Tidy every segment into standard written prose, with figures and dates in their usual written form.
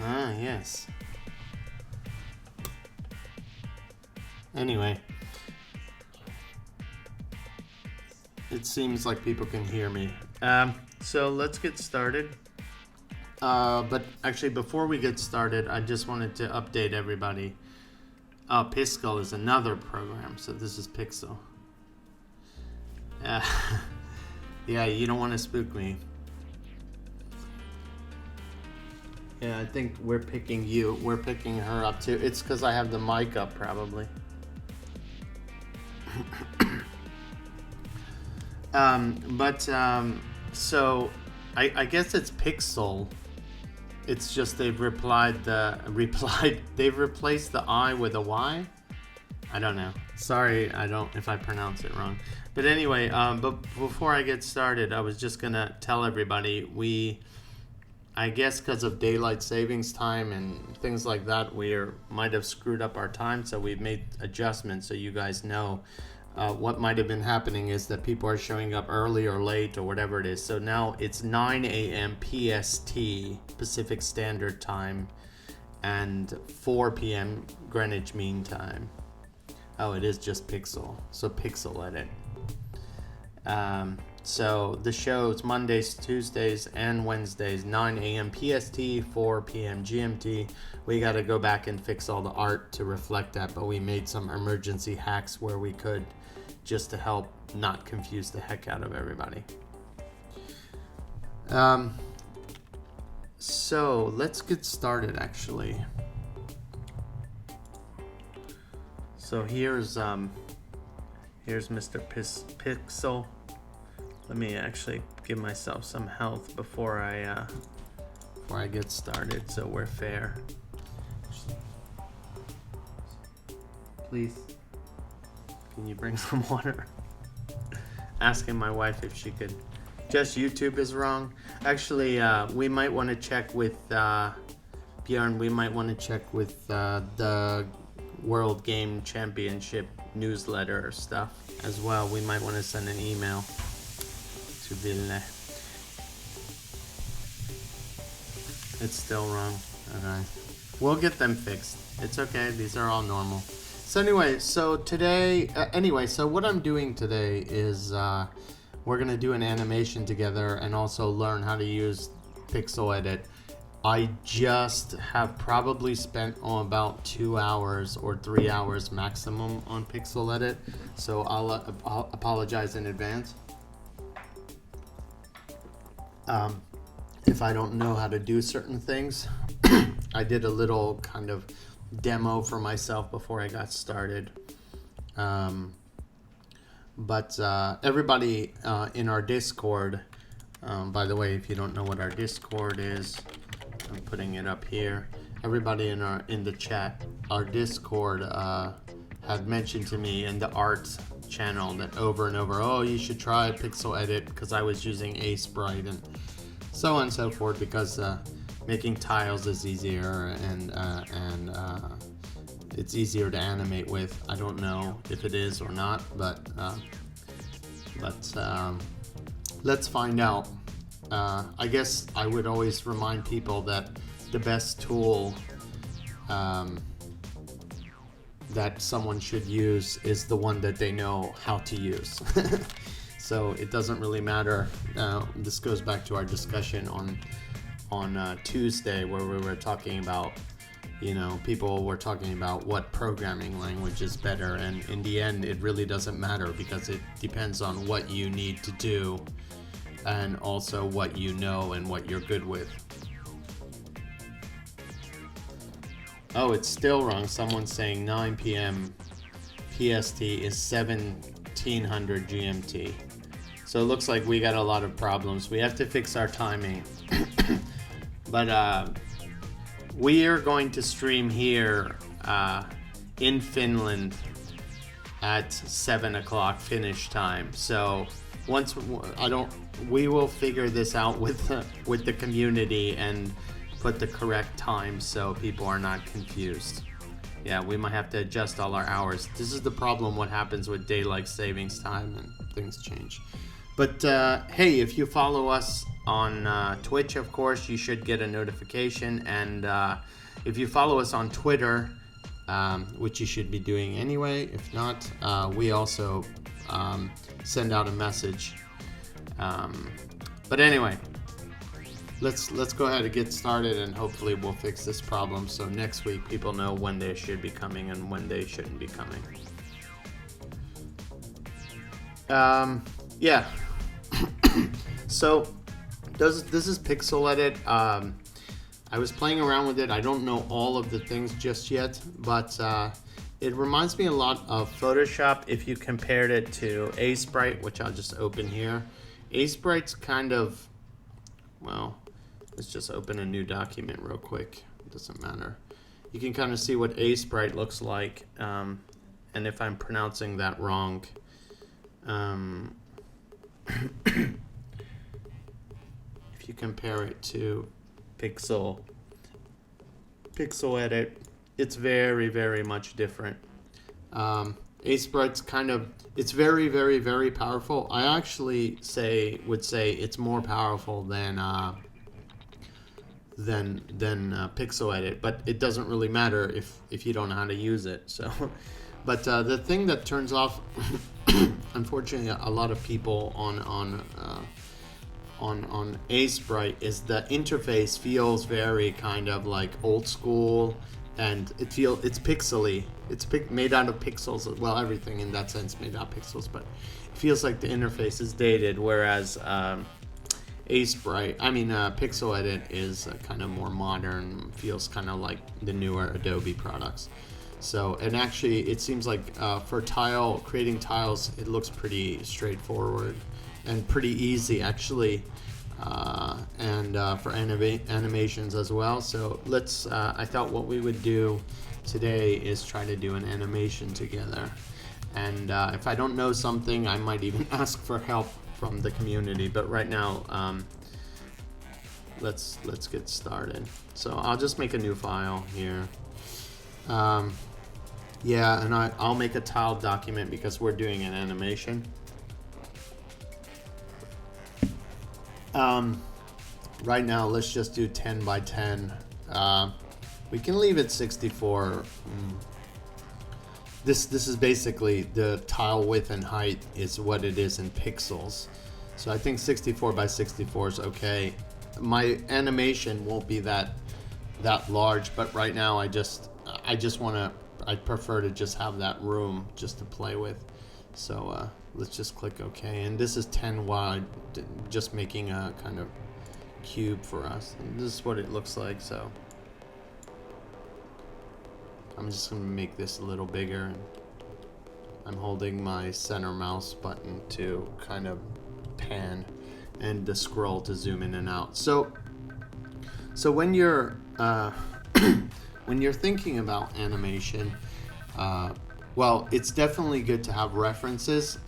Ah, yes. Anyway, it seems like people can hear me. So let's get started. But actually, before we get started, I just wanted to update everybody. Pixel is another program, so this is Pixel. Yeah, you don't want to spook me. Yeah, I think we're picking you. We're picking her up too. It's because I have the mic up, probably. So I guess it's Pixel. It's just they've replaced the I with a Y. I don't know. Sorry, if I pronounce it wrong. But anyway, but before I get started, I was just gonna tell everybody I guess because of daylight savings time and things like that, we might have screwed up our time, so we've made adjustments so you guys know. What might have been happening is that people are showing up early or late or whatever it is. So now it's 9 a.m. PST, Pacific Standard Time, and 4 p.m. Greenwich Mean Time. Oh, it is just Pixel. So PyxelEdit. So the show's Mondays, Tuesdays, and Wednesdays, 9 a.m. PST, 4 p.m. GMT. We got to go back and fix all the art to reflect that, but we made some emergency hacks where we could, just to help not confuse the heck out of everybody. So let's get started, actually. So here's Mr. Pixel. Let me actually give myself some health before I get started, so we're fair. Please, can you bring some water? Asking my wife if she could. Just YouTube is wrong. Actually, we might want to check with Bjorn. We might want to check with the World Game Championship newsletter stuff as well. We might want to send an email to Ville. It's still wrong. Alright. We'll get them fixed. It's okay. These are all normal. So anyway, so today, so what I'm doing today is we're going to do an animation together and also learn how to use PixelEdit. I just have probably spent about 2 hours or 3 hours maximum on PixelEdit, so I'll apologize in advance if I don't know how to do certain things. I did a little kind of demo for myself before I got started. But everybody in our Discord, by the way, if you don't know what our Discord is, I'm putting it up here. Everybody in the chat, our Discord had mentioned to me in the art channel that over and over, oh, you should try PixelEdit, because I was using Sprite and so on and so forth, because making tiles is easier and it's easier to animate with. I don't know if it is or not, but let's find out. I guess I would always remind people that the best tool that someone should use is the one that they know how to use. So it doesn't really matter. This goes back to our discussion on Tuesday, where we were talking about, people were talking about what programming language is better, and in the end it really doesn't matter, because it depends on what you need to do and also what you know and what you're good with. Oh, it's still wrong. Someone's saying 9 p.m. PST is 1700 GMT. So it looks like we got a lot of problems. We have to fix our timing. But we are going to stream here in Finland at 7 o'clock Finnish time. So once we will figure this out with the community and put the correct time so people are not confused. Yeah, we might have to adjust all our hours. This is the problem, what happens with daylight savings time, and things change. But hey, if you follow us on Twitch, of course, you should get a notification. And if you follow us on Twitter, which you should be doing anyway, if not, we also send out a message. But anyway, let's go ahead and get started, and hopefully we'll fix this problem so next week people know when they should be coming and when they shouldn't be coming. Yeah. So this is PyxelEdit. I was playing around with it. I don't know all of the things just yet, but it reminds me a lot of Photoshop if you compared it to Sprite, which I'll just open here. Sprite's kind of, well, let's just open a new document real quick. It doesn't matter. You can kind of see what Sprite looks like, and if I'm pronouncing that wrong. If you compare it to PyxelEdit, it's very, very much different. Sprite's kind of, it's very, very, very powerful. I actually would say it's more powerful than PyxelEdit, but it doesn't really matter if you don't know how to use it. So, but the thing that turns off, unfortunately, a lot of people on Sprite is the interface feels very kind of like old school, and it's pixely. It's made out of pixels. Well, everything in that sense made out of pixels, but it feels like the interface is dated. Whereas PyxelEdit is kind of more modern. Feels kind of like the newer Adobe products. So, and actually, it seems like for creating tiles, it looks pretty straightforward and pretty easy actually, and for animations as well. So let's, I thought what we would do today is try to do an animation together, and if I don't know something, I might even ask for help from the community, but right now let's get started. So I'll just make a new file here. Yeah, and I'll make a tile document because we're doing an animation. Right now, let's just do 10 by 10. We can leave it 64. This is basically the tile width and height is what it is in pixels. So I think 64 by 64 is okay. My animation won't be that large, but right now I prefer to just have that room just to play with. So let's just click OK, and this is 10 wide, just making a kind of cube for us. And this is what it looks like. So I'm just going to make this a little bigger, and I'm holding my center mouse button to kind of pan and the scroll to zoom in and out. So when you're when you're thinking about animation, well, it's definitely good to have references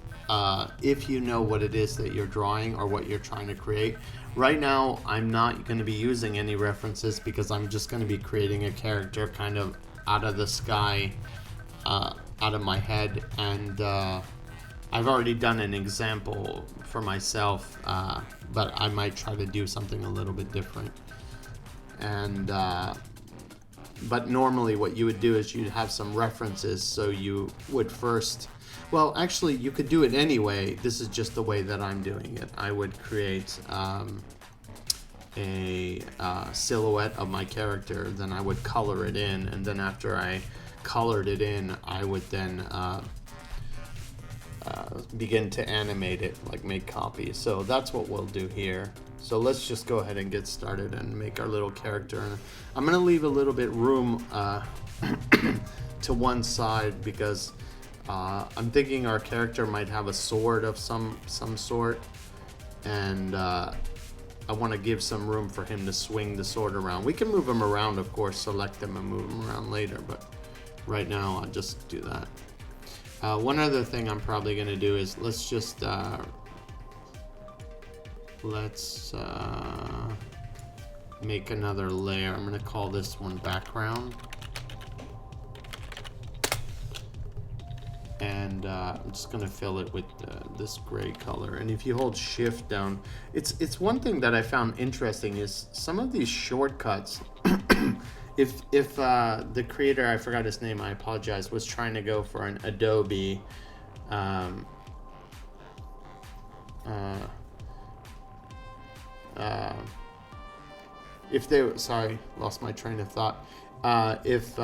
if you know what it is that you're drawing or what you're trying to create. Right now, I'm not going to be using any references because I'm just going to be creating a character kind of out of the sky, out of my head, and I've already done an example for myself, but I might try to do something a little bit different. And but normally what you would do is you'd have some references, so you would first, well, actually you could do it anyway. This is just the way that I'm doing it. I would create a silhouette of my character, then I would color it in, and then after I colored it in, I would then begin to animate it, like make copies. So that's what we'll do here. So let's just go ahead and get started and make our little character. And I'm gonna leave a little bit room to one side because I'm thinking our character might have a sword of some sort, and I want to give some room for him to swing the sword around. We can move him around, of course, select him and move him around later, but right now I'll just do that. One other thing I'm probably going to do is let's just make another layer. I'm going to call this one background, and and I'm just gonna fill it with this gray color. And if you hold shift down, it's one thing that I found interesting is some of these shortcuts. if the creator, I forgot his name, I apologize, was trying to go for an Adobe if they, sorry, lost my train of thought. If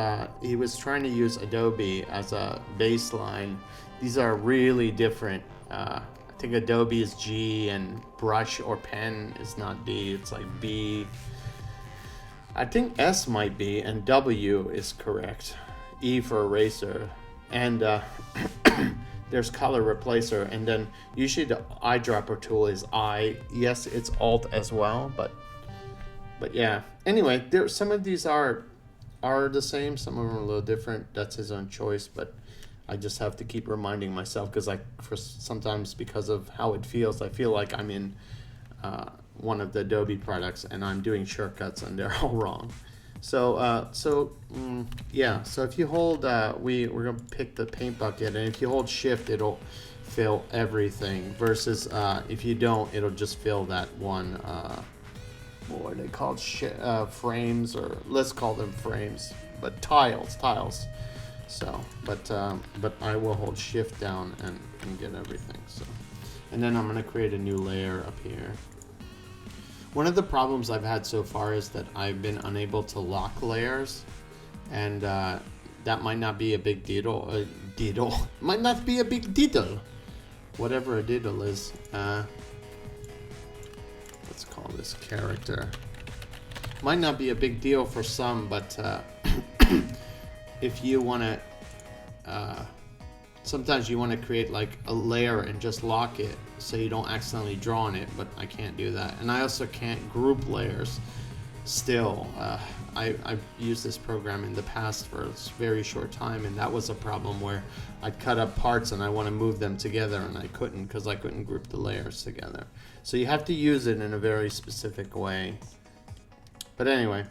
he was trying to use Adobe as a baseline, these are really different. I think Adobe is G and brush or pen is not D, it's like B. I think S might be, and W is correct. E for eraser. And there's color replacer, and then usually the eyedropper tool is I. Yes, it's Alt as well, but yeah. Anyway, there, some of these are the same, some of them are a little different. That's his own choice, but I just have to keep reminding myself, because sometimes because of how it feels, I feel like I'm in one of the Adobe products and I'm doing shortcuts and they're all wrong. So yeah, so if you hold, we're gonna pick the paint bucket, and if you hold shift, it'll fill everything, versus if you don't, it'll just fill that one, what are they called, frames, or let's call them frames, but tiles. So, but I will hold shift down and get everything. So, and then I'm gonna create a new layer up here. One of the problems I've had so far is that I've been unable to lock layers, and that might not be a big deal. Might not be a big deal. Whatever a diddle is. Let's call this character. Might not be a big deal for some, but if you want to, sometimes you want to create like a layer and just lock it so you don't accidentally draw on it, but I can't do that. And I also can't group layers still. I've used this program in the past for a very short time, and that was a problem where I'd cut up parts and I want to move them together, and I couldn't because I couldn't group the layers together. So you have to use it in a very specific way. But anyway,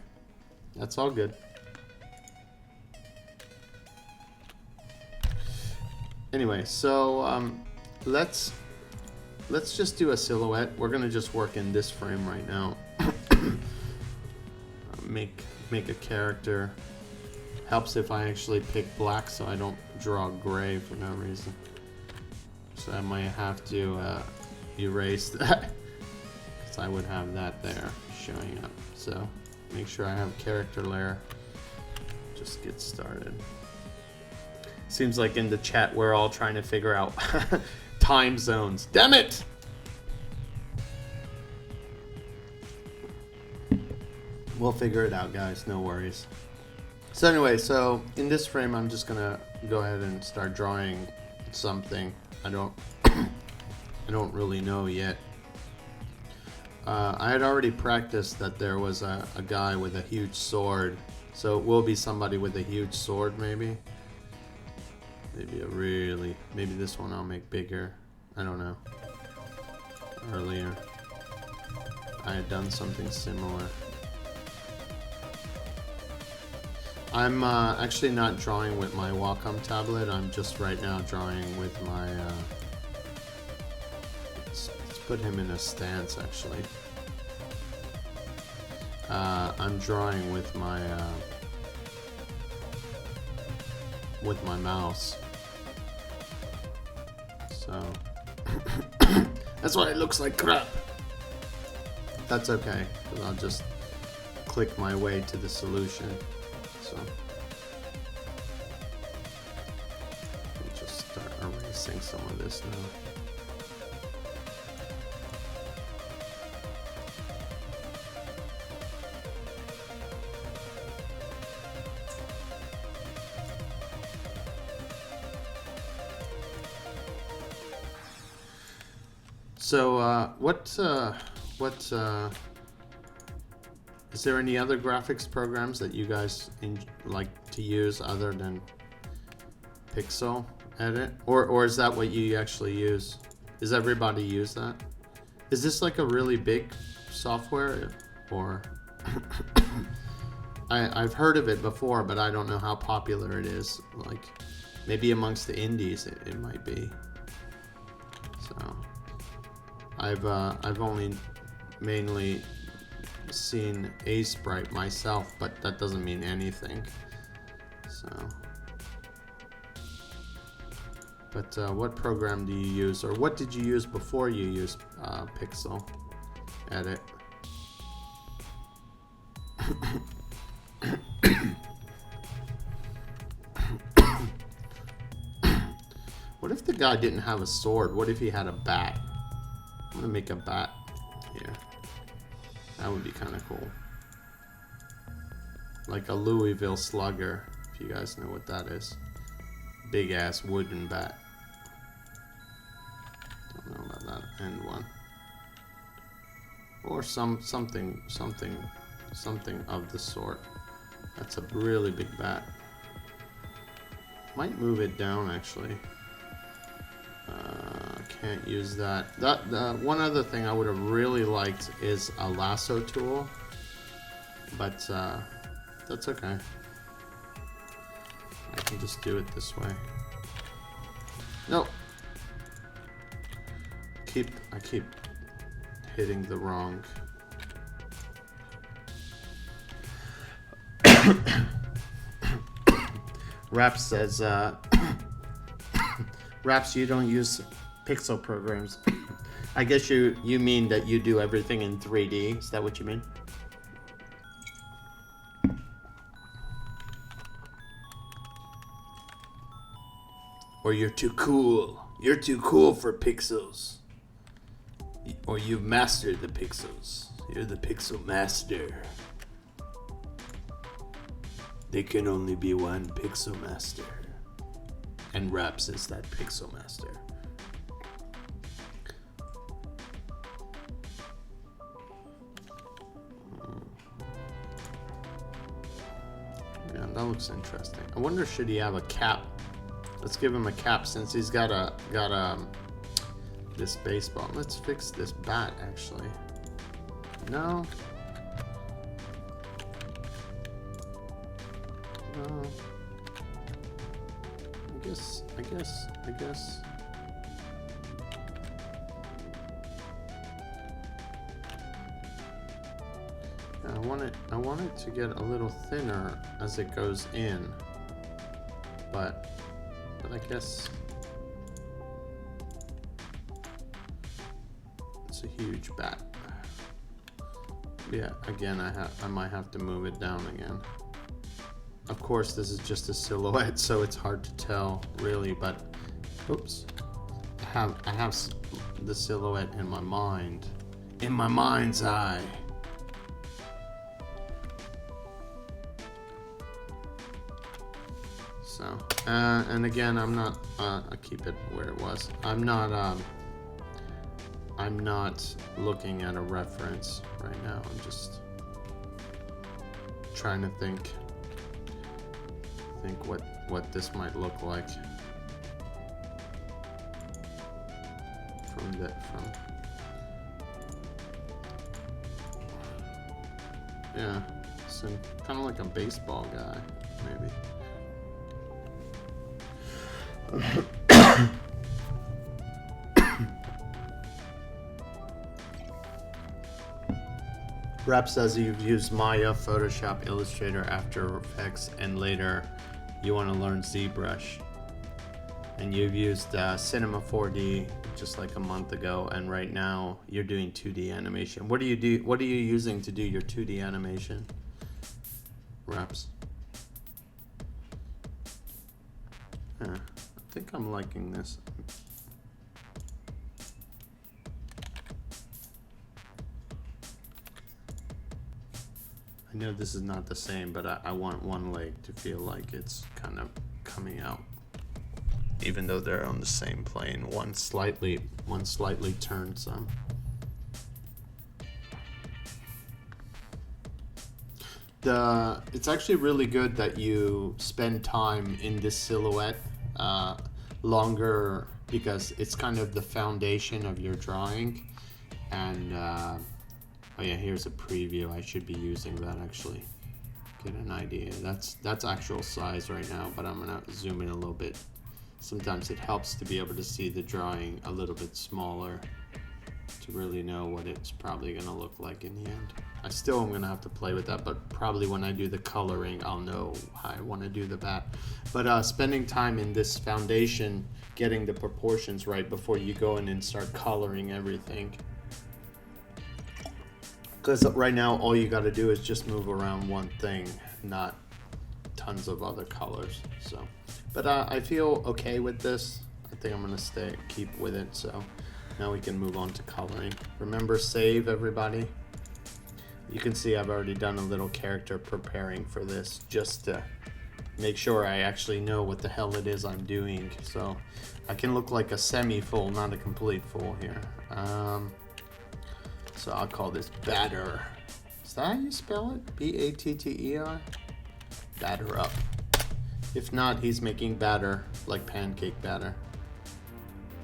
that's all good. Anyway, so let's just do a silhouette. We're gonna just work in this frame right now. Make a character. Helps if I actually pick black so I don't draw gray for no reason. So I might have to erase that, because I would have that there showing up. So make sure I have character layer. Just get started. Seems like in the chat we're all trying to figure out time zones. Damn it! We'll figure it out, guys. No worries. So anyway, so in this frame, I'm just gonna go ahead and start drawing something. I don't really know yet. I had already practiced that there was a guy with a huge sword, so it will be somebody with a huge sword, maybe. Maybe this one I'll make bigger. I don't know. Earlier, I had done something similar. I'm actually not drawing with my Wacom tablet. I'm just right now drawing with my. Let's put him in a stance. Actually, I'm drawing with my mouse. So that's why it looks like crap. That's okay, because I'll just click my way to the solution. So I'll just start erasing some of this now. So what is there any other graphics programs that you guys like to use other than PyxelEdit, or is that what you actually use? Does everybody use that? Is this like a really big software, or I've heard of it before, but I don't know how popular it is. Like Maybe amongst the indies it might be. So I've only mainly seen a sprite myself, but that doesn't mean anything. So, but what program do you use, or what did you use before you used PyxelEdit? What if the guy didn't have a sword? What if he had a bat? I'm gonna make a bat here. That would be kind of cool. Like a Louisville Slugger, if you guys know what that is. Big ass wooden bat. Don't know about that end one. Or something of the sort. That's a really big bat. Might move it down actually. Can't use that. One other thing I would have really liked is a lasso tool, but that's okay. I can just do it this way. Nope. I keep hitting the wrong. Raps says, Raps, you don't use pixel programs. I guess you mean that you do everything in 3D. Is that what you mean? Or you're too cool. You're too cool for pixels. Or you've mastered the pixels. You're the pixel master. There can only be one pixel master. And Raps is that pixel master. Yeah, that looks interesting. I wonder, should he have a cap? Let's give him a cap since he's got this baseball. Let's fix this bat actually. No. No. I guess. Yeah, I want it to get a little thinner as it goes in, but I guess it's a huge bat. Yeah, again, I might have to move it down again. Of course, this is just a silhouette, so it's hard to tell really, but oops, I have the silhouette in my mind, in my mind's eye. So, and again, I'm not. I'll keep it where it was. I'm not looking at a reference right now. I'm just trying to think what this might look like from yeah, so kind of like a baseball guy maybe. Rap says you've used Maya, Photoshop, Illustrator, After Effects, and later you want to learn ZBrush. And you've used Cinema 4D just like a month ago, and right now you're doing 2D animation. What do you do? What are you using to do your 2D animation? Raps. Yeah, I think I'm liking this. I know this is not the same, but I want one leg to feel like it's kind of coming out, even though they're on the same plane. One slightly turned some. It's actually really good that you spend time in this silhouette longer, because it's kind of the foundation of your drawing. And oh yeah, here's a preview. I should be using that actually. Get an idea. That's actual size right now, but I'm gonna zoom in a little bit sometimes it helps to be able to see the drawing a little bit smaller to really know what it's probably going to look like in the end. I still am going to have to play with that, but probably when I do the coloring, I'll know how I want to do the bat. But spending time in this foundation, getting the proportions right before you go in and start coloring everything. Because right now, all you got to do is just move around one thing, not tons of other colors. So, but I feel okay with this. I think I'm going to keep with it. So now we can move on to coloring. Remember, save, everybody. You can see I've already done a little character preparing for this just to make sure I actually know what the hell it is I'm doing. So I can look like a semi-full, not a complete full here. So I'll call this batter. Is that how you spell it? B-A-T-T-E-R? Batter up. If not, he's making batter, like pancake batter.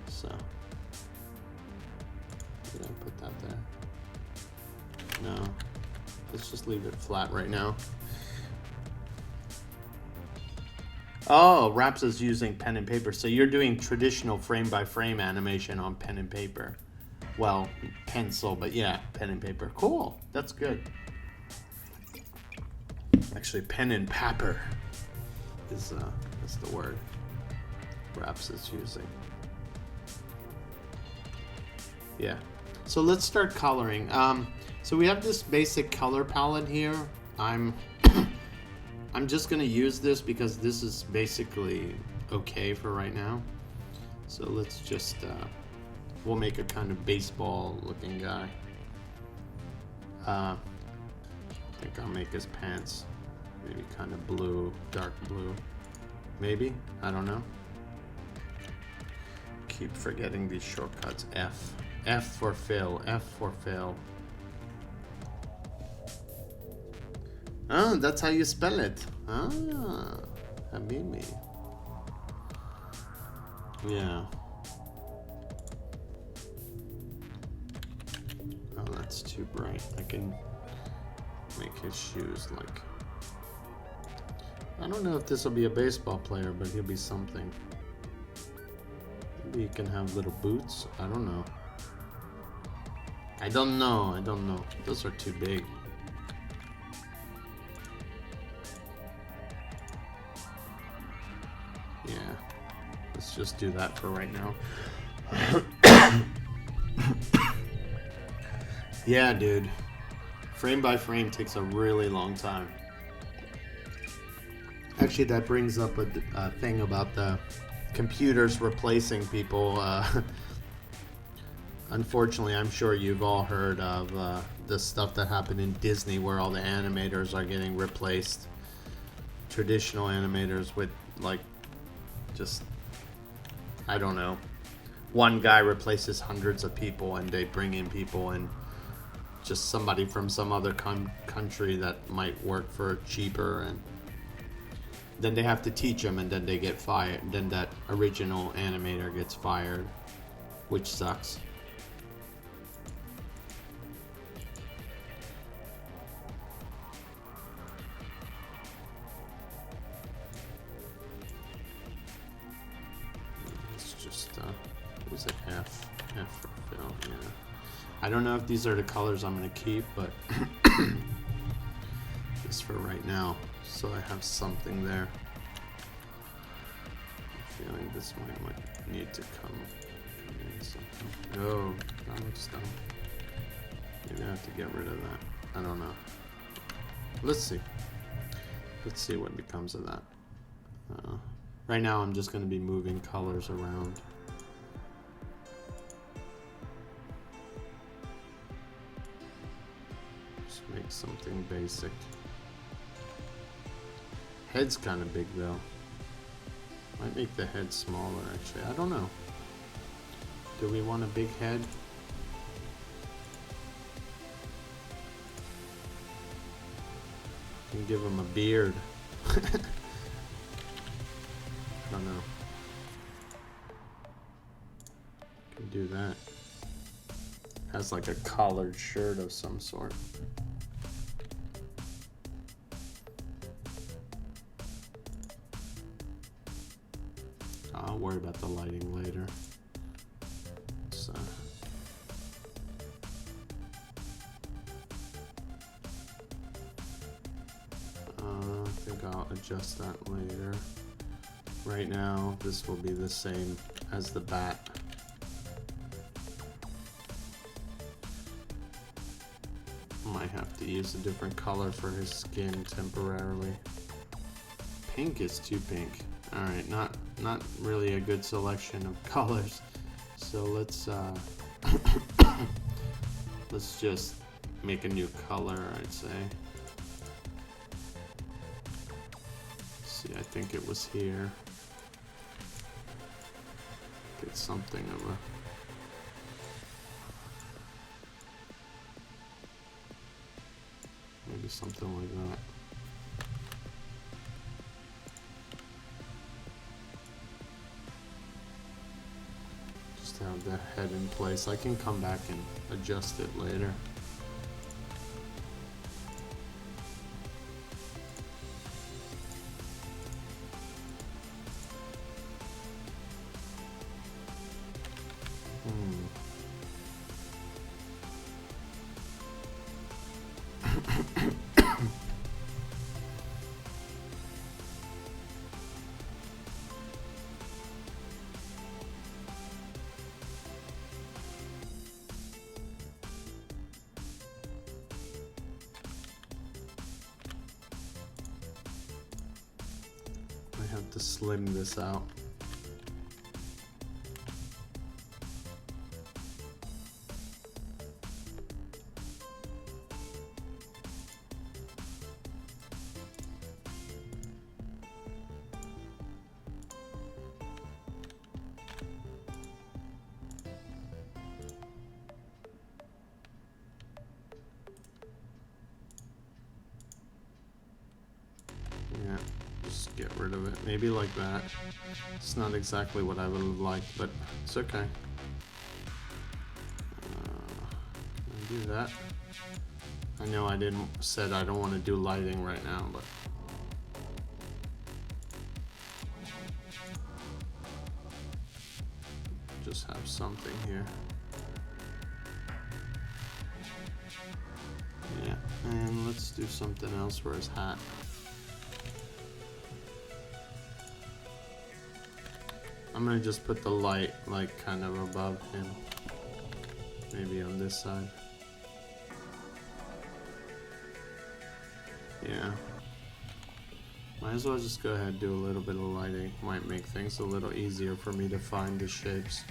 So, did I put that there? No. Let's just leave it flat right now. Oh, Raps is using pen and paper. So you're doing traditional frame-by-frame animation on pen and paper. Well, pencil, but yeah, pen and paper. Cool. That's good. Actually, pen and paper is the word Raps is using. Yeah. So let's start coloring. So we have this basic color palette here. I'm just gonna use this because this is basically okay for right now. So let's just we'll make a kind of baseball looking guy. I think I'll make his pants maybe kind of blue, dark blue. Maybe, I don't know. Keep forgetting these shortcuts. F for fill, F for fill. Oh, that's how you spell it. Ah, Habibi. Yeah. Oh, that's too bright. I can make his shoes like... I don't know if this will be a baseball player, but he'll be something. Maybe he can have little boots. I don't know. I don't know. Those are too big. Yeah. Let's just do that for right now. Yeah, dude. Frame by frame takes a really long time. Actually, that brings up a thing about the computers replacing people. Unfortunately, I'm sure you've all heard of the stuff that happened in Disney where all the animators are getting replaced. Traditional animators with, like, just, I don't know. One guy replaces hundreds of people and they bring in people and just somebody from some other country that might work for cheaper, and then they have to teach them and then they get fired. Then that original animator gets fired, which sucks. It's just, what was it? F for fill, yeah. I don't know if these are the colors I'm going to keep, but just for right now, so I have something there. I'm feeling this might need to come in something. No, that looks dumb. Maybe I have to get rid of that. I don't know. Let's see. Let's see what becomes of that. Right now I'm just going to be moving colors around. Make something basic. Head's kind of big though. Might make the head smaller actually. I don't know. Do we want a big head? Can give him a beard. I don't know. Can do that. Has like a collared shirt of some sort. I'll worry about the lighting later. So. I think I'll adjust that later. Right now, this will be the same as the bat. Might have to use a different color for his skin temporarily. Pink is too pink. Alright, not really a good selection of colors. So let's let's just make a new color, I'd say. See, I think it was here. Get something of a maybe something like that. Just have the head in place. I can come back and adjust it later. I have to slim this out. Yeah, just get rid of it. Maybe like that. It's not exactly what I would have liked, but it's okay. Can I do that? I know I said I don't want to do lighting right now, but just have something here. Yeah, and let's do something else for his hat. I'm gonna just put the light like kind of above him. Maybe on this side. Yeah. Might as well just go ahead and do a little bit of lighting. Might make things a little easier for me to find the shapes.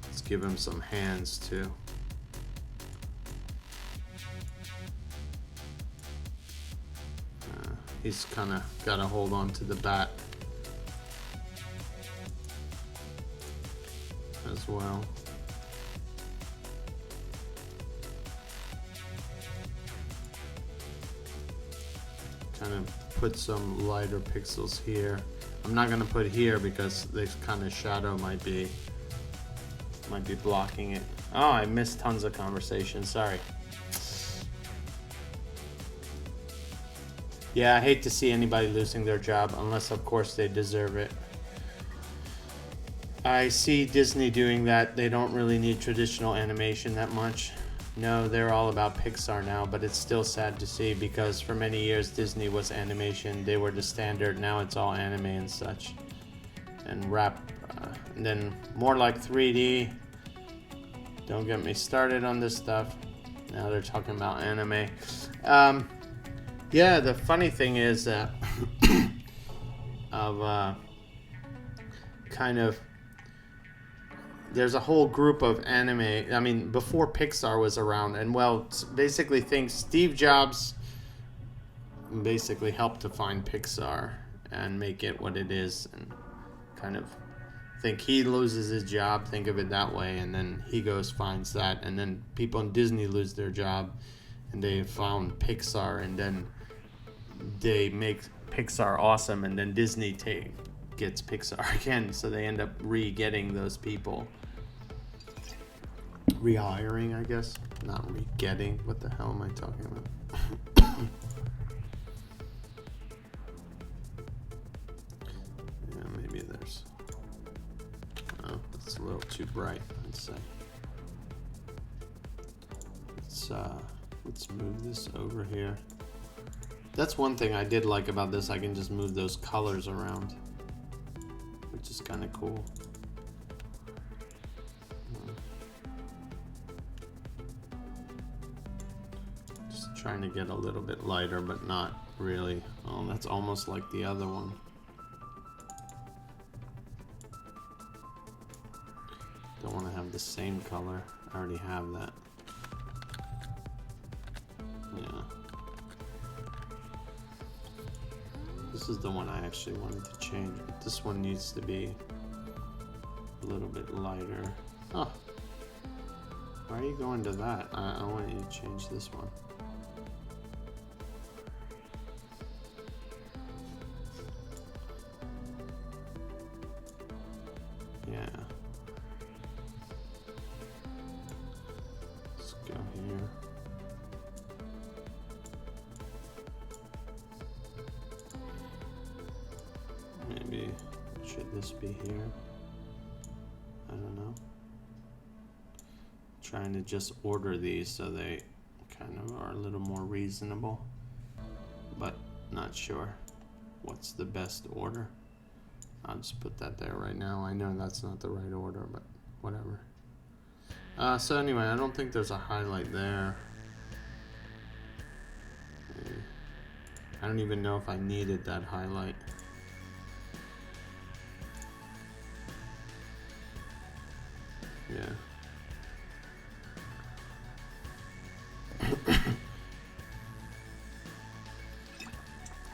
Let's give him some hands too. He's kind of got to hold on to the bat as well. Kind of put some lighter pixels here. I'm not going to put here because this kind of shadow might be blocking it. Oh, I missed tons of conversation. Sorry. Yeah, I hate to see anybody losing their job, unless of course they deserve it. I see Disney doing that. They don't really need traditional animation that much. No, they're all about Pixar now, but it's still sad to see because for many years Disney was animation. They were the standard. Now it's all anime and such. And and then more like 3D. Don't get me started on this stuff. Now they're talking about anime. Yeah, the funny thing is that there's a whole group of anime. I mean, before Pixar was around, and well, basically things Steve Jobs basically helped to find Pixar and make it what it is, and kind of think he loses his job, think of it that way, and then he goes finds that, and then people in Disney lose their job and they found Pixar, and then they make Pixar awesome, and then Disney gets Pixar again, so they end up re-getting those people. Rehiring, I guess. Not re-getting. What the hell am I talking about? bright, I'd say. Let's move this over here. That's one thing I did like about this. I can just move those colors around, which is kind of cool. Just trying to get a little bit lighter, but not really. Oh, that's almost like the other one. Don't want to have the same color. I already have that. Yeah. This is the one I actually wanted to change, but this one needs to be a little bit lighter. Oh, why are you going to that? I want you to change this one. Yeah. Let's go here. Maybe, should this be here? I don't know. Trying to just order these so they kind of are a little more reasonable, but not sure what's the best order. I'll just put that there right now. I know that's not the right order, but whatever. So anyway, I don't think there's a highlight there. I don't even know if I needed that highlight. Yeah.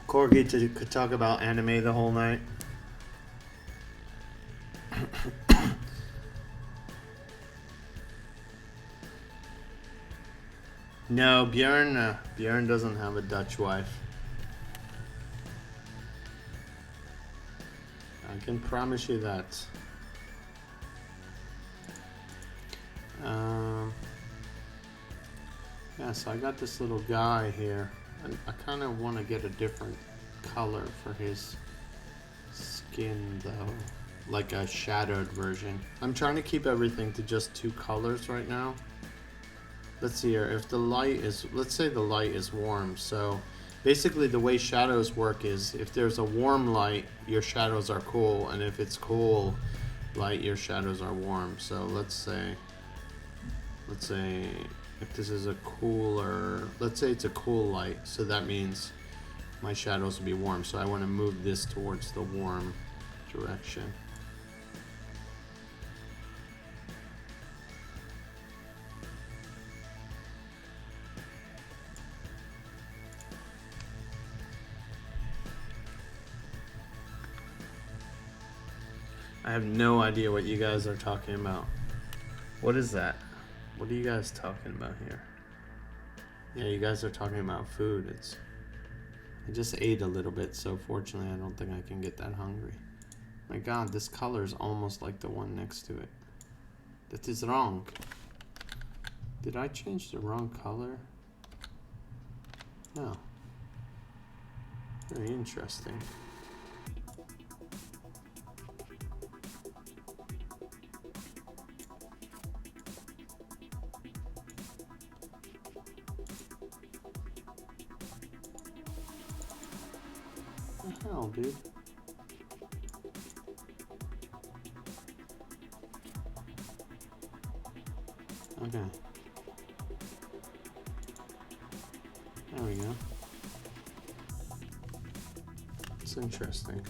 Corgi could talk about anime the whole night. No, Björn doesn't have a Dutch wife. I can promise you that. Yeah, so I got this little guy here. I kind of want to get a different color for his skin though, like a shadowed version. I'm trying to keep everything to just 2 colors right now. Let's see here, if the light is, let's say the light is warm. So basically the way shadows work is if there's a warm light, your shadows are cool, and if it's cool light, your shadows are warm. So let's say if this is a cooler, let's say it's a cool light, so that means my shadows will be warm. So I want to move this towards the warm direction. I have no idea what you guys are talking about. What is that? What are you guys talking about here? Yeah, you guys are talking about food. I just ate a little bit, so fortunately I don't think I can get that hungry. My god, this color is almost like the one next to it. That is wrong. Did I change the wrong color? No. Very interesting. What the hell, dude? Okay. There we go. It's interesting.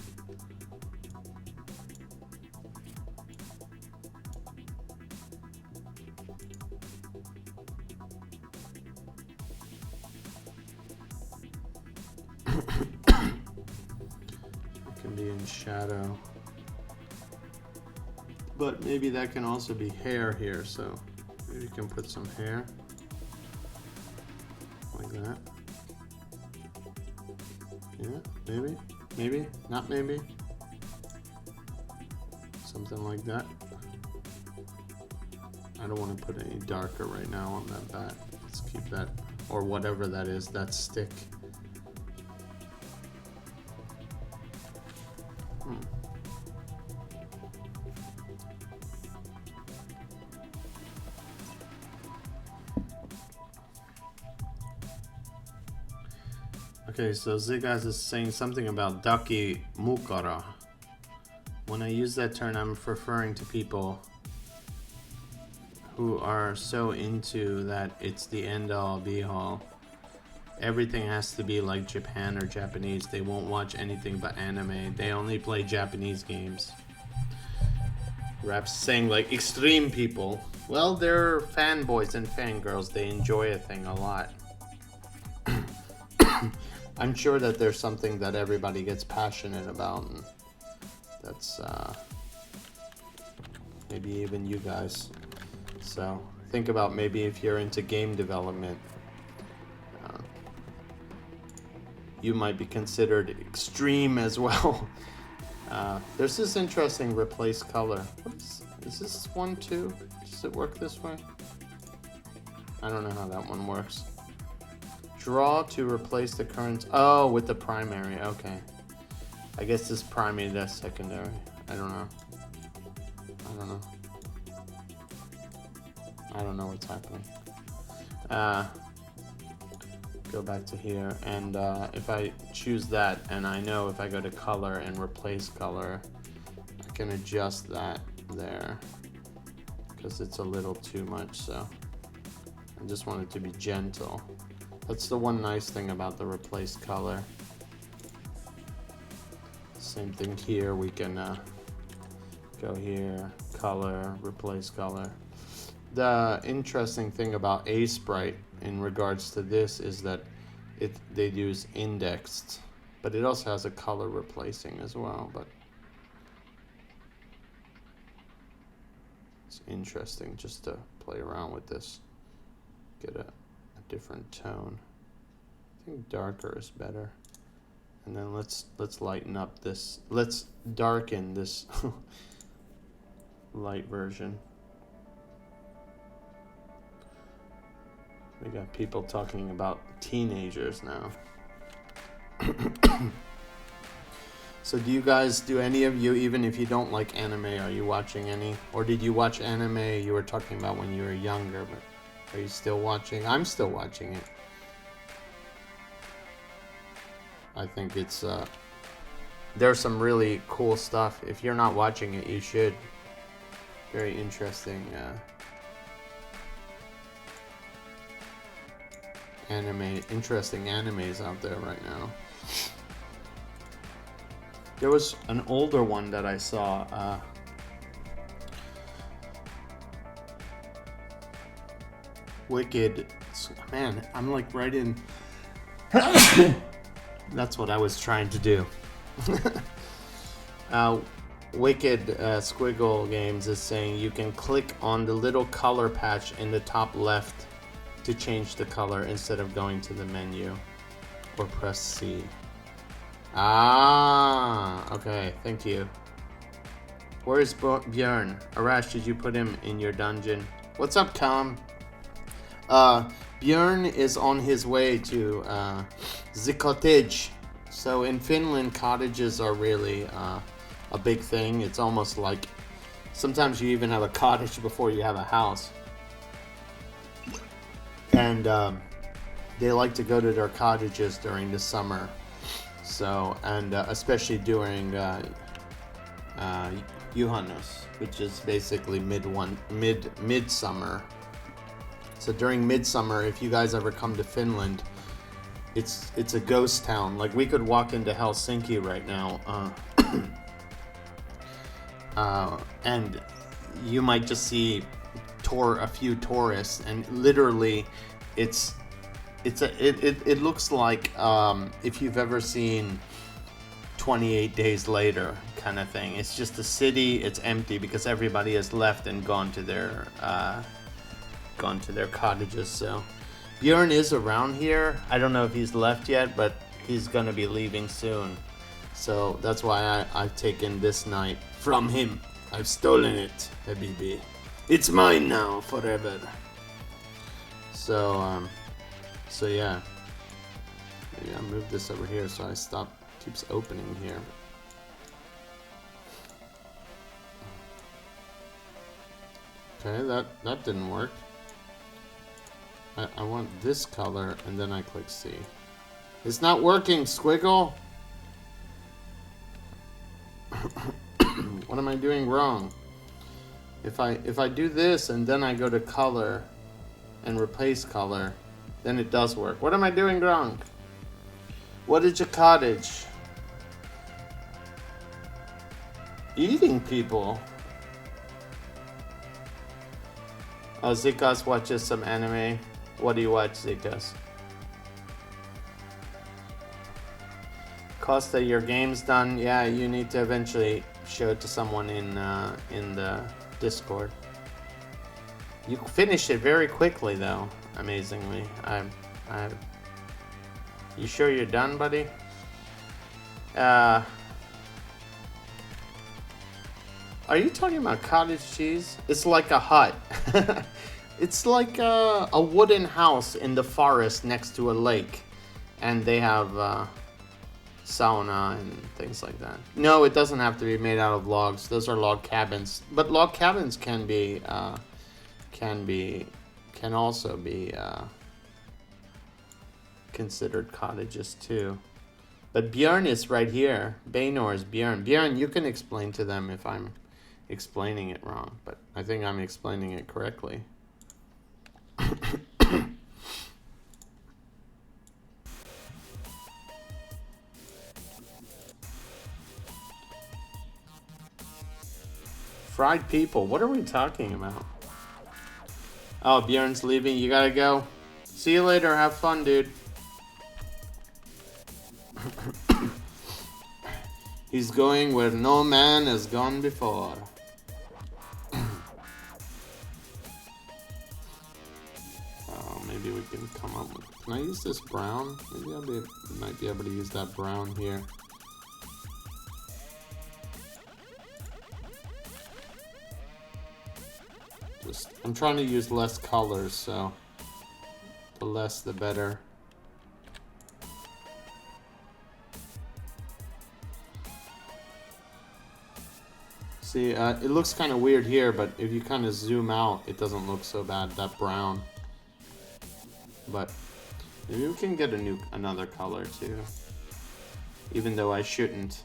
It can be in shadow. But maybe that can also be hair here, so maybe you can put some hair. Like that. Yeah, maybe. Maybe. Not maybe. Something like that. I don't want to put any darker right now on that bat. Let's keep that, or whatever that is, that stick. Okay, so Zigaz is saying something about Daki Mukara. When I use that term, I'm referring to people who are so into that it's the end-all be-all. Everything has to be like Japan or Japanese. They won't watch anything but anime. They only play Japanese games. Rap's saying like extreme people. Well, they're fanboys and fangirls. They enjoy a thing a lot. I'm sure that there's something that everybody gets passionate about, and that's maybe even you guys. So think about maybe if you're into game development, you might be considered extreme as well. There's this interesting replace color. Is this one too? Does it work this way? I don't know how that one works. Draw to replace the current. Oh, with the primary. Okay. I guess this primary, that's secondary. I don't know. I don't know what's happening. Go back to here, and if I choose that, and I know if I go to color and replace color, I can adjust that there because it's a little too much. So I just want it to be gentle. That's the one nice thing about the replace color. Same thing here. We can go here, color, replace color. The interesting thing about Sprite in regards to this is that they use indexed, but it also has a color replacing as well. But it's interesting just to play around with this, get a different tone. I think darker is better. And then let's lighten up this. Let's darken this light version. We got people talking about teenagers now. So do any of you, even if you don't like anime, are you watching any? Or did you watch anime you were talking about when you were younger, but are you still watching? I'm still watching it. I think it's, there's some really cool stuff. If you're not watching it, you should. Very interesting, interesting animes out there right now. There was an older one that I saw, Wicked. Man, I'm like right in. That's what I was trying to do. Wicked Squiggle Games is saying you can click on the little color patch in the top left to change the color instead of going to the menu, or press C. Ah, okay, thank you. Where is Björn? Arash, did you put him in your dungeon? What's up, Tom? Björn is on his way to the cottage. So in Finland, cottages are really a big thing. It's almost like sometimes you even have a cottage before you have a house. And they like to go to their cottages during the summer. So, and especially during Juhannus, which is basically midsummer. So during midsummer, if you guys ever come to Finland, it's a ghost town. Like we could walk into Helsinki right now, and you might just see a few tourists, and literally, it looks like if you've ever seen 28 Days Later kind of thing. It's just a city. It's empty because everybody has left and gone to their cottages. So Björn is around here. I don't know if he's left yet, but he's gonna be leaving soon. So that's why I've taken this night from him. I've stolen it, Habibi. It's mine now, forever. So yeah. Maybe I'll move this over here so I keeps opening here. Okay, that didn't work. I want this color, and then I click C. It's not working, Squiggle. What am I doing wrong? If I do this and then I go to color and replace color, then it does work. What am I doing wrong? What is your cottage? Eating people. Oh, Zikas watches some anime. What do you watch, Zikas? Costa, your game's done. Yeah, you need to eventually show it to someone in the Discord. You finished it very quickly, though. Amazingly, You sure you're done, buddy? Are you talking about cottage cheese? It's like a hut. It's like a wooden house in the forest next to a lake, and they have sauna and things like that. No, it doesn't have to be made out of logs. Those are log cabins, but log cabins can also be considered cottages too. But Björn is right here. Baynor is Björn. Björn, you can explain to them if I'm explaining it wrong, but I think I'm explaining it correctly. Fried people, what are we talking about? Oh, Björn's leaving, you gotta go. See you later, have fun, dude. He's going where no man has gone before. Oh, maybe we can come up with... Can I use this brown? Maybe I might be able to use that brown here. I'm trying to use less colors, so the less the better. See, it looks kind of weird here, but if you kind of zoom out, it doesn't look so bad, that brown. But maybe we can get another color too. Even though I shouldn't.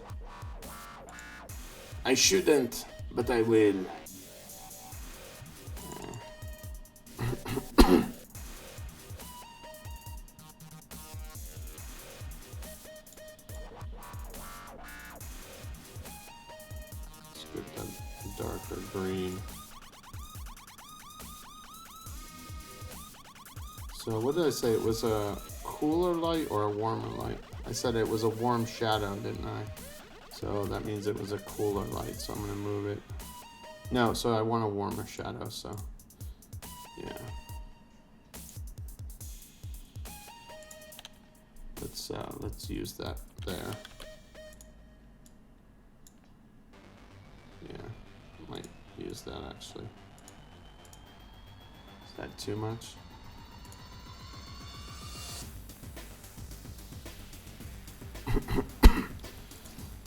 I shouldn't, but I will. Darker green. So what did I say? It was a cooler light or a warmer light? I said it was a warm shadow, didn't I? So that means it was a cooler light, so I'm gonna move it. No, so I want a warmer shadow, so yeah. Let's use that there. Yeah. Might use that actually. Is that too much?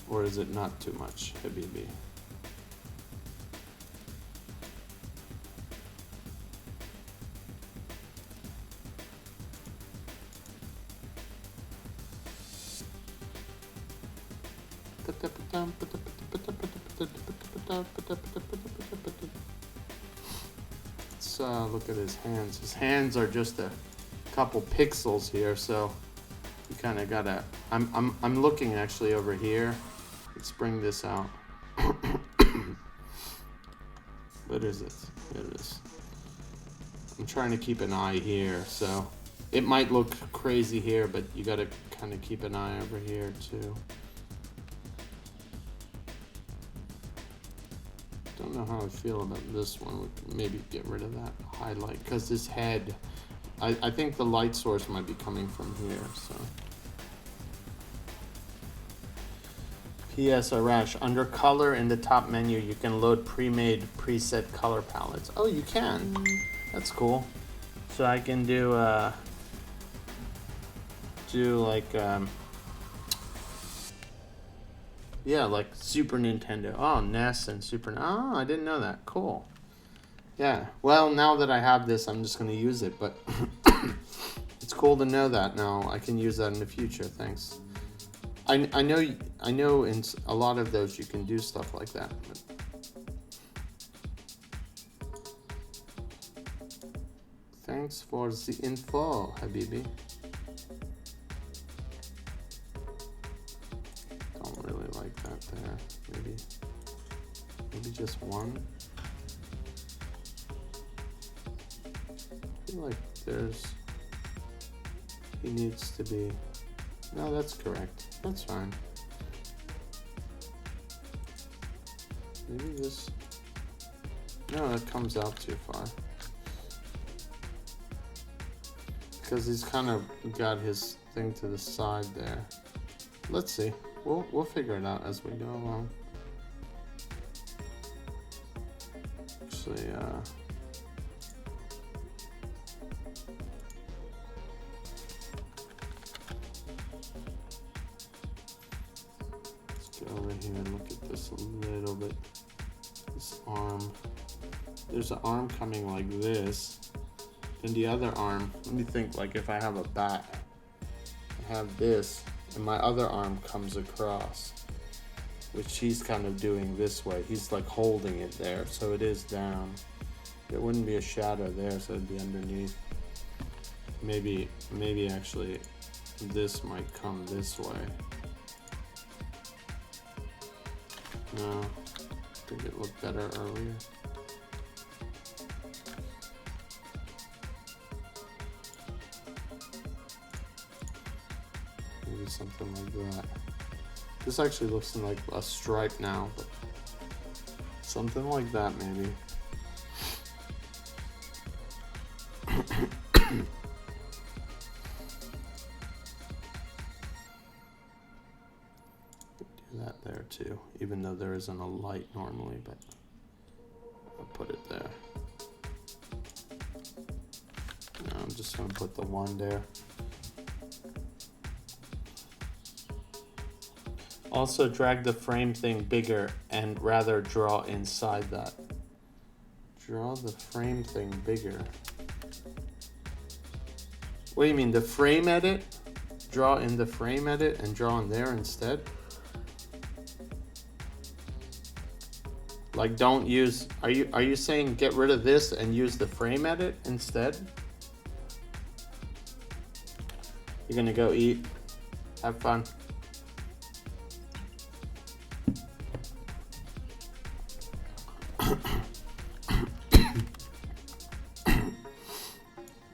Or is it not too much, Habibi? Let's look at his hands. His hands are just a couple pixels here, so you kind of gotta. I'm looking actually over here. Let's bring this out. What is it? There it is. I'm trying to keep an eye here, so it might look crazy here, but you gotta kind of keep an eye over here too. Don't know how I feel about this one. We can maybe get rid of that highlight because this head, I think the light source might be coming from here. So P.S. Arash, under color in the top menu you can load pre-made preset color palettes. Oh, you can. That's cool. So I can do like yeah, like Super Nintendo. Oh, NES and Super. Oh, I didn't know that. Cool. Yeah. Well, now that I have this, I'm just going to use it. But it's It's cool to know that now. I can use that in the future. Thanks. I know in a lot of those you can do stuff like that. But thanks for the info, Habibi. Don't really like that there. Maybe just one. I feel like he needs to be. No, that's correct. That's fine. Maybe this. No, that comes out too far. Because he's kind of got his thing to the side there. Let's see. We'll figure it out as we go along. Actually, let's go over here and look at this a little bit. This arm. There's an arm coming like this. Then the other arm, let me think, like if I have a bat, I have this, and my other arm comes across, which he's kind of doing this way. He's like holding it there, so it is down. There wouldn't be a shadow there, so it'd be underneath. Maybe actually this might come this way. No, I think it looked better earlier. Maybe something like that. This actually looks like a stripe now, but something like that maybe. Do that there too, even though there isn't a light normally, but I'll put it there. No, I'm just gonna put the one there. Also drag the frame thing bigger and rather draw inside that. Draw the frame thing bigger. What do you mean, the frame edit? Draw in the frame edit and draw in there instead? Like don't use, are you saying get rid of this and use the frame edit instead? You're gonna go eat, have fun.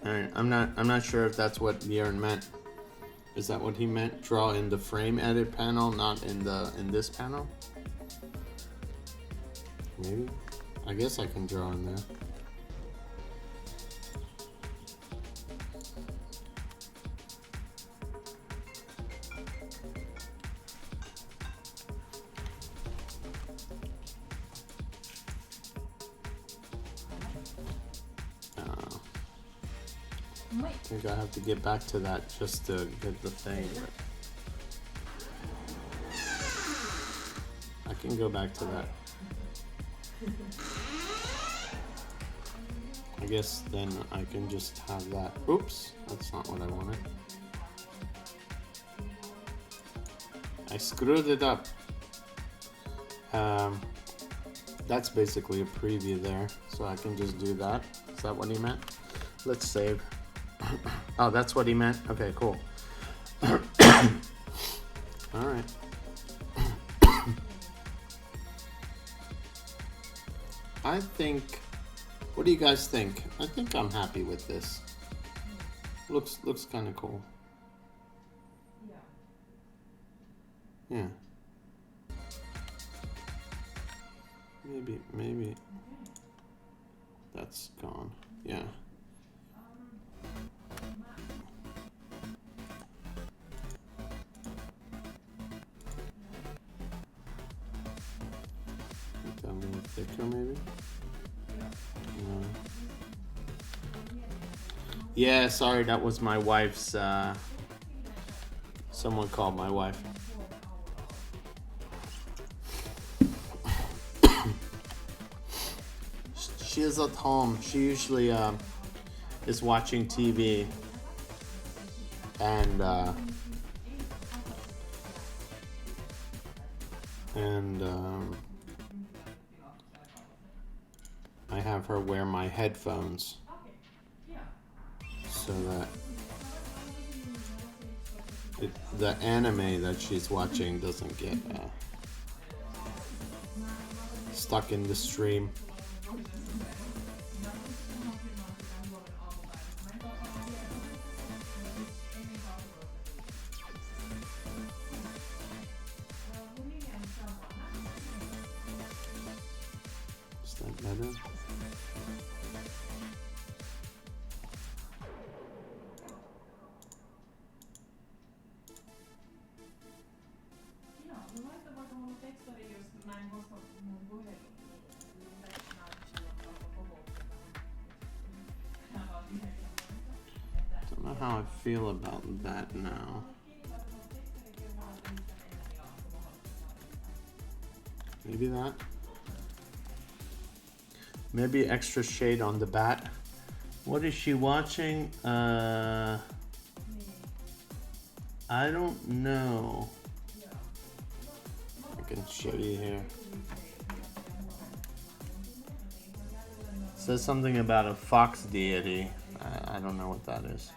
Alright, I'm not sure if that's what Björn meant. Is that what he meant? Draw in the frame edit panel, not in this panel? Maybe? I guess I can draw in there. I think I have to get back to that just to get the thing. I can go back to that. I guess then I can just have that. Oops, that's not what I wanted. I screwed it up. That's basically a preview there, so I can just do that. Is that what he meant? Let's save. Oh, that's what he meant? Okay, cool. Alright. I think, what do you guys think? I think I'm happy with this. Looks kind of cool. Yeah. Maybe that's gone. Yeah. Make that a little thicker, maybe. Yeah, sorry, that was my wife's. Someone called my wife. She is at home. She usually is watching TV. and I have her wear my headphones so that the anime that she's watching doesn't get stuck in the stream. Is that better? Don't know how I feel about that now. Maybe that. Maybe extra shade on the bat. What is she watching? I don't know. I can show you here. It says something about a fox deity. I don't know what that is.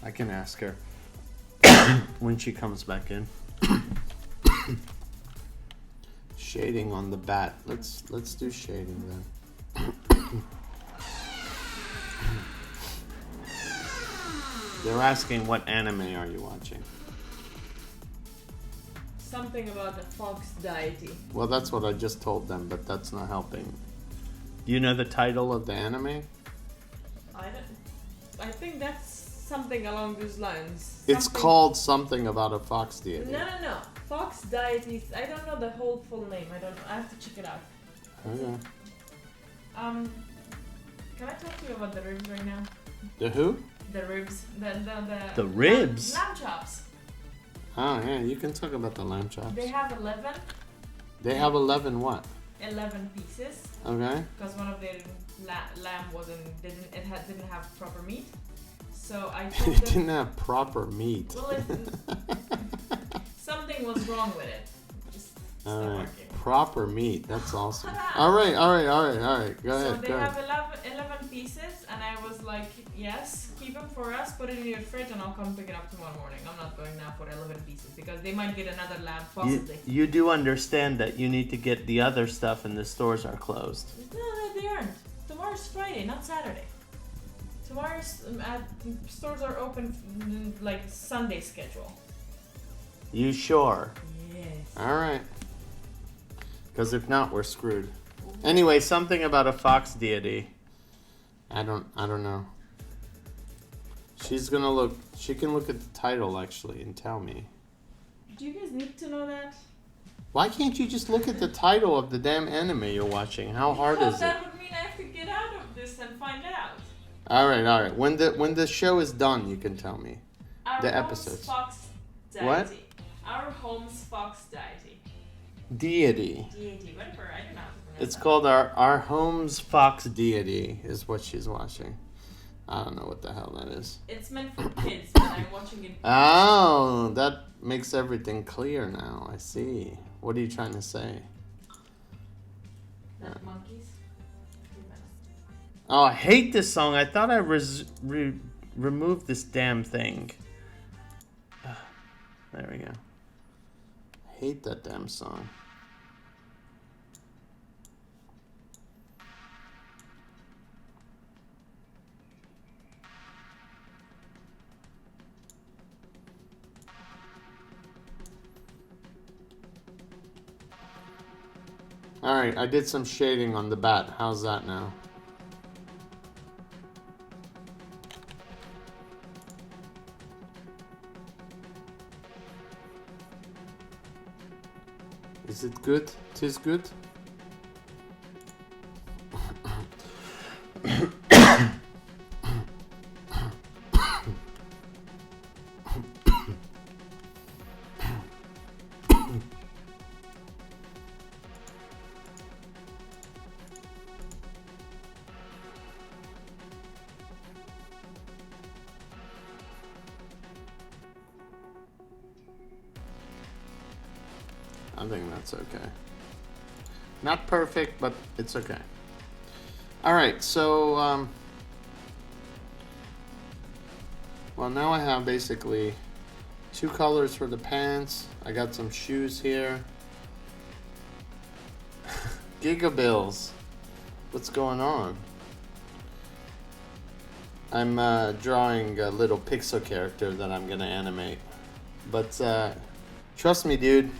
I can ask her when she comes back in. Shading on the bat. Let's do shading then. They're asking what anime are you watching? Something about the fox deity. Well, that's what I just told them, but that's not helping. Do you know the title of the anime? I think that's something along those lines. It's called something about a fox deity. No. Fox deities. I don't know the whole full name. I have to check it out. Okay. Can I talk to you about the ribs right now? The who? The ribs. The ribs? Lamb chops. Oh yeah, you can talk about the lamb chops. They have 11. They have 11 what? 11 pieces. Okay. Because one of their lamb didn't have proper meat. So I told It them didn't have proper meat. well, something was wrong with it. Just All stop right. working. Proper meat. That's awesome. All right. Go ahead. So they have 11 pieces, and I was like, yes, keep them for us, put it in your fridge, and I'll come pick it up tomorrow morning. I'm not going now for 11 pieces because they might get another lamb, possibly. You do understand that you need to get the other stuff and the stores are closed. No, they aren't. Tomorrow's Friday, not Saturday. Tomorrow's stores are open like Sunday schedule. You sure? Yes. All right. Because if not, we're screwed. Anyway, something about a fox deity. I don't know. She's gonna look. She can look at the title actually and tell me. Do you guys need to know that? Why can't you just look at the title of the damn anime you're watching? How hard is it? That would mean I have to get out of this and find out. All right. When the show is done, you can tell me. Our The home's episodes. Fox deity. What? Our home's fox deity. Deity. Deity, whatever. I don't know. It's called our home's fox deity is what she's watching. I don't know what the hell that is. It's meant for kids, but I'm watching it. Oh, that makes everything clear now. I see. What are you trying to say? Not monkeys. Oh, I hate this song. I thought I removed this damn thing. There we go. I hate that damn song. Alright, I did some shading on the bat. How's that now? Is it good? Tis good? I think that's okay. Not perfect, but it's okay. All right, so well, now I have basically 2 colors for the pants. I got some shoes here. Gigabills, what's going on? I'm drawing a little pixel character that I'm gonna animate, but trust me, dude.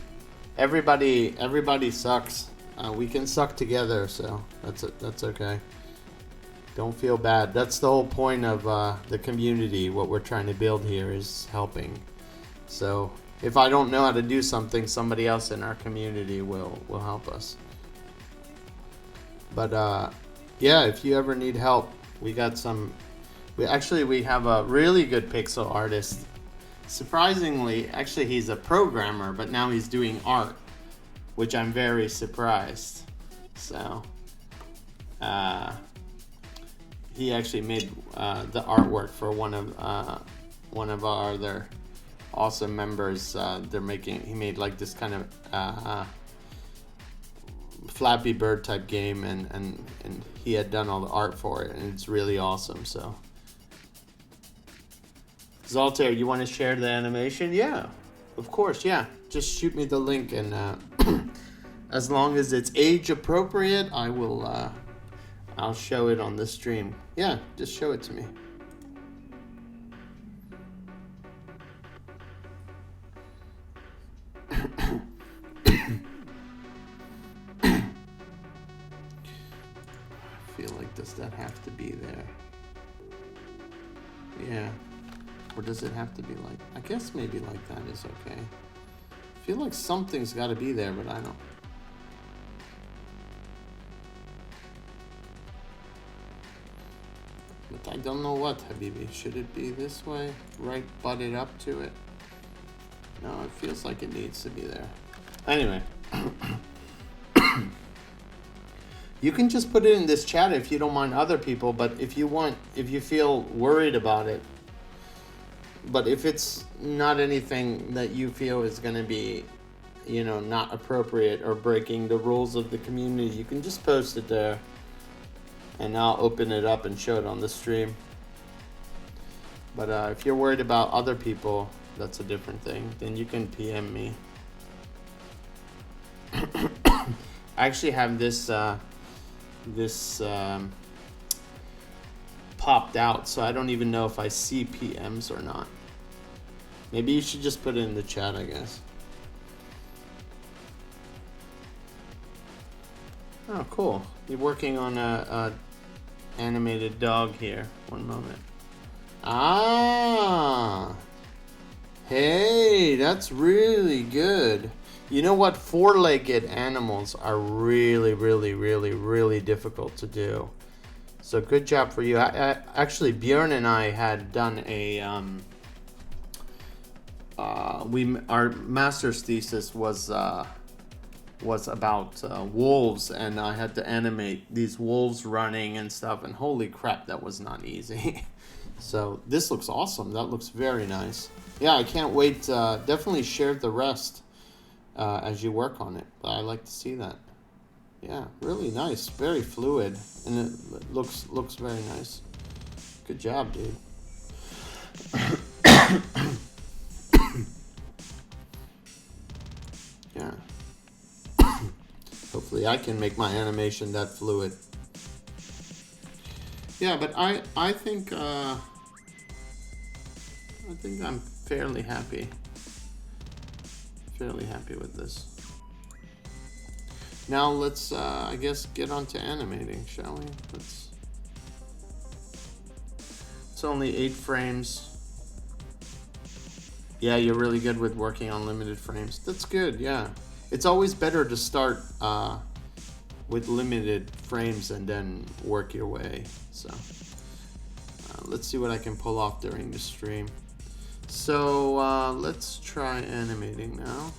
Everybody sucks. We can suck together, so that's okay. Don't feel bad. That's the whole point of the community. What we're trying to build here is helping. So if I don't know how to do something, somebody else in our community will help us. But yeah, if you ever need help, we got some. We have a really good pixel artist. Surprisingly, actually he's a programmer, but now he's doing art, which I'm very surprised. So he actually made the artwork for one of our other awesome members. He made like this kind of Flappy Bird type game, and he had done all the art for it, and it's really awesome. So Zaltair, you want to share the animation? Yeah, of course. Yeah, just shoot me the link, and as long as it's age appropriate, I will I'll show it on the stream. Yeah, just show it to me. I feel like, does that have to be there? Yeah. Or does it have to be like, I guess maybe like that is okay. I feel like something's got to be there, but I don't. But I don't know what, Habibi. Should it be this way? Right butted up to it? No, it feels like it needs to be there. Anyway. You can just put it in this chat if you don't mind other people, but if you feel worried about it, but if it's not anything that you feel is going to be, not appropriate or breaking the rules of the community, you can just post it there, and I'll open it up and show it on the stream. But if you're worried about other people, that's a different thing. Then you can PM me. I actually have this popped out, so I don't even know if I see PMs or not. Maybe you should just put it in the chat, I guess. Oh, cool. You're working on a animated dog here. One moment. Ah, hey, that's really good. You know what? 4-legged animals are really, really, really, really difficult to do. So good job for you. Actually, Björn and I had done a our master's thesis was about wolves, and I had to animate these wolves running and stuff, and holy crap, that was not easy. So this looks awesome. That looks very nice. Yeah, I can't wait. Definitely share the rest as you work on it. But I like to see that. Yeah, really nice, very fluid, and it looks very nice. Good job, dude. Yeah. Hopefully I can make my animation that fluid. Yeah, but I think I'm fairly happy. Fairly happy with this. Now let's I guess get on to animating, shall we? It's only 8 frames. Yeah, you're really good with working on limited frames. That's good, yeah. It's always better to start with limited frames and then work your way. So let's see what I can pull off during the stream. So let's try animating now.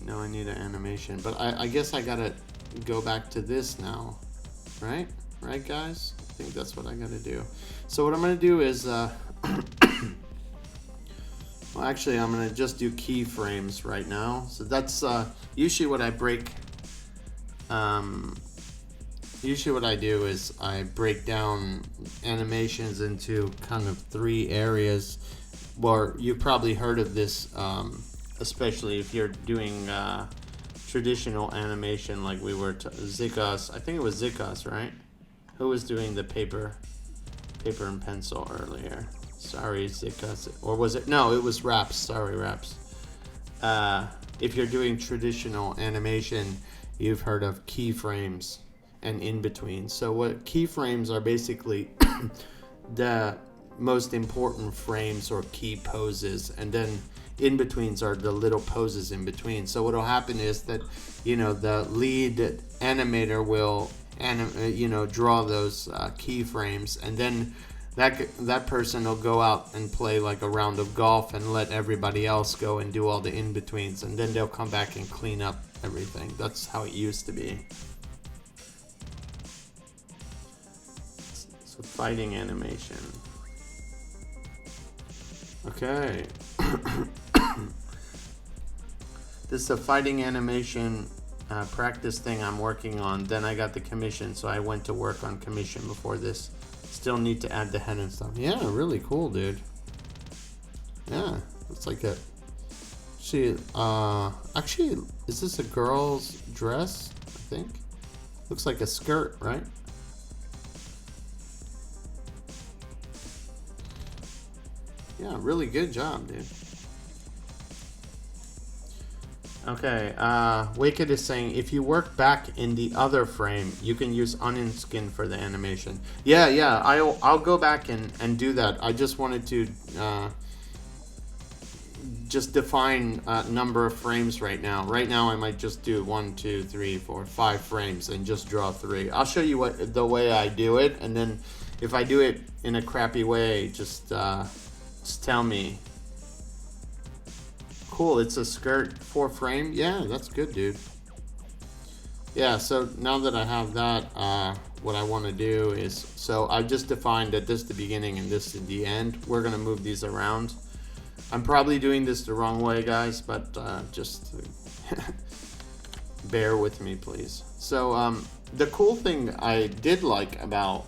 No, I need an animation, but I guess I gotta go back to this now, right? Right, guys? I think that's what I gotta do. So what I'm gonna do is Well, actually, I'm gonna just do keyframes right now. So that's usually what I break. Usually what I do is I break down animations into kind of 3 areas. Or you've probably heard of this, especially if you're doing traditional animation like we were Zikos. I think it was Zikos, right? Who was doing the paper and pencil earlier? Sorry, Zikos. Or was it? No, it was Raps. Sorry, Raps. If you're doing traditional animation, you've heard of keyframes and in-between. So what keyframes are basically the most important frames or key poses, and then in-betweens are the little poses in between. So what'll happen is that, you know, the lead animator will draw those keyframes, and then that person will go out and play like a round of golf and let everybody else go and do all the in-betweens, and then they'll come back and clean up everything. That's how it used to be. So fighting animation. Okay. This is a fighting animation practice thing I'm working on. Then I got the commission, so I went to work on commission before this. Still need to add the head and stuff. Yeah, really cool, dude. Yeah, it's like a... actually, is this a girl's dress? I think. Looks like a skirt, right? Yeah, really good job, dude. Okay, Wicked is saying, if you work back in the other frame, you can use onion skin for the animation. Yeah, I'll go back and do that. I just wanted to just define a number of frames right now. Right now, I might just do 1, 2, 3, 4, 5 frames and just draw 3. I'll show you the way I do it, and then if I do it in a crappy way, just tell me. Cool, it's a skirt 4 frame. Yeah, that's good, dude. Yeah, so now that I have that, what I want to do is, so I just defined that this is the beginning and this is the end. We're going to move these around. I'm probably doing this the wrong way, guys, but just bear with me, please. So the cool thing I did like about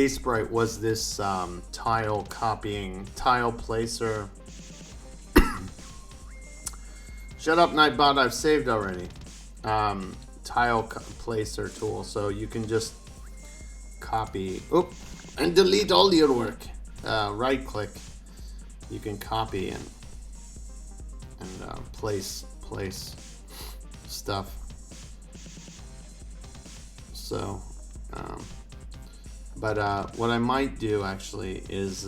Sprite was this tile placer. Shut up, Nightbot, I've saved already. Tile placer tool, so you can just copy and delete all your work. Right click, you can copy and place stuff. So but what I might do actually is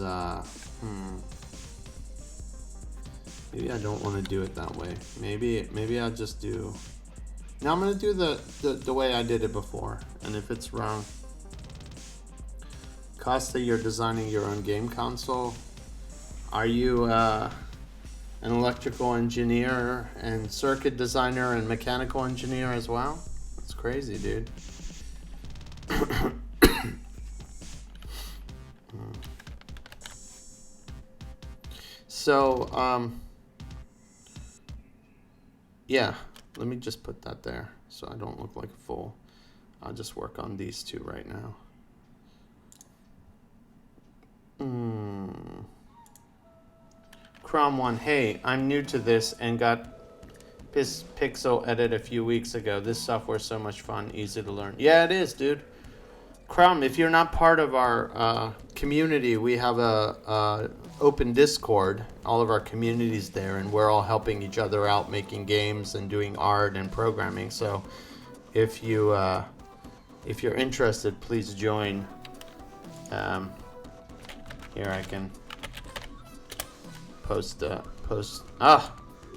maybe I don't want to do it that way. Maybe I'll just do. Now I'm gonna do the way I did it before, and if it's wrong, Costa, you're designing your own game console. Are you an electrical engineer and circuit designer and mechanical engineer as well? That's crazy, dude. So, yeah, let me just put that there so I don't look like a fool. I'll just work on these 2 right now. Chrome 1, hey, I'm new to this and got PyxelEdit a few weeks ago. This software's so much fun, easy to learn. Yeah, it is, dude. Chrome, if you're not part of our community, we have a open Discord. All of our communities there, and we're all helping each other out, making games and doing art and programming. So, if you're interested, please join. Here I can post.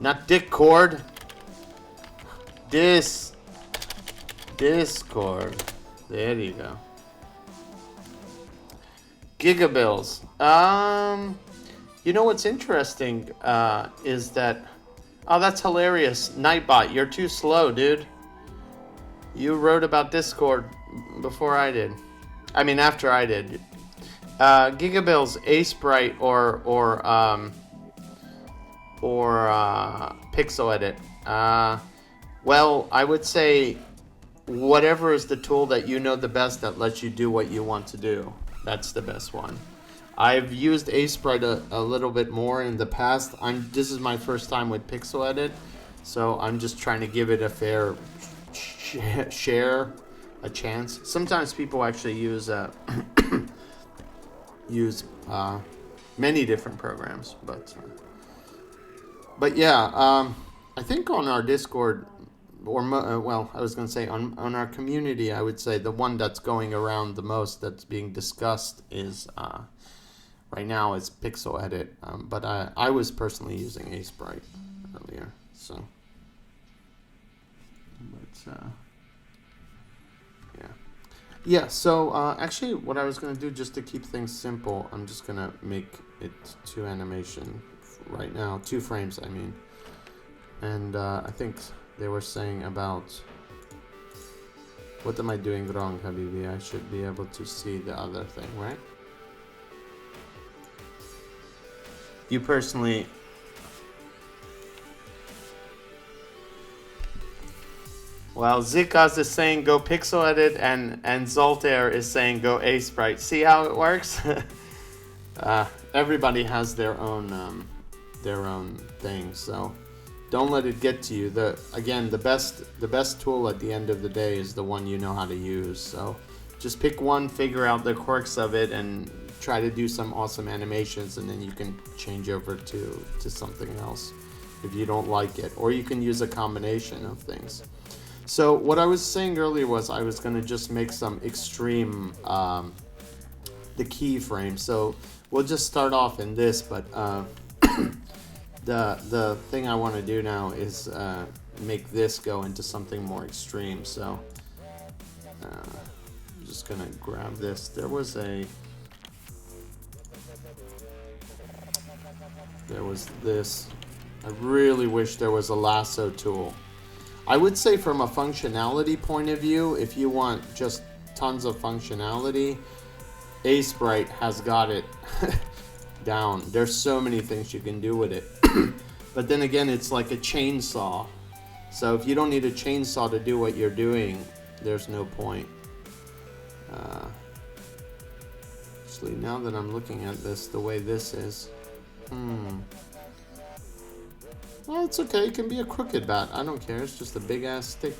Not Discord. Discord. There you go. Gigabills. You know what's interesting is that... Oh, that's hilarious. Nightbot, you're too slow, dude. You wrote about Discord before I did. I mean, after I did. Gigabills, Aseprite, or PyxelEdit. Well, I would say whatever is the tool that you know the best that lets you do what you want to do. That's the best one. I've used Aseprite a little bit more in the past. This is my first time with PyxelEdit, so I'm just trying to give it a fair a chance. Sometimes people actually use many different programs, but yeah, I think on our Discord, or well, I was going to say on our community, I would say the one that's going around the most, that's being discussed, is right now is PyxelEdit. But I was personally using Aseprite earlier, so. But yeah. So actually, what I was going to do, just to keep things simple, I'm just going to make it 2 animation right now, 2 frames, I mean. And I think they were saying about, what am I doing wrong, Habibi? I should be able to see the other thing, right? You personally... Well, Zikas is saying go PyxelEdit, and Zoltaire is saying go Aseprite. See how it works? Everybody has their own thing, so don't let it get to you. Again, the best tool at the end of the day is the one you know how to use. So just pick one, figure out the quirks of it, and try to do some awesome animations, and then you can change over to something else if you don't like it, or you can use a combination of things. So what I was saying earlier was I was going to just make some extreme the keyframe. So we'll just start off in this, but the thing I want to do now is make this go into something more extreme. So I'm just going to grab this. There was this. I really wish there was a lasso tool. I would say from a functionality point of view, if you want just tons of functionality, Aseprite has got it down. There's so many things you can do with it. But then again, it's like a chainsaw. So if you don't need a chainsaw to do what you're doing, there's no point. Actually, now that I'm looking at this, the way this is, well, it's okay. It can be a crooked bat. I don't care. It's just a big ass stick.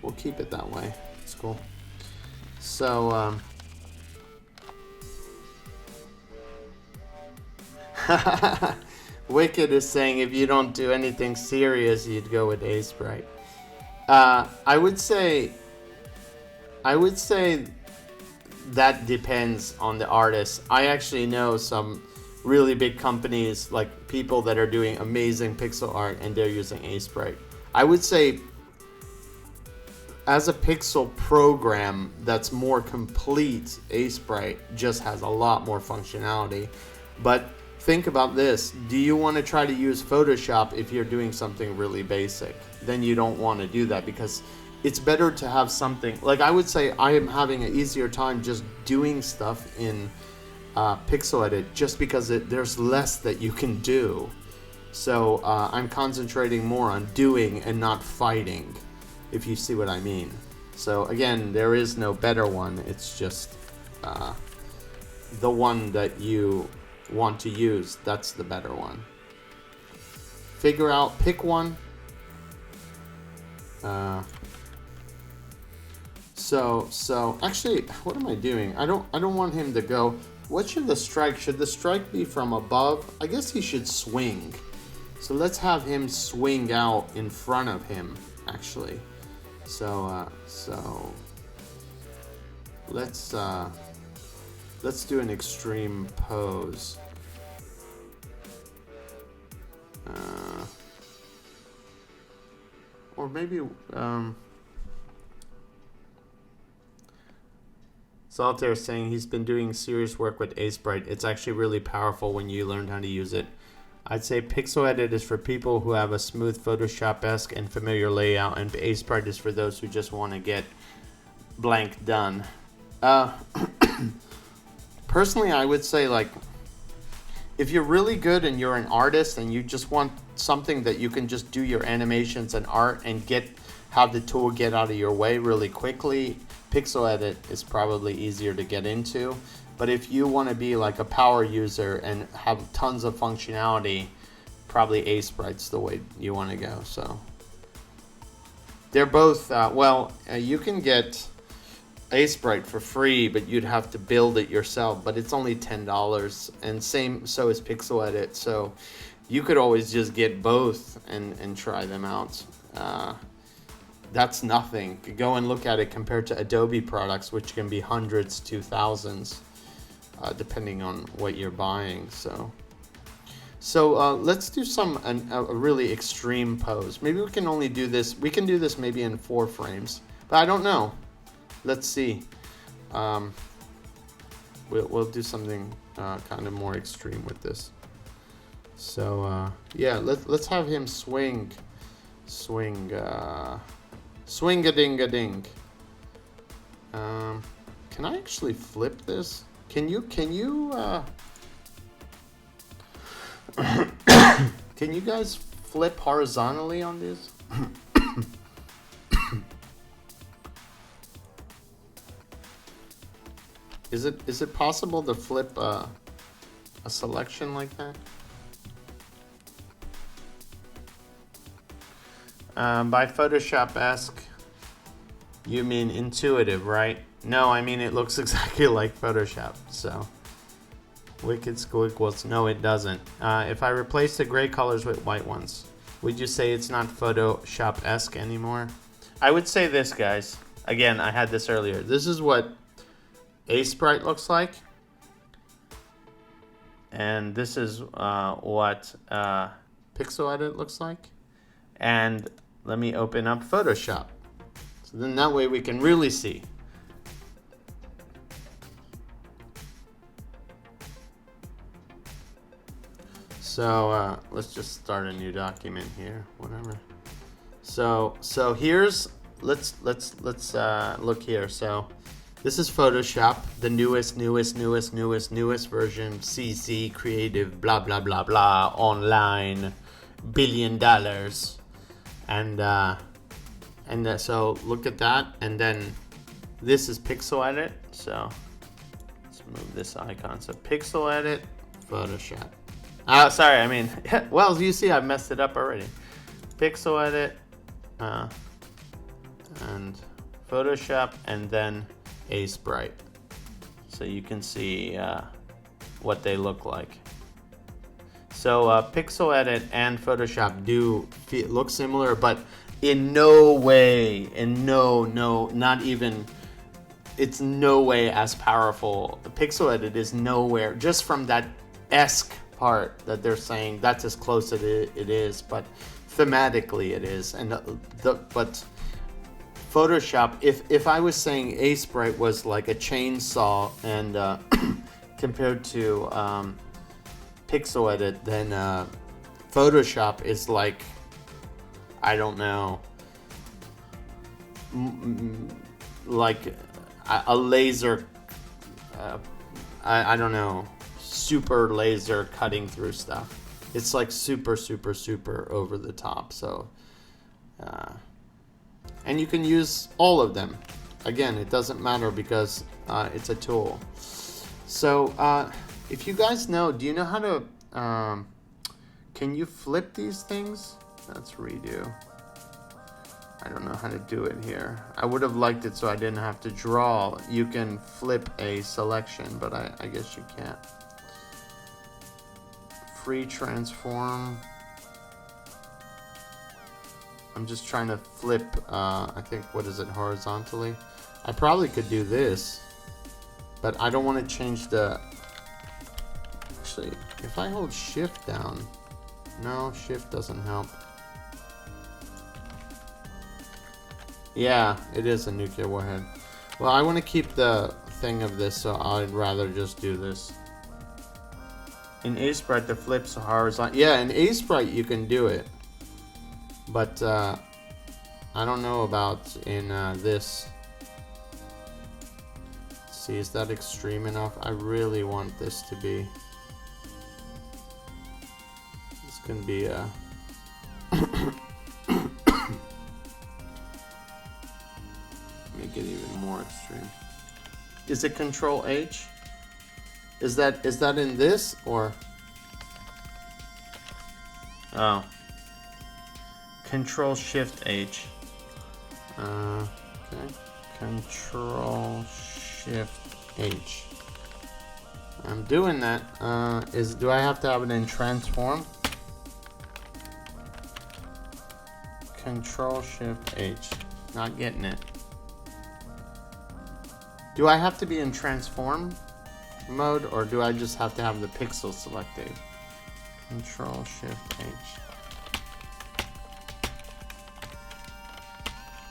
We'll keep it that way. It's cool. So, Wicked is saying if you don't do anything serious, you'd go with Aseprite. I would say that depends on the artist. I actually know some really big companies, like people that are doing amazing pixel art, and they're using Aseprite. I would say as a pixel program that's more complete, Aseprite just has a lot more functionality. But think about this. Do you want to try to use Photoshop if you're doing something really basic? Then you don't want to do that, because it's better to have something, like I would say I am having an easier time just doing stuff in PyxelEdit, just because there's less that you can do. So I'm concentrating more on doing and not fighting, if you see what I mean. So again, there is no better one. It's just the one that you want to use. That's the better one. Pick one. So actually, what am I doing? I don't want him to go. What should the strike? Should the strike be from above? I guess he should swing. So let's have him swing out in front of him, actually. So let's do an extreme pose. Or maybe Solitaire is saying he's been doing serious work with Aseprite. It's actually really powerful when you learn how to use it. I'd say PyxelEdit is for people who have a smooth Photoshop-esque and familiar layout, and Aseprite is for those who just want to get blank done. personally, I would say, like, if you're really good and you're an artist and you just want something that you can just do your animations and art and have the tool get out of your way really quickly, PixelEdit is probably easier to get into. But if you want to be like a power user and have tons of functionality, probably Aseprite's the way you want to go. So they're both, you can get Aseprite for free, but you'd have to build it yourself, but it's only $10, and so is PixelEdit. So you could always just get both and try them out. That's nothing. Go and look at it compared to Adobe products, which can be hundreds to thousands, depending on what you're buying. So let's do a really extreme pose. Maybe we can only do this. We can do this maybe in 4 frames, but I don't know. Let's see. We'll do something kind of more extreme with this. So yeah, let's have him swing swing-a-ding-a-ding. Can I actually flip this? Can you can you guys flip horizontally on this? Is it possible to flip a selection like that? By Photoshop-esque, you mean intuitive, right? No, I mean it looks exactly like Photoshop. So, wicked squiggles. No, it doesn't. If I replace the gray colors with white ones, would you say it's not Photoshop-esque anymore? I would say this, guys. Again, I had this earlier. This is what Aseprite looks like, and this is what PixelEdit looks like. And let me open up Photoshop, so then that way we can really see. So let's just start a new document here, whatever. So here's let's look here. So this is Photoshop, the newest version, CC creative, blah blah blah blah, online, $1 billion, and so look at that, and then this is PixelEdit. So let's move this icon. So PixelEdit, Photoshop. Sorry, I mean, well, you see, I've messed it up already. PixelEdit, and Photoshop, and then Aseprite. So you can see what they look like. So PixelEdit and Photoshop do look similar, but in no way, not even, it's no way as powerful. PixelEdit is nowhere, just from that esque part that they're saying, that's as close as it is, but thematically it is. And but Photoshop, if I was saying Aseprite was like a chainsaw and compared to PixelEdit, then Photoshop is like, I don't know, like a laser, I don't know, super laser cutting through stuff. It's like super over the top. So and you can use all of them. Again, it doesn't matter because it's a tool. So if you guys know, do you know how to can you flip these things? Let's redo. I don't know how to do it here. I would have liked it so I didn't have to draw. You can flip a selection, but I guess you can't. Free transform. I'm just trying to flip, I think, what is it, horizontally? I probably could do this, but I don't want to change the, actually, if I hold shift down, no, shift doesn't help. Yeah, it is a nuclear warhead. Well, I want to keep the thing of this, so I'd rather just do this. In Aseprite, the flips horizontal. Yeah, in Aseprite you can do it, but I don't know about in this. Let's See, is that extreme enough? I really want this to be. This can be a. Make it even more extreme. Is it Control H? Is that in this or? Oh. Control Shift H. Okay. Control Shift H. I'm doing that. Do I have to have it in transform? Control Shift H. Not getting it. Do I have to be in transform mode, or do I just have to have the pixel selected? Control Shift H.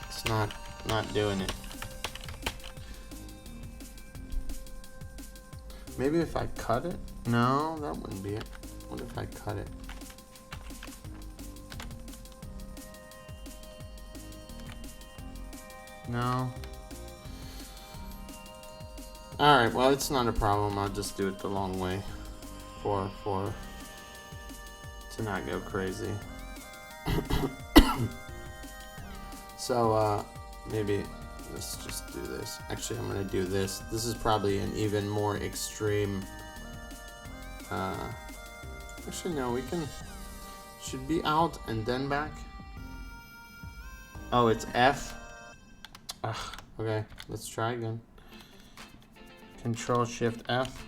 It's not doing it. Maybe if I cut it? No, that wouldn't be it. What if I cut it? No. Alright, well, it's not a problem. I'll just do it the long way for to not go crazy. So, maybe let's just do this. Actually, I'm gonna do this. This is probably an even more extreme. Actually, no, we can. Should be out and then back. Oh, it's F. Ugh, okay, let's try again. Control Shift F.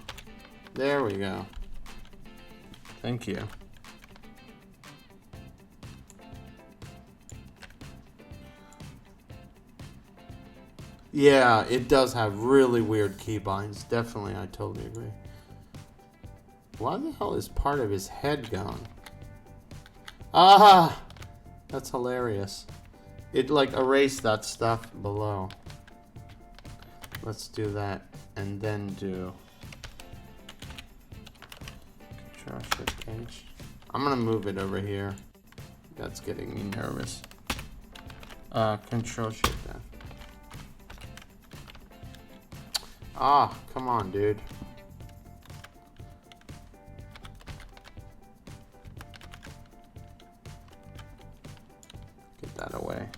There we go. Thank you. Yeah, it does have really weird keybinds. Definitely, I totally agree. Why the hell is part of his head gone? Ah! That's hilarious. It like erased that stuff below. Let's do that. And then do Control Shift H. I'm gonna move it over here. That's getting me nervous. Control Shift F. Ah, come on, dude. Get that away.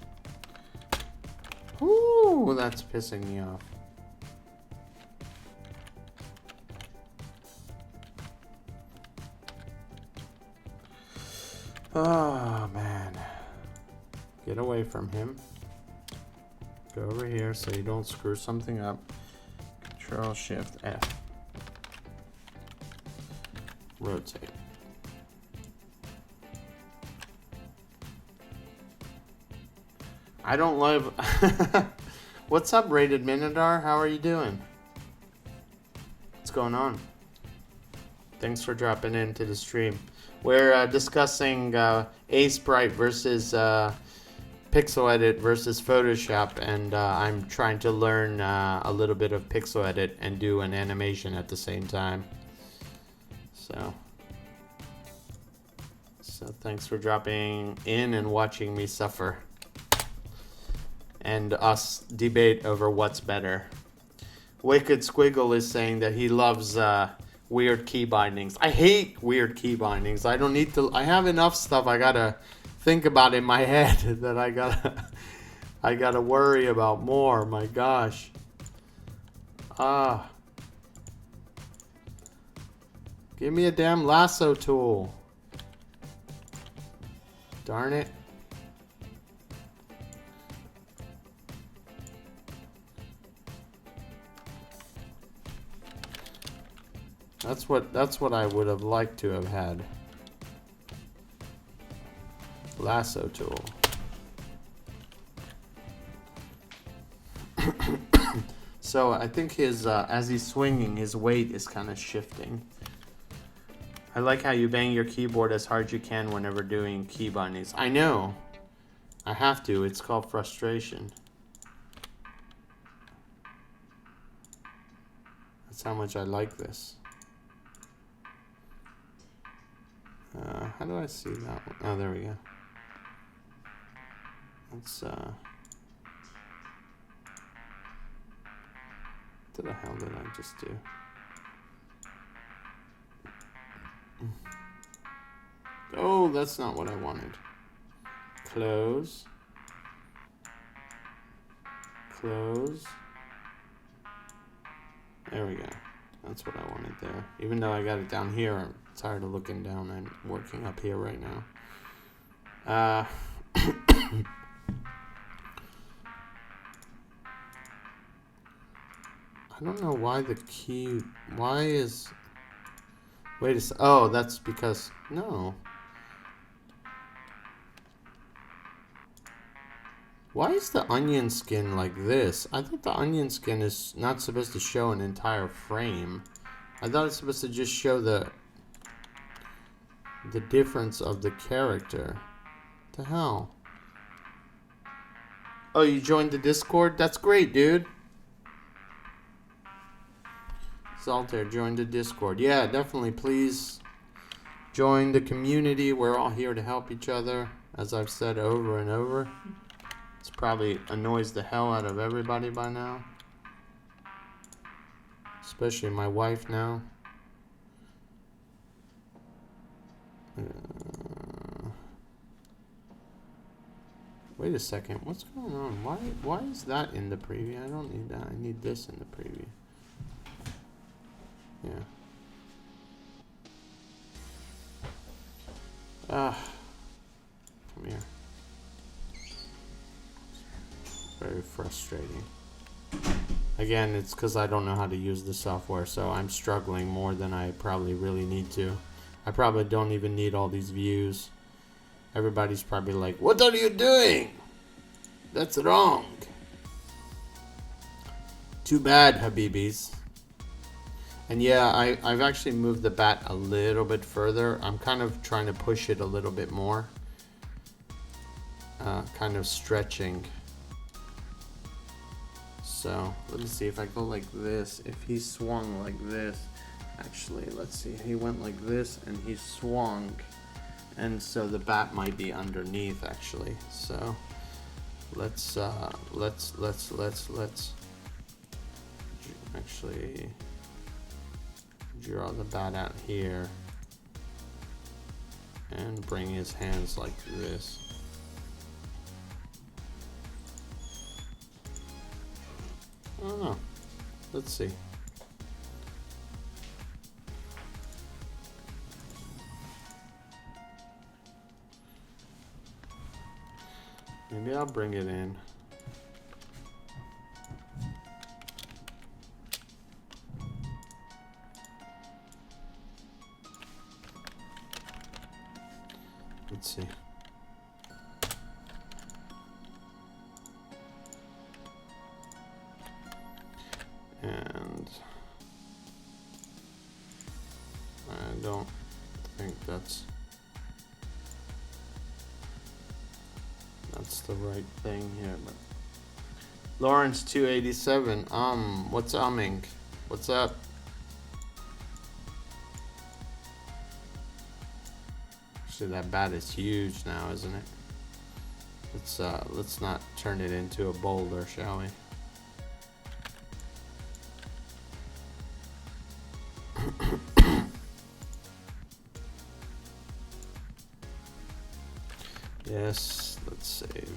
Ooh, that's pissing me off. Oh, man. Get away from him. Go over here so you don't screw something up. Control Shift F. Rotate. I don't love... What's up, Rated Minotaur? How are you doing? What's going on? Thanks for dropping into the stream. We're discussing A-Sprite versus PyxelEdit versus Photoshop, and I'm trying to learn a little bit of PyxelEdit and do an animation at the same time. So thanks for dropping in and watching me suffer. And us debate over what's better. Wicked Squiggle is saying that he loves weird key bindings. I hate weird key bindings. I don't need to. I have enough stuff I gotta think about in my head that I gotta worry about more. My gosh. Give me a damn lasso tool. Darn it. That's what I would have liked to have had. Lasso tool. So I think his as he's swinging, his weight is kind of shifting. I like how you bang your keyboard as hard as you can whenever doing key bindings. I know. I have to. It's called frustration. That's how much I like this. How do I see that one? Oh, there we go. Let's the hell did I just do? Oh, that's not what I wanted. Close. Close. There we go. That's what I wanted there. Even though I got it down here, I'm tired of looking down and working up here right now. I don't know why the key... Why is... Wait a sec. Oh, that's because... No. Why is the onion skin like this? I thought the onion skin is not supposed to show an entire frame. I thought it's supposed to just show the difference of the character. What the hell? Oh, you joined the Discord? That's great, dude. Saltair joined the Discord. Yeah, definitely. Please join the community. We're all here to help each other, as I've said over and over. This probably annoys the hell out of everybody by now. Especially my wife now. Wait a second. What's going on? Why is that in the preview? I don't need that. I need this in the preview. Yeah. Come here. Very frustrating. Again, it's because I don't know how to use the software, so I'm struggling more than I probably really need to. I probably don't even need all these views. Everybody's probably like, what are you doing? That's wrong. Too bad, Habibis. And yeah, I've actually moved the bat a little bit further. I'm kind of trying to push it a little bit more. Kind of stretching. So, let me see if I go like this. If he swung like this. Actually, let's see. He went like this and he swung. And so the bat might be underneath actually. So, let's actually draw the bat out here and bring his hands like this. I don't know. Let's see. Maybe I'll bring it in. Let's see. And I don't think that's the right thing here, but Lawrence 287, what's umming? What's up? Actually, that bat is huge now, isn't it? Let's not turn it into a boulder, shall we? Yes, let's save.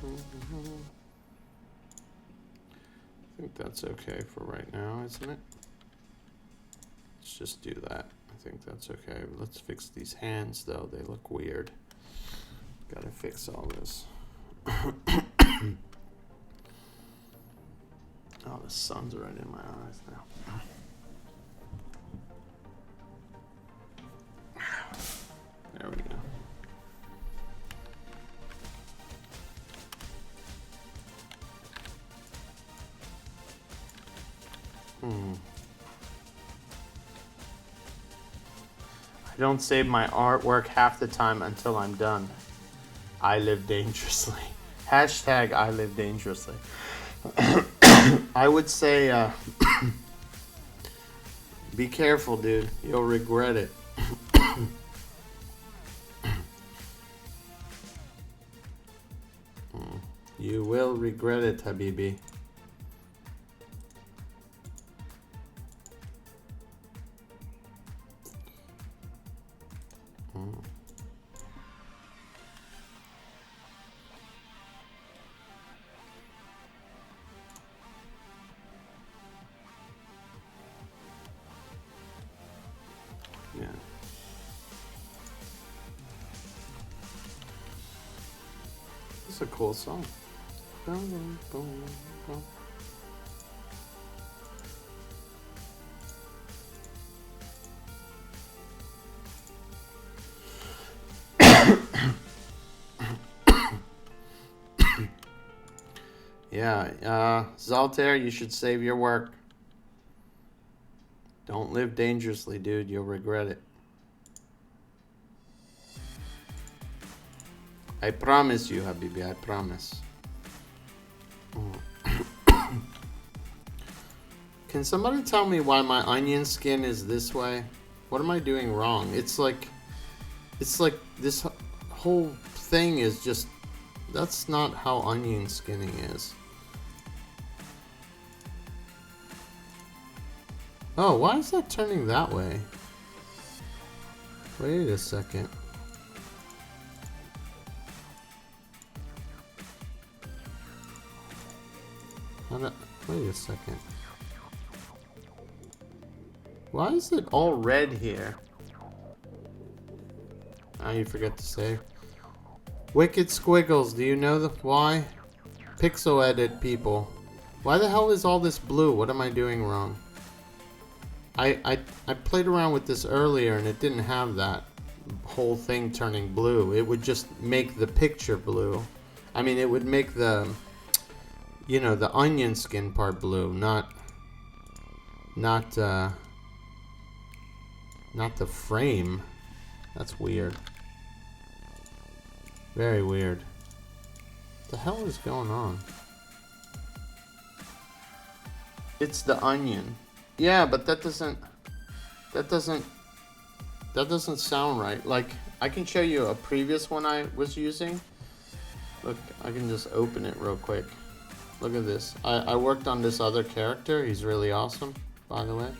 I think that's okay for right now, isn't it? Let's just do that. I think that's okay. Let's fix these hands though, they look weird. Gotta fix all this. Oh, the sun's right in my eyes now. There we go. I don't save my artwork half the time until I'm done. I live dangerously. Hashtag I live dangerously. I would say Be careful, dude. You'll regret it. You will regret it, Habibi. Yeah. It's a cool song. Boom, boom, boom. Yeah, Zaltair, you should save your work. Don't live dangerously, dude. You'll regret it. I promise you, Habibi. I promise. Can somebody tell me why my onion skin is this way? What am I doing wrong? It's like this whole thing is just... That's not how onion skinning is. Oh, why is that turning that way? Wait a second. Wait a second. Why is it all red here? Oh, you forgot to save. Wicked Squiggles, do you know why? PyxelEdit people. Why the hell is all this blue? What am I doing wrong? I played around with this earlier and it didn't have that whole thing turning blue. It would just make the picture blue. I mean, it would make the, you know, the onion skin part blue, not the frame. That's weird. Very weird. What the hell is going on? It's the onion. Yeah, but that doesn't sound right. Like, I can show you a previous one I was using. Look, I can just open it real quick. Look at this. I worked on this other character. He's really awesome, by the way.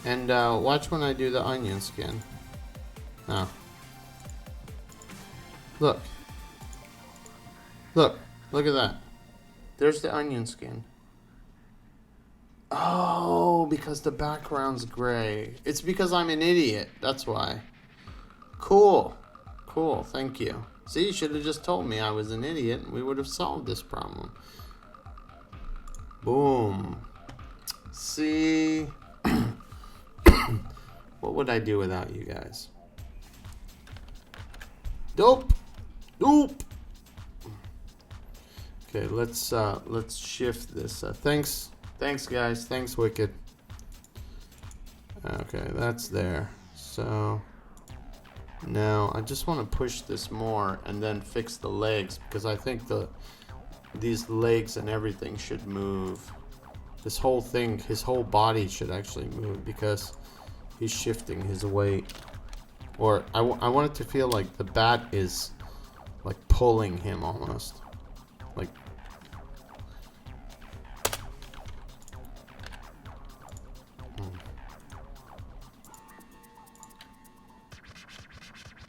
And watch when I do the onion skin. Oh. Look. Look at that. There's the onion skin. Oh, because the background's gray. It's because I'm an idiot. That's why. Cool. Cool. Thank you. See, you should have just told me I was an idiot and we would have solved this problem. Boom. See? What would I do without you guys? Dope. Dope. Okay, let's shift this. Thanks guys. Thanks Wicked. Okay, that's there. So now I just want to push this more and then fix the legs because I think these legs and everything should move. This whole thing, his whole body should actually move because he's shifting his weight. Or I want it to feel like the bat is like pulling him almost. Like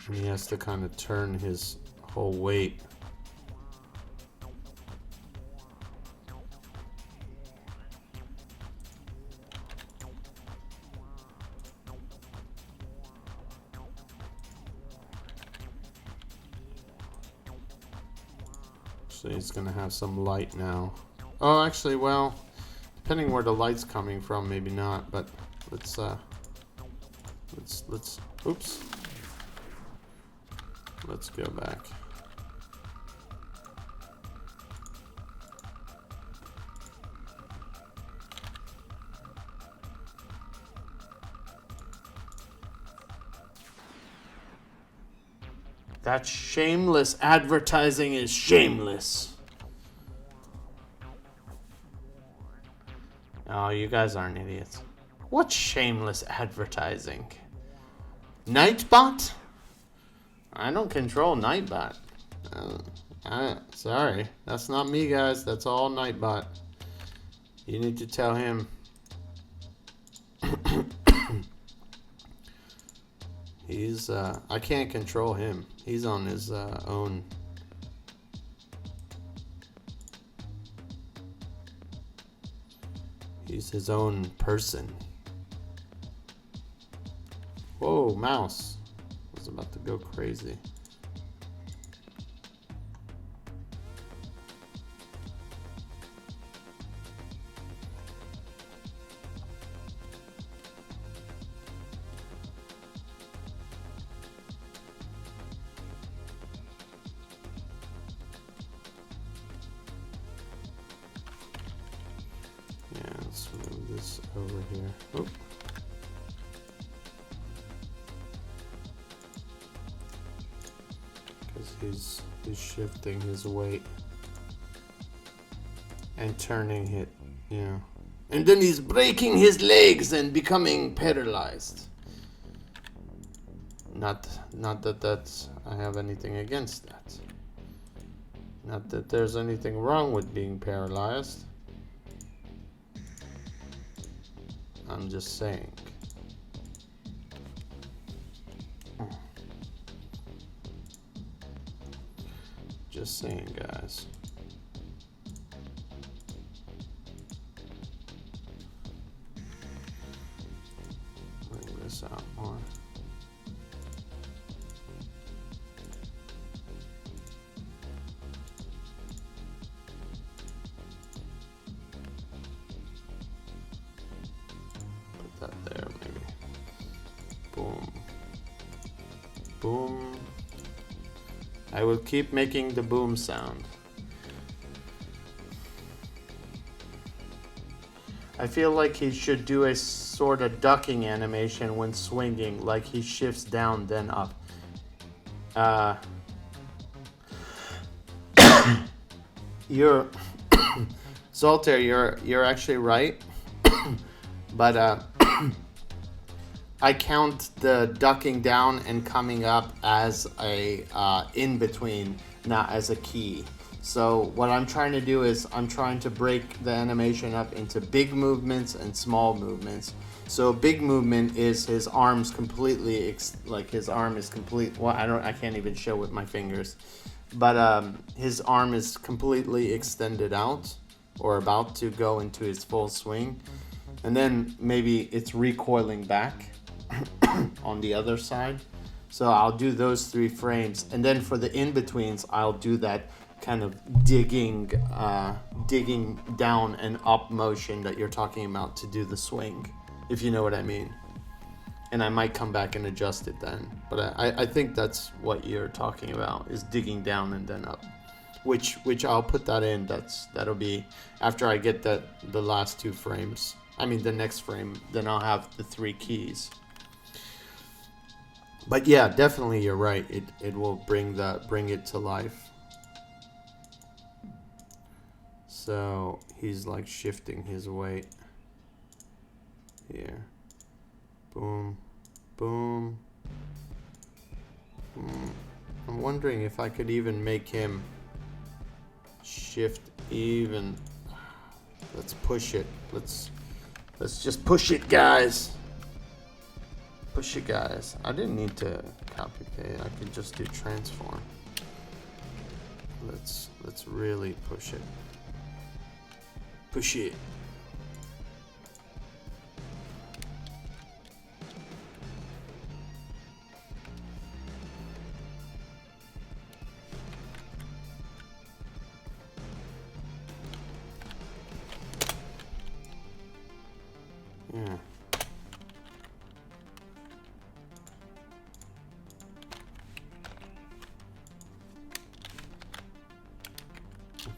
and he has to kind of turn his whole weight. So he's gonna have some light now. Oh, actually, well, depending where the light's coming from, maybe not. But let's oops. Let's go back. That shameless advertising is shameless. Oh, you guys aren't idiots. What shameless advertising? Nightbot? I don't control Nightbot. Sorry, that's not me, guys. That's all Nightbot. You need to tell him. He's I can't control him. He's on his own. He's his own person. Whoa, mouse. I was about to go crazy. Yeah, let's move this over here. Oop. Because he's shifting his weight and turning it, yeah. And then he's breaking his legs and becoming paralyzed. Not that I have anything against that. Not that there's anything wrong with being paralyzed. I'm just saying. Just saying, guys. Bring this out more. Put that there, maybe. Boom. Boom. I will keep making the boom sound. I feel like he should do a sort of ducking animation when swinging, like he shifts down then up. You're Zolter, you're actually right. But I count the ducking down and coming up as a in between, not as a key. So what I'm trying to do is I'm trying to break the animation up into big movements and small movements. So big movement is his arms completely like his arm is complete. Well, I can't even show with my fingers, but his arm is completely extended out or about to go into his full swing, and then maybe it's recoiling back on the other side. So I'll do those 3 frames, and then for the in-betweens I'll do that kind of digging down and up motion that you're talking about to do the swing, if you know what I mean. And I might come back and adjust it then, but I think that's what you're talking about, is digging down and then up, which I'll put that in. That'll be after I get the last 2 frames. I mean the next frame, then I'll have the 3 keys. But yeah, definitely you're right. It will bring it to life. So he's like shifting his weight here. Boom, boom, boom. I'm wondering if I could even make him shift even. Let's push it. Let's just push it, guys. Push it, guys. I didn't need to copy paste. I could just do transform. Let's really push it. Push it. Yeah.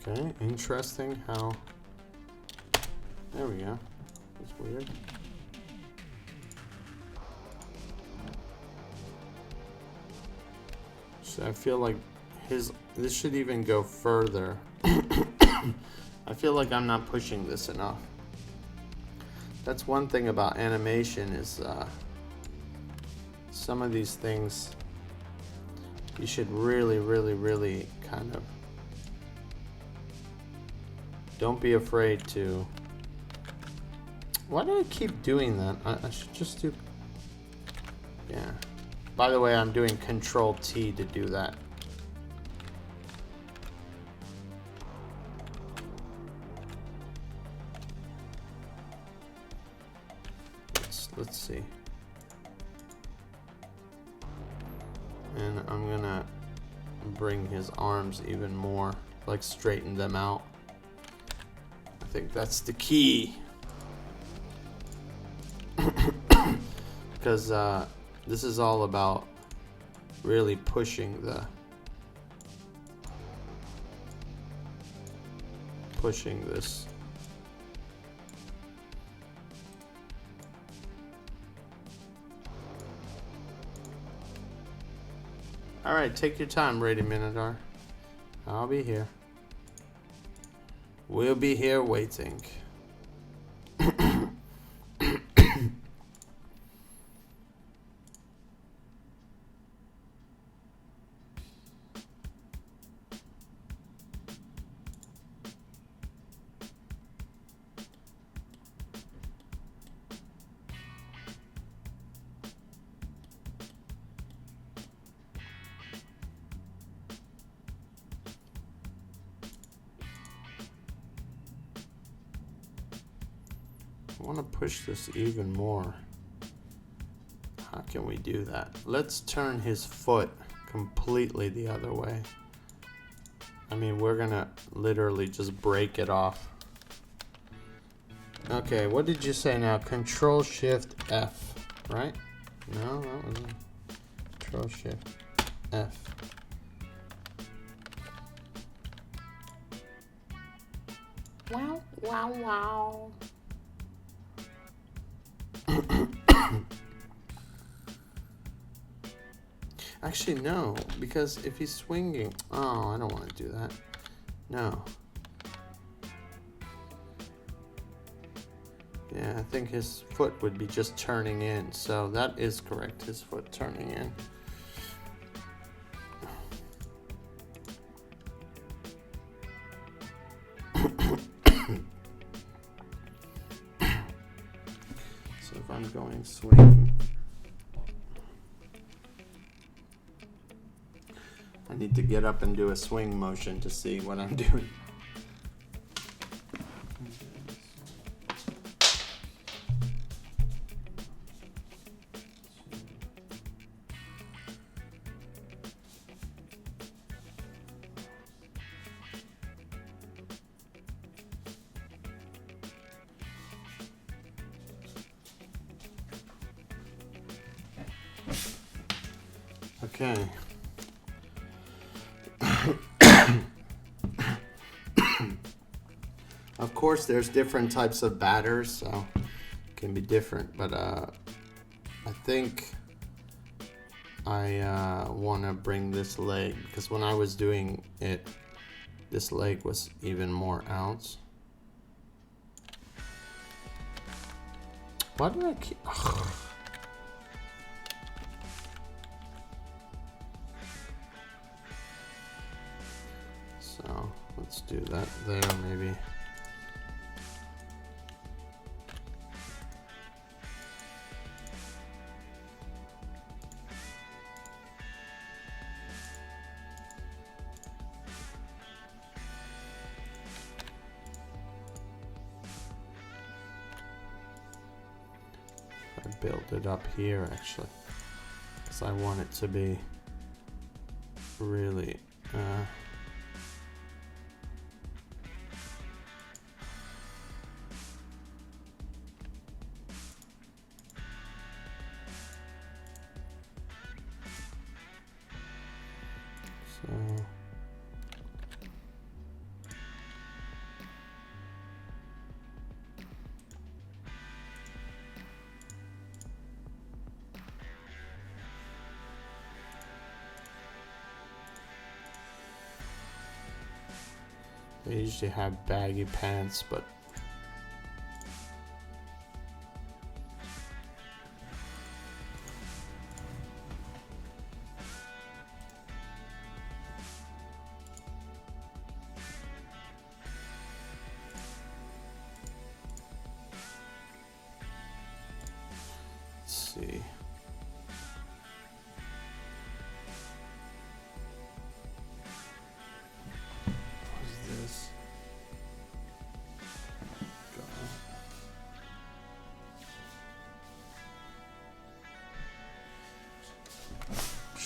Okay, interesting how. There we go. That's weird. So I feel like this should even go further. I feel like I'm not pushing this enough. That's one thing about animation is some of these things you should really kind of don't be afraid to. Why do I keep doing that? I should just do, yeah. By the way, I'm doing Control T to do that. Let's see. And I'm gonna bring his arms even more, like straighten them out. I think that's the key. Because this is all about really pushing this. All right, take your time, Rady Minotaur. I'll be here. We'll be here waiting. I want to push this even more. How can we do that? Let's turn his foot completely the other way. I mean, we're gonna literally just break it off. Okay, what did you say now? Control Shift F, right? No, that wasn't. Control Shift F. Wow, wow, wow. Actually, no, because if he's swinging, oh, I don't want to do that. No. Yeah, I think his foot would be just turning in, so that is correct, his foot turning in. So if I'm going swing, I need to get up and do a swing motion to see what I'm doing. Okay. Of course, there's different types of batters, so it can be different, but I think I want to bring this leg, because when I was doing it, this leg was even more out. Why do I keep... So let's do that there, maybe. I build it up here actually, because I want it to be really so I usually have baggy pants, but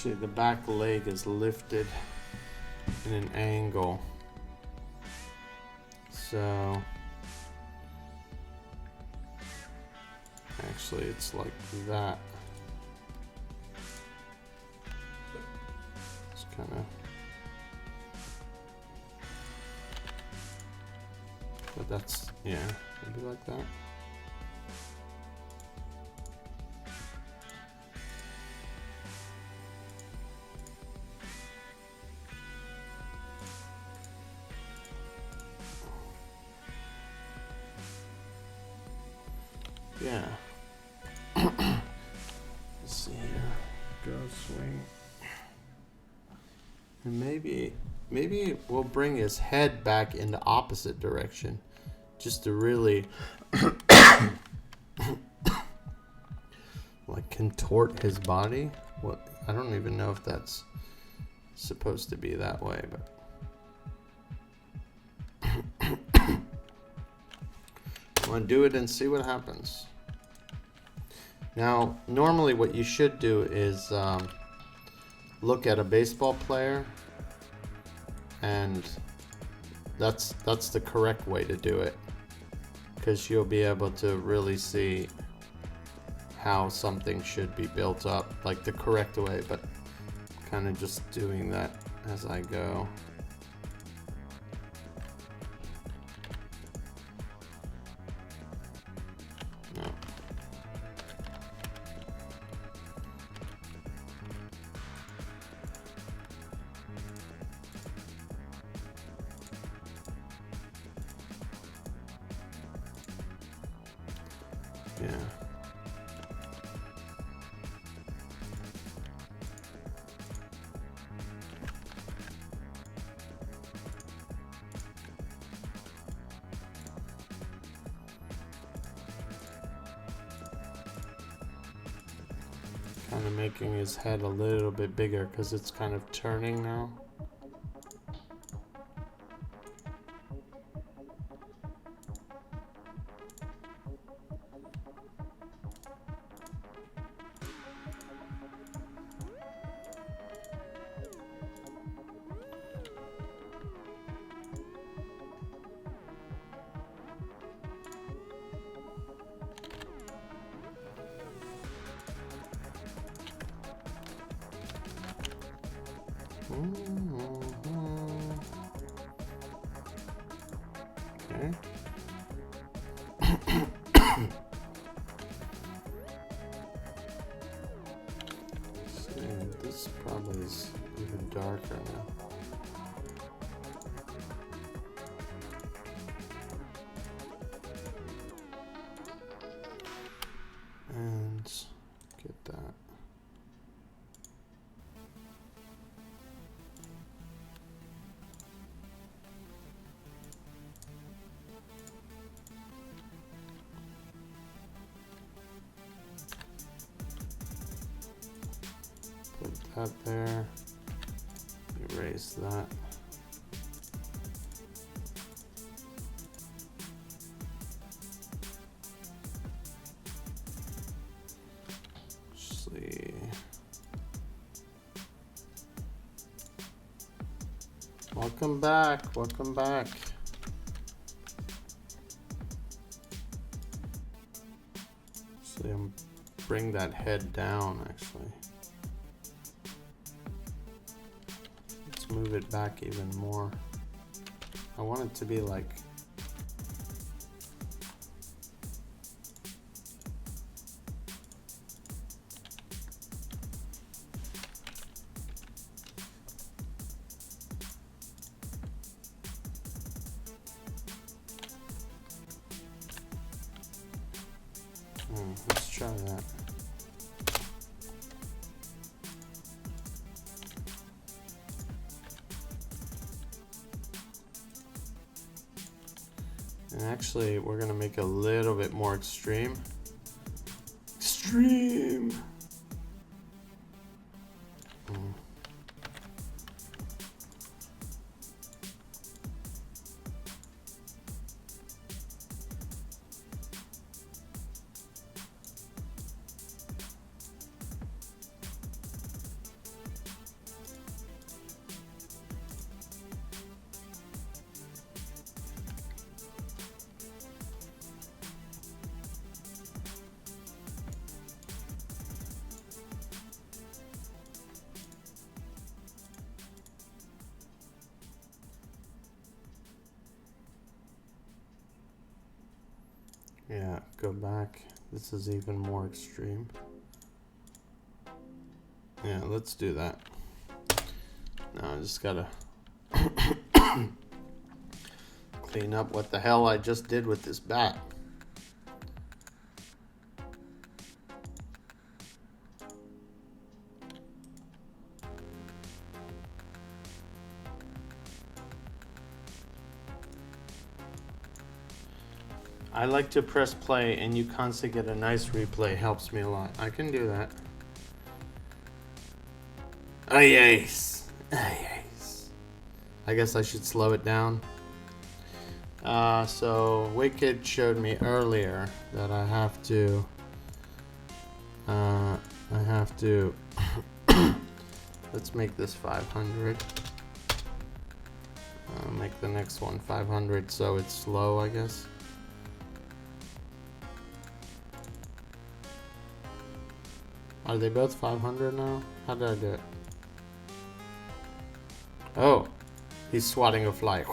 Actually, the back leg is lifted in an angle. So actually it's like that. It's kind of, but that's, yeah, maybe like that. Yeah. Let's see here. Go swing. And maybe we'll bring his head back in the opposite direction, just to really like contort his body. What, I don't even know if that's supposed to be that way, but I'm gonna do it and see what happens. Now, normally what you should do is look at a baseball player, and that's the correct way to do it, because you'll be able to really see how something should be built up, like the correct way, but kind of just doing that as I go. No. Yeah. Kind of making his head a little bit bigger because it's kind of turning now. Okay. See, this probably is even darker now. And get that. Put that there. Erase that. See. Welcome back. Welcome back. See, bring that head down actually. Let's move it back even more. I want it to be like let's try that. And actually, we're gonna make it a little bit more extreme. Extreme! Yeah, go back. This is even more extreme. Yeah, let's do that. Now I just gotta clean up what the hell I just did with this bat. I like to press play and you constantly get a nice replay. Helps me a lot. I can do that. Oh yes. Oh yes. I guess I should slow it down. So Wicked showed me earlier that I have to let's make this 500. Make the next one 500 so it's slow, I guess. Are they both 500 now? How did I do it? Oh, he's swatting a fly.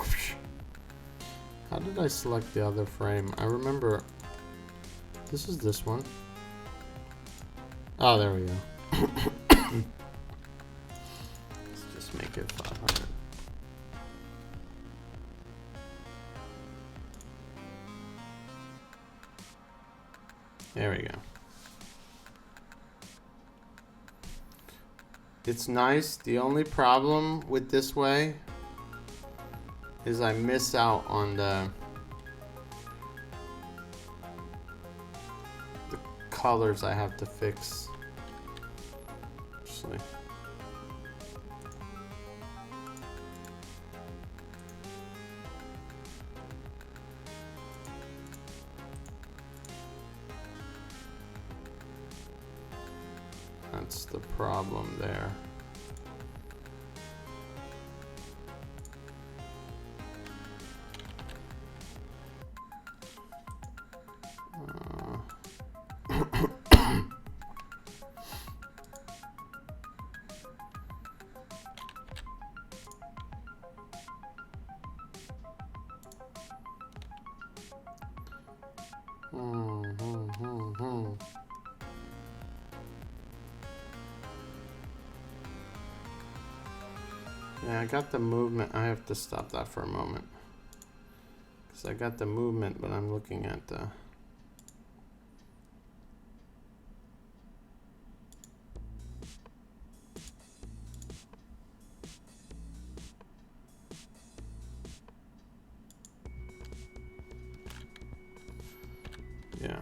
How did I select the other frame? I remember this is this one. Oh, there we go. Let's just make it 500. There we go. It's nice. The only problem with this way is I miss out on the colors I have to fix. Actually. That's the problem there. Yeah, I got the movement. I have to stop that for a moment. Because I got the movement, but I'm looking at the... Yeah.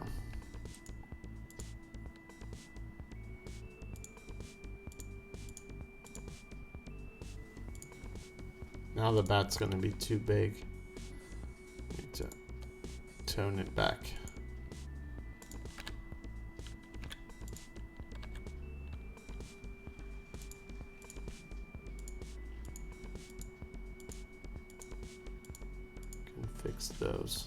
Now the bat's going to be too big. Need to tone it back. Can fix those.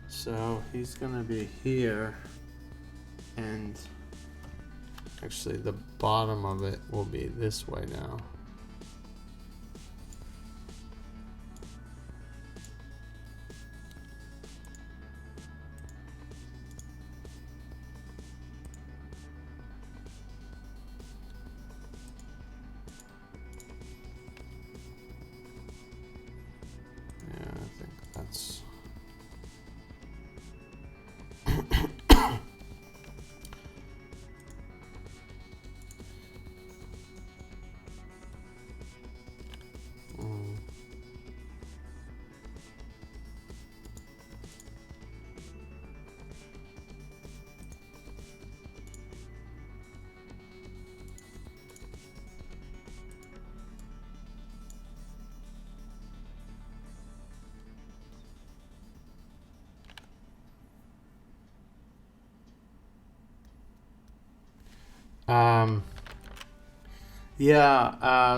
So he's going to be here, and actually the bottom of it will be this way now. Yeah, I think that's...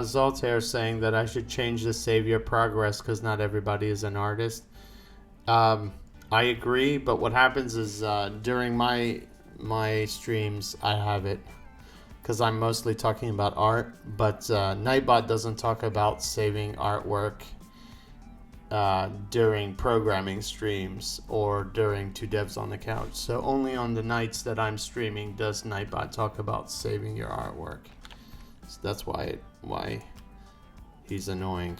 Zoltaire saying that I should change the save your progress because not everybody is an artist. I agree, but what happens is during my streams I have it because I'm mostly talking about art, but Nightbot doesn't talk about saving artwork during programming streams or during Two Devs on the Couch. So only on the nights that I'm streaming does Nightbot talk about saving your artwork. So that's why he's annoying.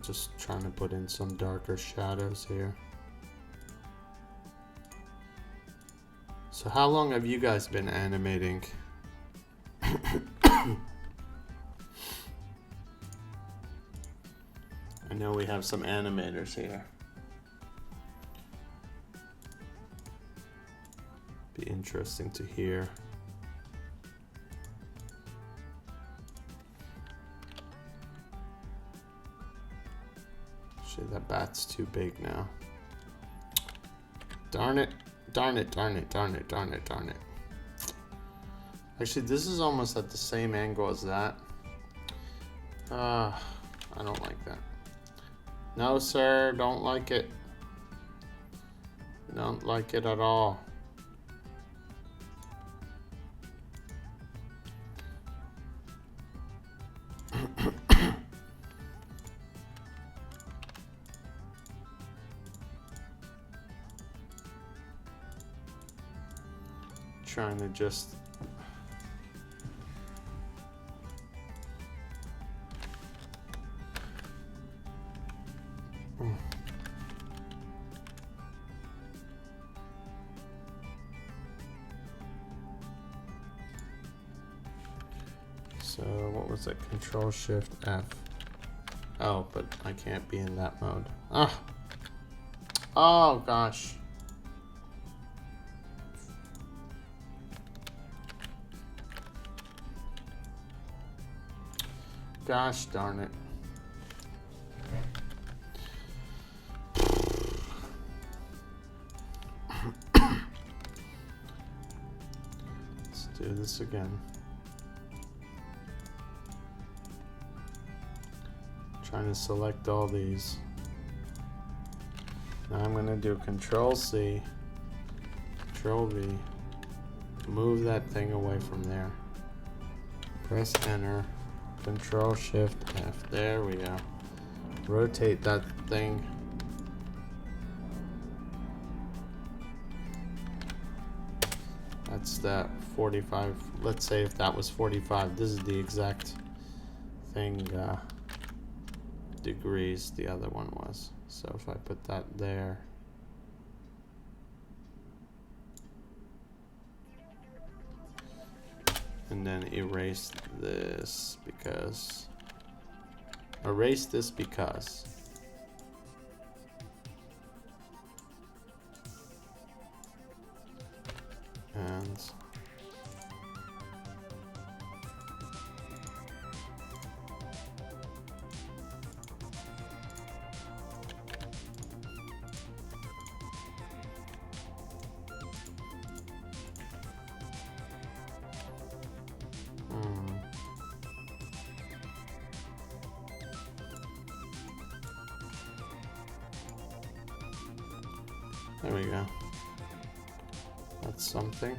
Just trying to put in some darker shadows here. So how long have you guys been animating? I know we have some animators here. Be interesting to hear. That bat's too big now. Darn it. Darn it, darn it, darn it, darn it, darn it. Actually, this is almost at the same angle as that. I don't like that. No, sir, don't like it. Don't like it at all. Trying to just so what was it? Control Shift F. Oh, but I can't be in that mode. Oh gosh. Gosh darn it. Let's do this again. Trying to select all these. Now I'm going to do Control C, Control V, move that thing away from there. Press Enter. Control Shift F. There we go. Rotate that thing. That's that 45. Let's say if that was 45, this is the exact thing degrees the other one was. So if I put that there. And then erase this because and there we go. That's something.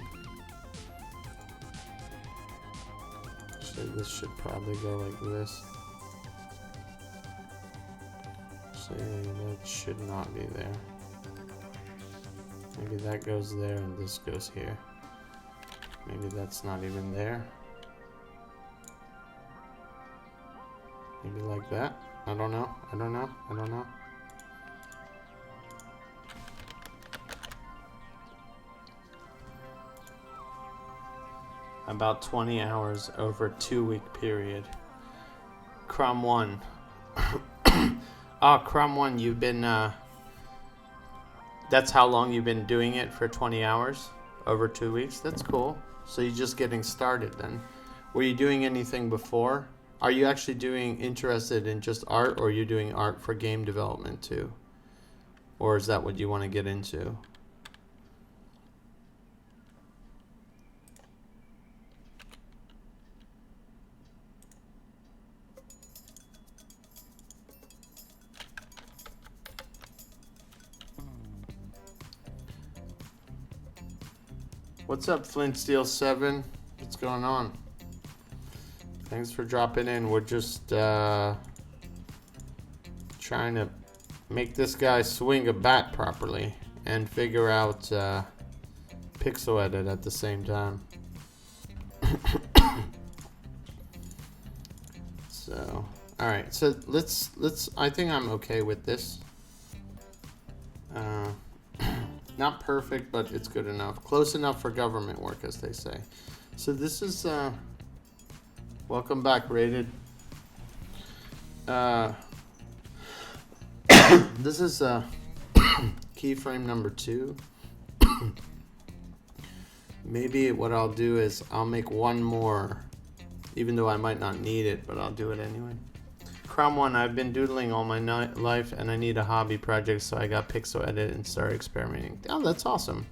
Actually, this should probably go like this. See, that should not be there. Maybe that goes there and this goes here. Maybe that's not even there. Maybe like that. I don't know. I don't know. I don't know. About 20 hours over a 2-week period. Crumb 1. Crumb 1, you've been, that's how long you've been doing it, for 20 hours? Over 2 weeks? That's cool. So you're just getting started then. Were you doing anything before? Are you actually interested in just art, or are you doing art for game development too? Or is that what you want to get into? What's up, Flint Steel 7? What's going on? Thanks for dropping in. We're just trying to make this guy swing a bat properly and figure out PyxelEdit at the same time. So, all right. So let's. I think I'm okay with this. Not perfect, but it's good enough. Close enough for government work, as they say. So this is. Welcome back, Rated. This is keyframe number 2. Maybe what I'll do is I'll make one more, even though I might not need it, but I'll do it anyway. Crown 1, I've been doodling all my life and I need a hobby project, so I got PyxelEdit and started experimenting. Oh, that's awesome.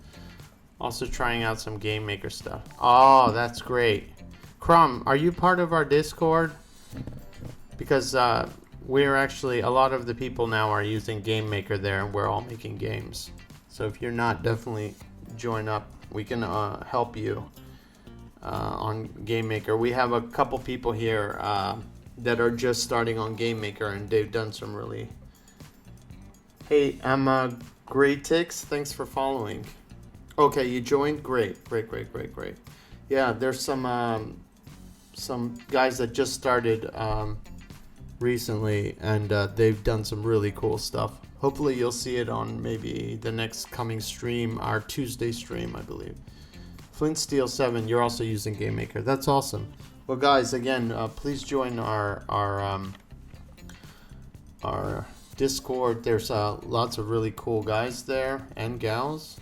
Also trying out some game maker stuff. Oh, that's great. Crumb, are you part of our Discord? Because we're actually, a lot of the people now are using Game Maker there, and we're all making games. So if you're not, definitely join up. We can help you on Game Maker. We have a couple people here that are just starting on Game Maker, and they've done some really... Hey, I'm Great Tix. Thanks for following. Okay, you joined? Great. Yeah, there's some guys that just started recently, and they've done some really cool stuff. Hopefully you'll see it on maybe the next coming stream, our Tuesday stream, I believe. Flint Steel 7, you're also using Game Maker. That's awesome. Well, guys, again, please join our Discord. There's lots of really cool guys there, and gals,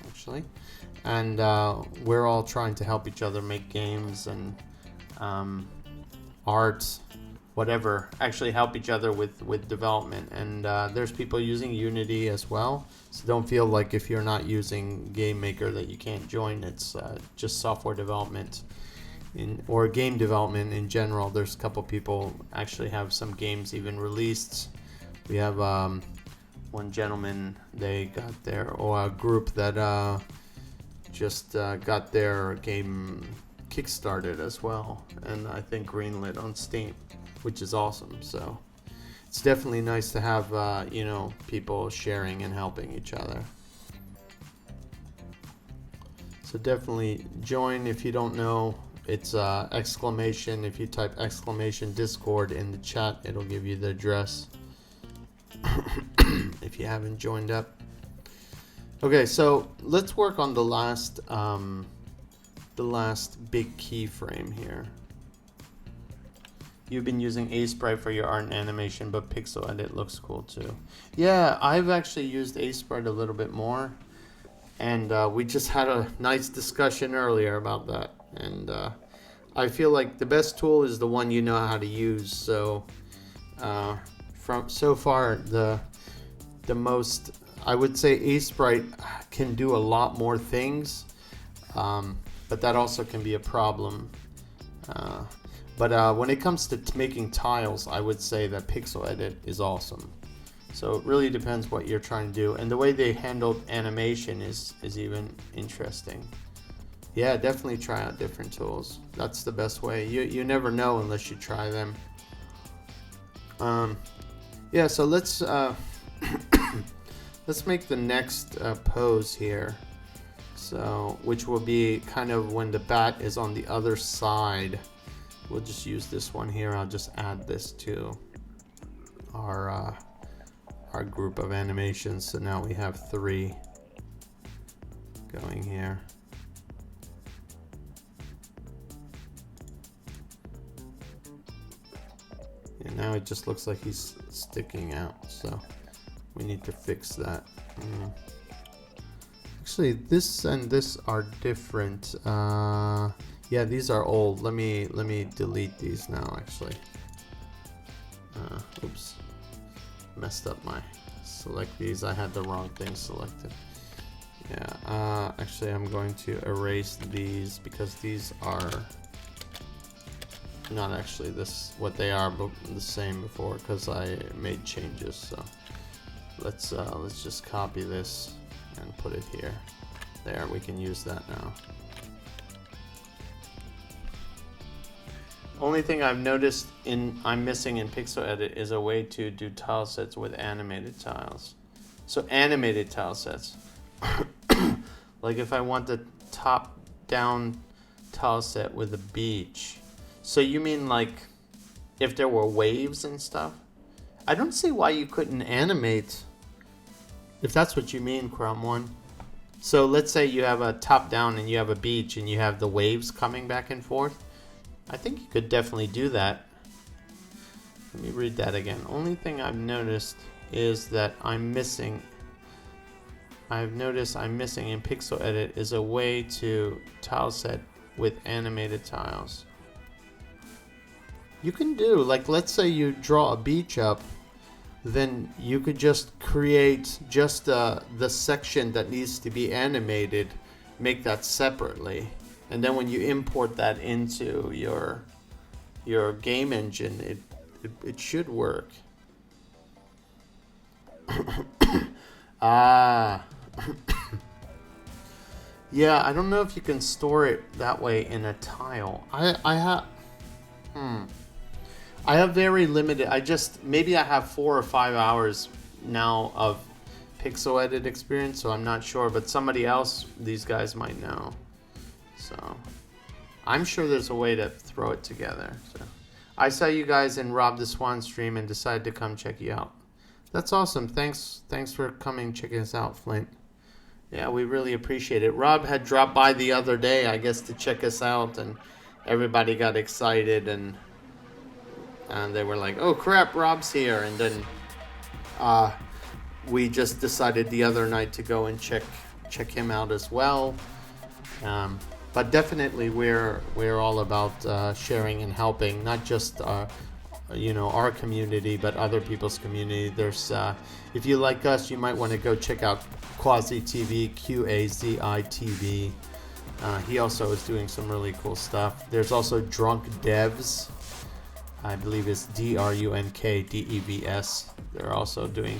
actually. And we're all trying to help each other make games and art, whatever, actually help each other with development. And there's people using Unity as well, so don't feel like if you're not using Game Maker that you can't join. It's just software development or game development in general. There's a couple people actually have some games even released. We have one gentleman, they got their, or a group that just got their game kickstarted as well, and I think greenlit on Steam, which is awesome. So it's definitely nice to have you know, people sharing and helping each other. So definitely join. If you don't know, it's exclamation. If you type exclamation Discord in the chat, it'll give you the address. If you haven't joined up. Okay, so let's work on the last big keyframe here. You've been using Sprite for your art and animation, but PyxelEdit looks cool too. Yeah, I've actually used Sprite a little bit more, and we just had a nice discussion earlier about that. And I feel like the best tool is the one you know how to use. So from so far, the most, I would say Sprite can do a lot more things, but that also can be a problem. But when it comes to making tiles, I would say that PyxelEdit is awesome. So it really depends what you're trying to do, and the way they handled animation is even interesting. Yeah, definitely try out different tools. That's the best way. You never know unless you try them. Yeah, so let's let's make the next pose here. So, which will be kind of when the bat is on the other side. We'll just use this one here. I'll just add this to our group of animations. So now we have 3 going here. And now it just looks like he's sticking out, so we need to fix that. Actually, this and this are different. Yeah, these are old. Let me delete these now. Actually, oops, messed up my select these. I had the wrong thing selected. Yeah, actually, I'm going to erase these because these are not actually what they are, but the same before, because I made changes. So let's just copy this and put it here. There, we can use that now. Only thing I've noticed I'm missing in PixelEdit is a way to do tile sets with animated tiles. So animated tile sets. Like if I want the top down tile set with a beach. So you mean like if there were waves and stuff? I don't see why you couldn't animate, if that's what you mean, Chrome One. So let's say you have a top down and you have a beach and you have the waves coming back and forth. I think you could definitely do that. Let me read that again. Only thing I've noticed is that I've noticed I'm missing in PixelEdit is a way to tile set with animated tiles. You can do, like, let's say you draw a beach up, then you could just create just the section that needs to be animated, make that separately, and then when you import that into your game engine, it should work. Yeah, I don't know if you can store it that way in a tile. I have very limited, maybe I have 4 or 5 hours now of PixelEdit experience, so I'm not sure, but somebody else, these guys might know. So I'm sure there's a way to throw it together. So I saw you guys in Rob the Swan stream and decided to come check you out. That's awesome. Thanks for coming checking us out, Flint. Yeah, we really appreciate it. Rob had dropped by the other day, I guess, to check us out, and everybody got excited and they were like, "Oh crap, Rob's here!" And then we just decided the other night to go and check him out as well. But definitely, we're all about sharing and helping, not just our community, but other people's community. There's if you like us, you might want to go check out Quasi TV, QAZI TV. He also is doing some really cool stuff. There's also Drunk Devs. I believe it's DRUNKDEVS. They're also doing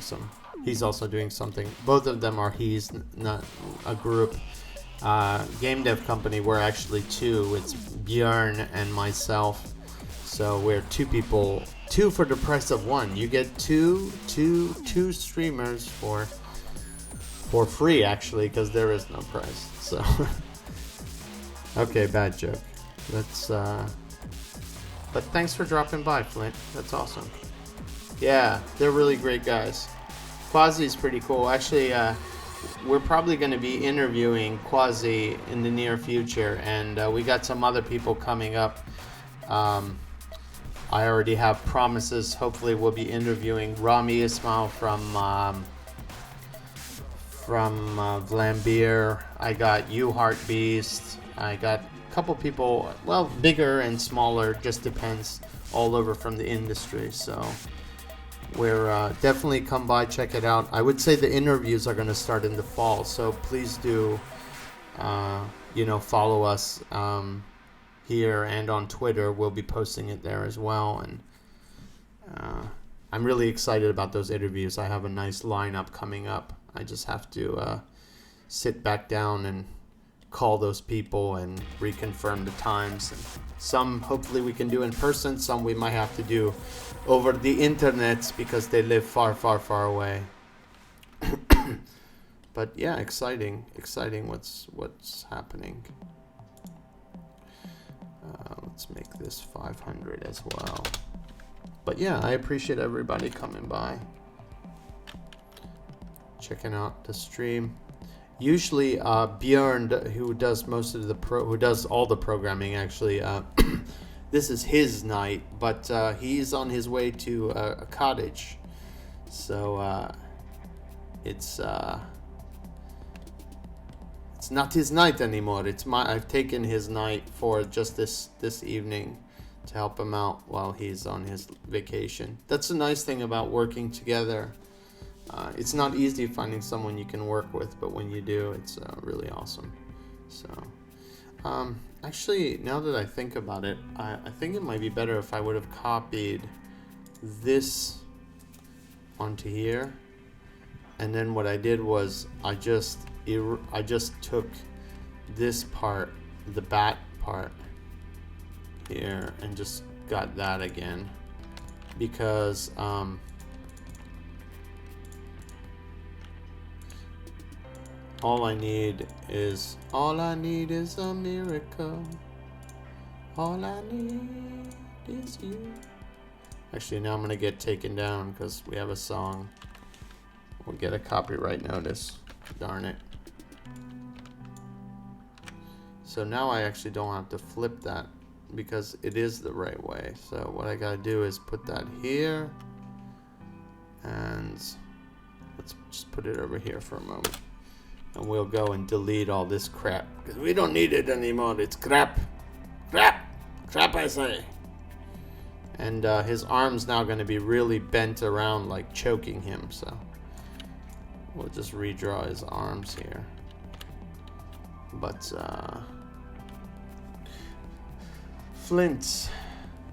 he's also doing something. Both of them are he's, not a group. Game dev company, we're actually 2. It's Björn and myself. So we're 2 people, 2 for the price of 1. You get two streamers for free, actually, because there is no price. So okay, bad joke. Let's but thanks for dropping by, Flint. That's awesome. Yeah, they're really great guys. Quasi's pretty cool. Actually, we're probably going to be interviewing Quasi in the near future, and we got some other people coming up. I already have promises. Hopefully, we'll be interviewing Rami Ismail from Vlambeer. I got You Heart Beast. I got couple people, well, bigger and smaller, just depends, all over from the industry. So we're definitely come by, check it out. I would say the interviews are going to start in the fall, so please do follow us here and on Twitter. We'll be posting it there as well, and I'm really excited about those interviews. I have a nice lineup coming up. I just have to sit back down and call those people and reconfirm the times. And some hopefully we can do in person, some we might have to do over the internet because they live far away. But yeah, exciting what's happening. Let's make this 500 as well. But yeah, I appreciate everybody coming by, checking out the stream. Usually Björn, who does most of who does all the programming, actually, this is his night, but he's on his way to a cottage, so it's not his night anymore. I've taken his night for just this evening to help him out while he's on his vacation. That's the nice thing about working together. It's not easy finding someone you can work with, but when you do, it's really awesome. So, actually, now that I think about it, I think it might be better if I would have copied this onto here, and then what I did was I just took this part, the bat part here and just got that again because all I need is a miracle. All I need is you. Actually, now I'm gonna get taken down because we have a song. We'll get a copyright notice. Darn it. So now I actually don't have to flip that because it is the right way. So what I gotta do is put that here, and let's just put it over here for a moment. And we'll go and delete all this crap because we don't need it anymore. It's crap. Crap, I say. And his arm's now going to be really bent around, like choking him. So we'll just redraw his arms here. But Flint,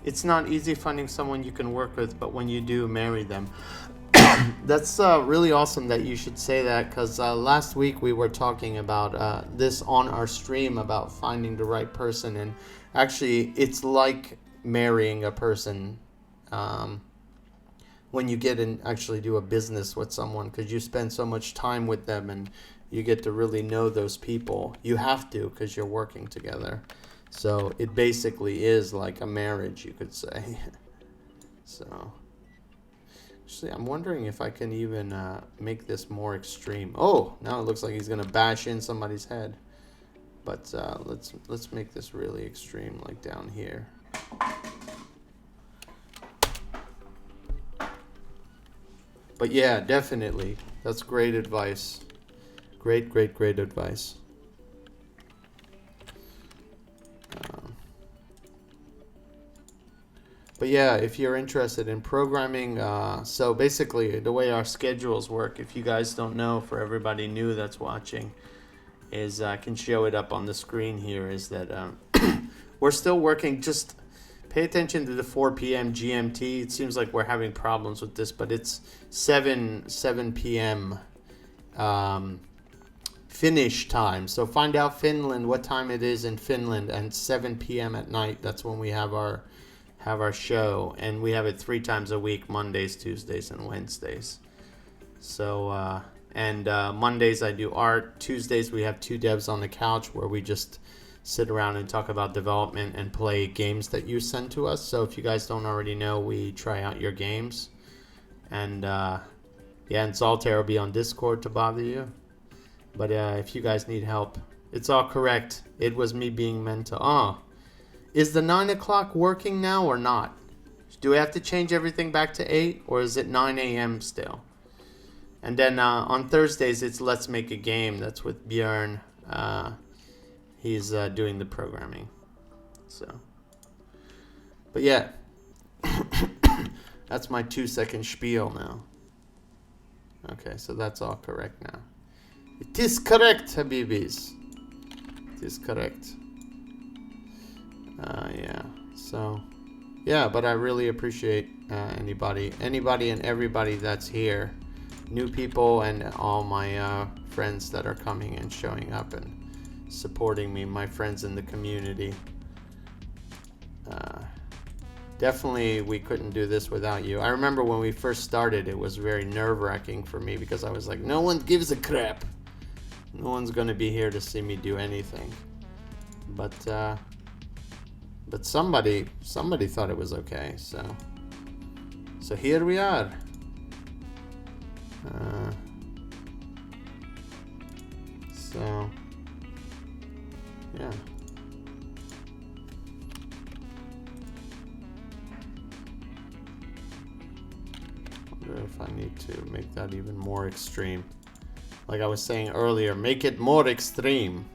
it's not easy finding someone you can work with, but when you do, marry them. That's really awesome that you should say that, because last week we were talking about this on our stream about finding the right person, and actually it's like marrying a person when you get and actually do a business with someone, because you spend so much time with them and you get to really know those people. You have to, because you're working together. So it basically is like a marriage, you could say. So actually, I'm wondering if I can even make this more extreme. Oh, now it looks like he's gonna bash in somebody's head. But let's make this really extreme, like down here. But yeah, definitely, that's great advice. Great advice. But yeah, if you're interested in programming, so basically the way our schedules work, if you guys don't know, for everybody new that's watching, is I can show it up on the screen here, is that we're still working. Just pay attention to the 4 p.m. GMT. It seems like we're having problems with this, but it's 7 p.m. Finnish time. So find out Finland, what time it is in Finland, and 7 p.m. at night. That's when we have our show, and we have it 3 times a week: Mondays, Tuesdays, and Wednesdays. So Mondays I do art. Tuesdays we have 2 devs on the couch, where we just sit around and talk about development and play games that you send to us. So if you guys don't already know, we try out your games. And and Solitaire will be on Discord to bother you. But if you guys need help, it's all correct. It was me being mental. Oh, is the 9 o'clock working now or not? Do we have to change everything back to 8, or is it 9 a.m. still? And then on Thursdays, it's Let's Make a Game. That's with Björn. He's doing the programming. So, but yeah, that's my 2-second spiel now. Okay, so that's all correct now. It is correct, Habibis. It is correct. Yeah, so yeah, but I really appreciate anybody and everybody that's here, new people and all my friends that are coming and showing up and supporting me, my friends in the community. Definitely we couldn't do this without you. I remember when we first started, it was very nerve-wracking for me, because I was like, no one gives a crap. No one's gonna be here to see me do anything. But somebody thought it was okay, so here we are. So yeah. Wonder if I need to make that even more extreme. Like I was saying earlier, make it more extreme.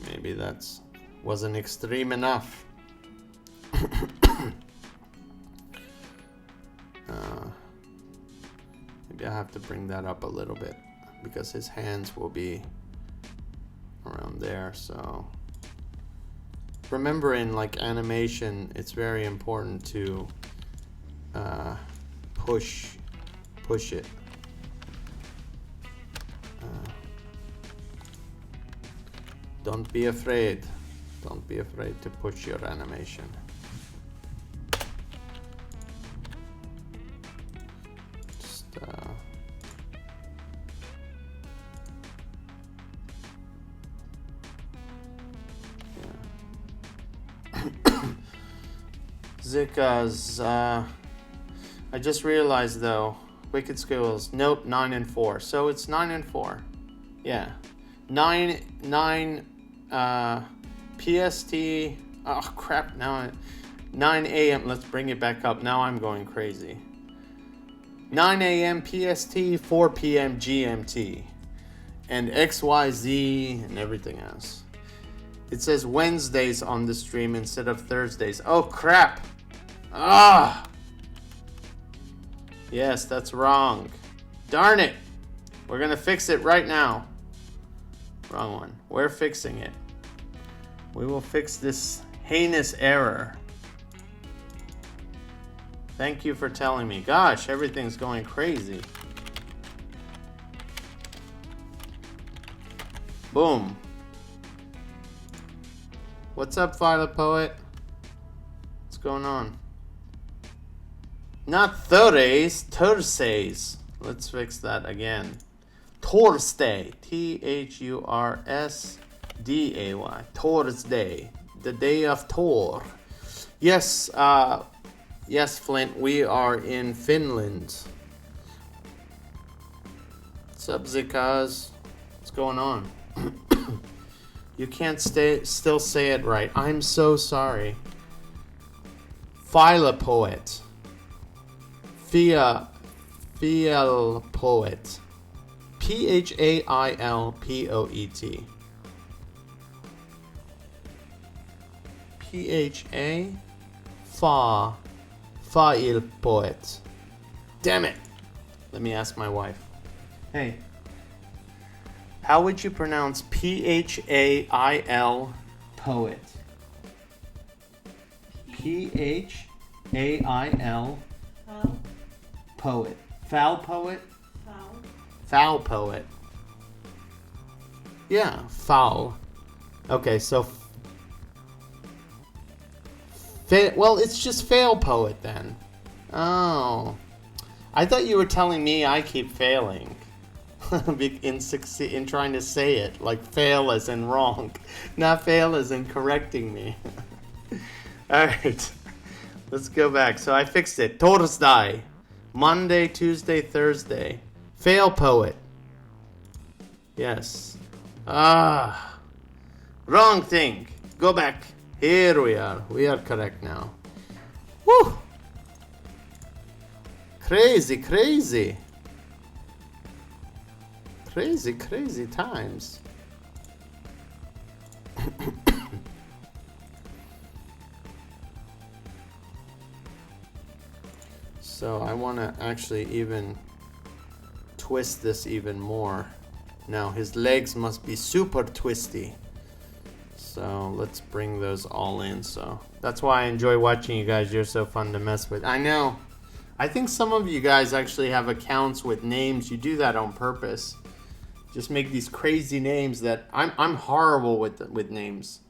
Maybe that's wasn't extreme enough. Maybe I have to bring that up a little bit, because his hands will be around there. So remember, in like animation, it's very important to push it. Don't be afraid. Don't be afraid to push your animation. Just Zika's, I just realized though, Wicked Schools, nope, 9 and 4. So it's 9 and 4. Yeah. 9 PST, oh crap, now 9 a.m., let's bring it back up. Now I'm going crazy. 9 a.m. PST, 4 p.m. GMT. And XYZ and everything else. It says Wednesdays on the stream instead of Thursdays. Oh crap! Ah! Yes, that's wrong. Darn it! We're gonna fix it right now. Wrong one. We're fixing it. We will fix this heinous error. Thank you for telling me. Gosh, everything's going crazy. Boom. What's up, Violet Poet? What's going on? Not Thursdays, Thursdays. Let's fix that again. Thursday. Thursday. Thursday. The day of Thor. Yes, yes, Flint, we are in Finland. What's up, Zikas? What's going on? You can't still say it right. I'm so sorry. Phila Poet. Phil Poet. P-H-A-I-L-P-O-E-T. P-H-A Fa'il Poet. Damn it. Let me ask my wife. Hey. How would you pronounce P-H-A-I-L Poet? P-H-A-I-L Poet. Foul Poet? Foul Poet. Yeah, foul. Okay, so... well, it's just fail poet then. Oh. I thought you were telling me I keep failing. in trying to say it. Like fail as in wrong. Not fail as in correcting me. Alright. Let's go back. So I fixed it. Thursday. Monday, Tuesday, Thursday. Fail poet. Yes. Ah. Wrong thing. Go back. Here we are. We are correct now. Woo! Crazy, crazy. Crazy, crazy times. So I want to actually even twist this even more. Now his legs must be super twisty. So let's bring those all in. So that's why I enjoy watching you guys. You're so fun to mess with. I know. I think some of you guys actually have accounts with names. You do that on purpose. Just make these crazy names that I'm horrible with names.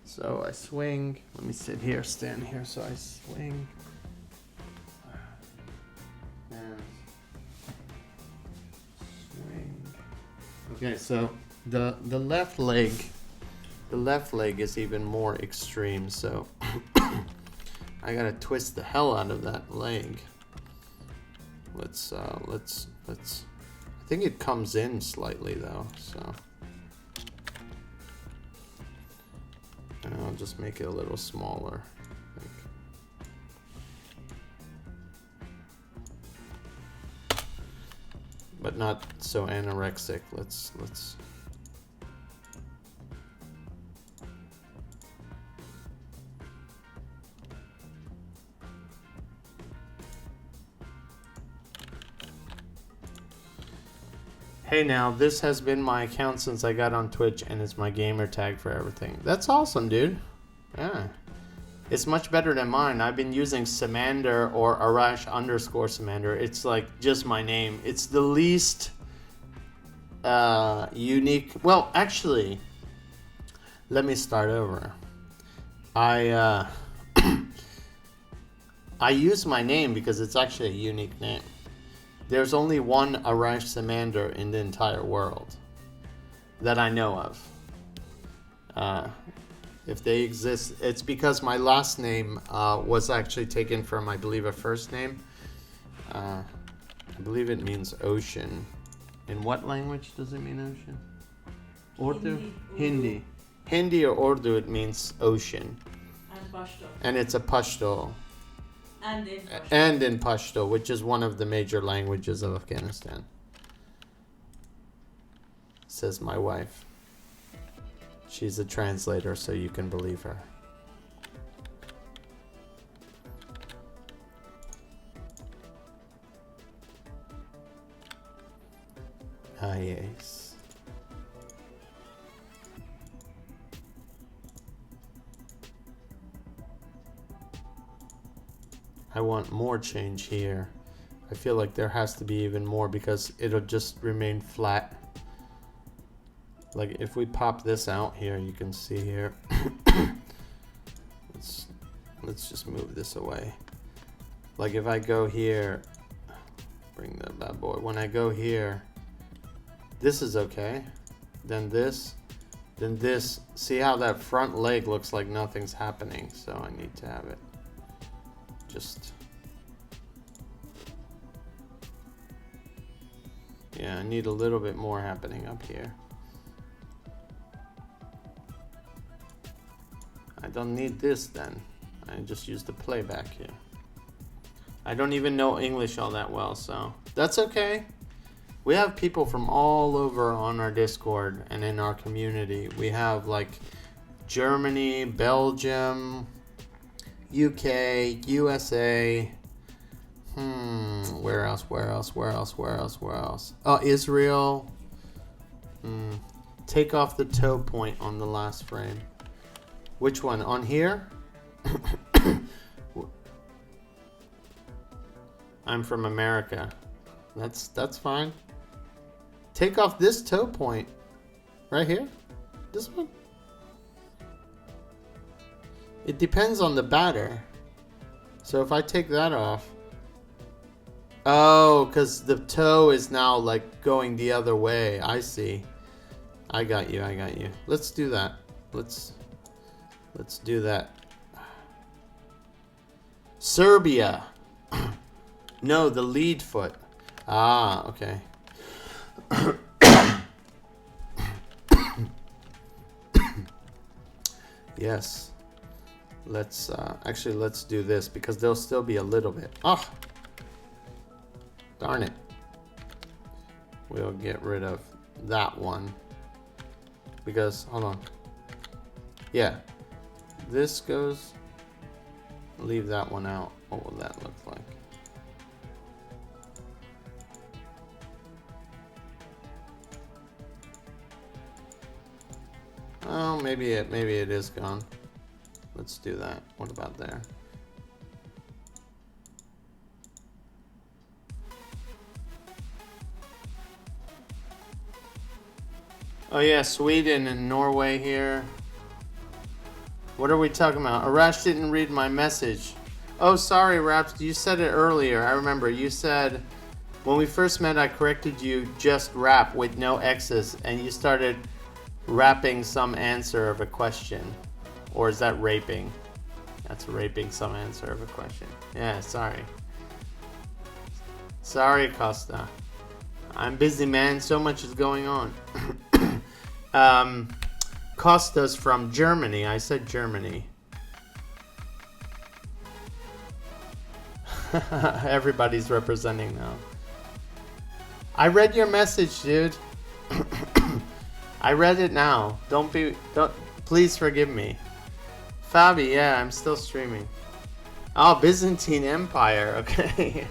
So I swing. Let me sit here, stand here. So I swing. And swing. Okay, so the left leg. The left leg is even more extreme, so I gotta twist the hell out of that leg. Let's I think it comes in slightly though, so and I'll just make it a little smaller. I think. But not so anorexic. Let's Hey now, this has been my account since I got on Twitch and it's my gamer tag for everything. That's awesome, dude. Yeah. It's much better than mine. I've been using Samander or Arash_Samander. It's like just my name. It's the least unique. Well, actually, let me start over. I I use my name because it's actually a unique name. There's only one Arash Samander in the entire world that I know of. If they exist, it's because my last name was actually taken from, I believe, a first name. I believe it means ocean. In what language does it mean ocean? Urdu? Hindi. Hindi or Urdu, it means ocean. And Pashto. And it's a Pashto. And in Pashto. And in Pashto, which is one of the major languages of Afghanistan. Says my wife. She's a translator, so you can believe her. Ah, yes. I want more change here. I feel like there has to be even more because it'll just remain flat. Like if we pop this out here, you can see here. let's just move this away. Like if I go here, bring that bad boy. When I go here, this is okay. Then this. See how that front leg looks like nothing's happening. So I need to have it just. Yeah, I need a little bit more happening up here. I don't need this then. I just use the playback here. I don't even know English all that well, so that's okay. We have people from all over on our Discord and in our community. We have like Germany, Belgium, UK, USA. Where else? Oh, Israel. Take off the toe point on the last frame. Which one? On here? I'm from America. That's fine. Take off this toe point. Right here? This one? It depends on the batter. So if I take that off. Oh, because the toe is now like going the other way. I see. I got you. Let's do that. Let's do that. Serbia. No, the lead foot. Ah, okay. Yes. Let's do this because there'll still be a little bit. Oh, darn it. We'll get rid of that one because, hold on. Yeah. This goes, leave that one out. What will that look like? Oh, maybe it is gone. Let's do that. What about there? Oh yeah, Sweden and Norway here. What are we talking about? Arash didn't read my message. Oh, sorry, Raps. You said it earlier. I remember. You said when we first met, I corrected you just rap with no X's, and you started rapping some answer of a question. Or is that raping? That's raping some answer of a question. Yeah, sorry. Sorry, Costa. I'm busy, man. So much is going on. Costa's from Germany. I said Germany. Everybody's representing now. I read your message, dude. I read it now. Don't please forgive me. Fabi, yeah, I'm still streaming. Oh, Byzantine Empire. Okay.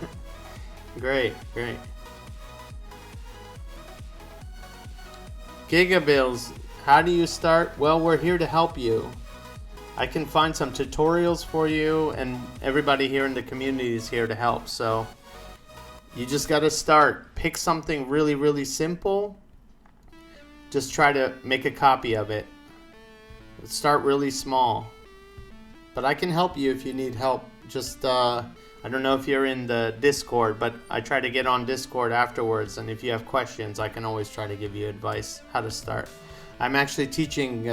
Great. Gigabills, how do you start? Well, we're here to help you. I can find some tutorials for you, and everybody here in the community is here to help. So you just got to start. Pick something really, really simple. Just try to make a copy of it. Start really small. But I can help you if you need help. Just, I don't know if you're in the Discord, but I try to get on Discord afterwards. And if you have questions, I can always try to give you advice how to start. I'm actually teaching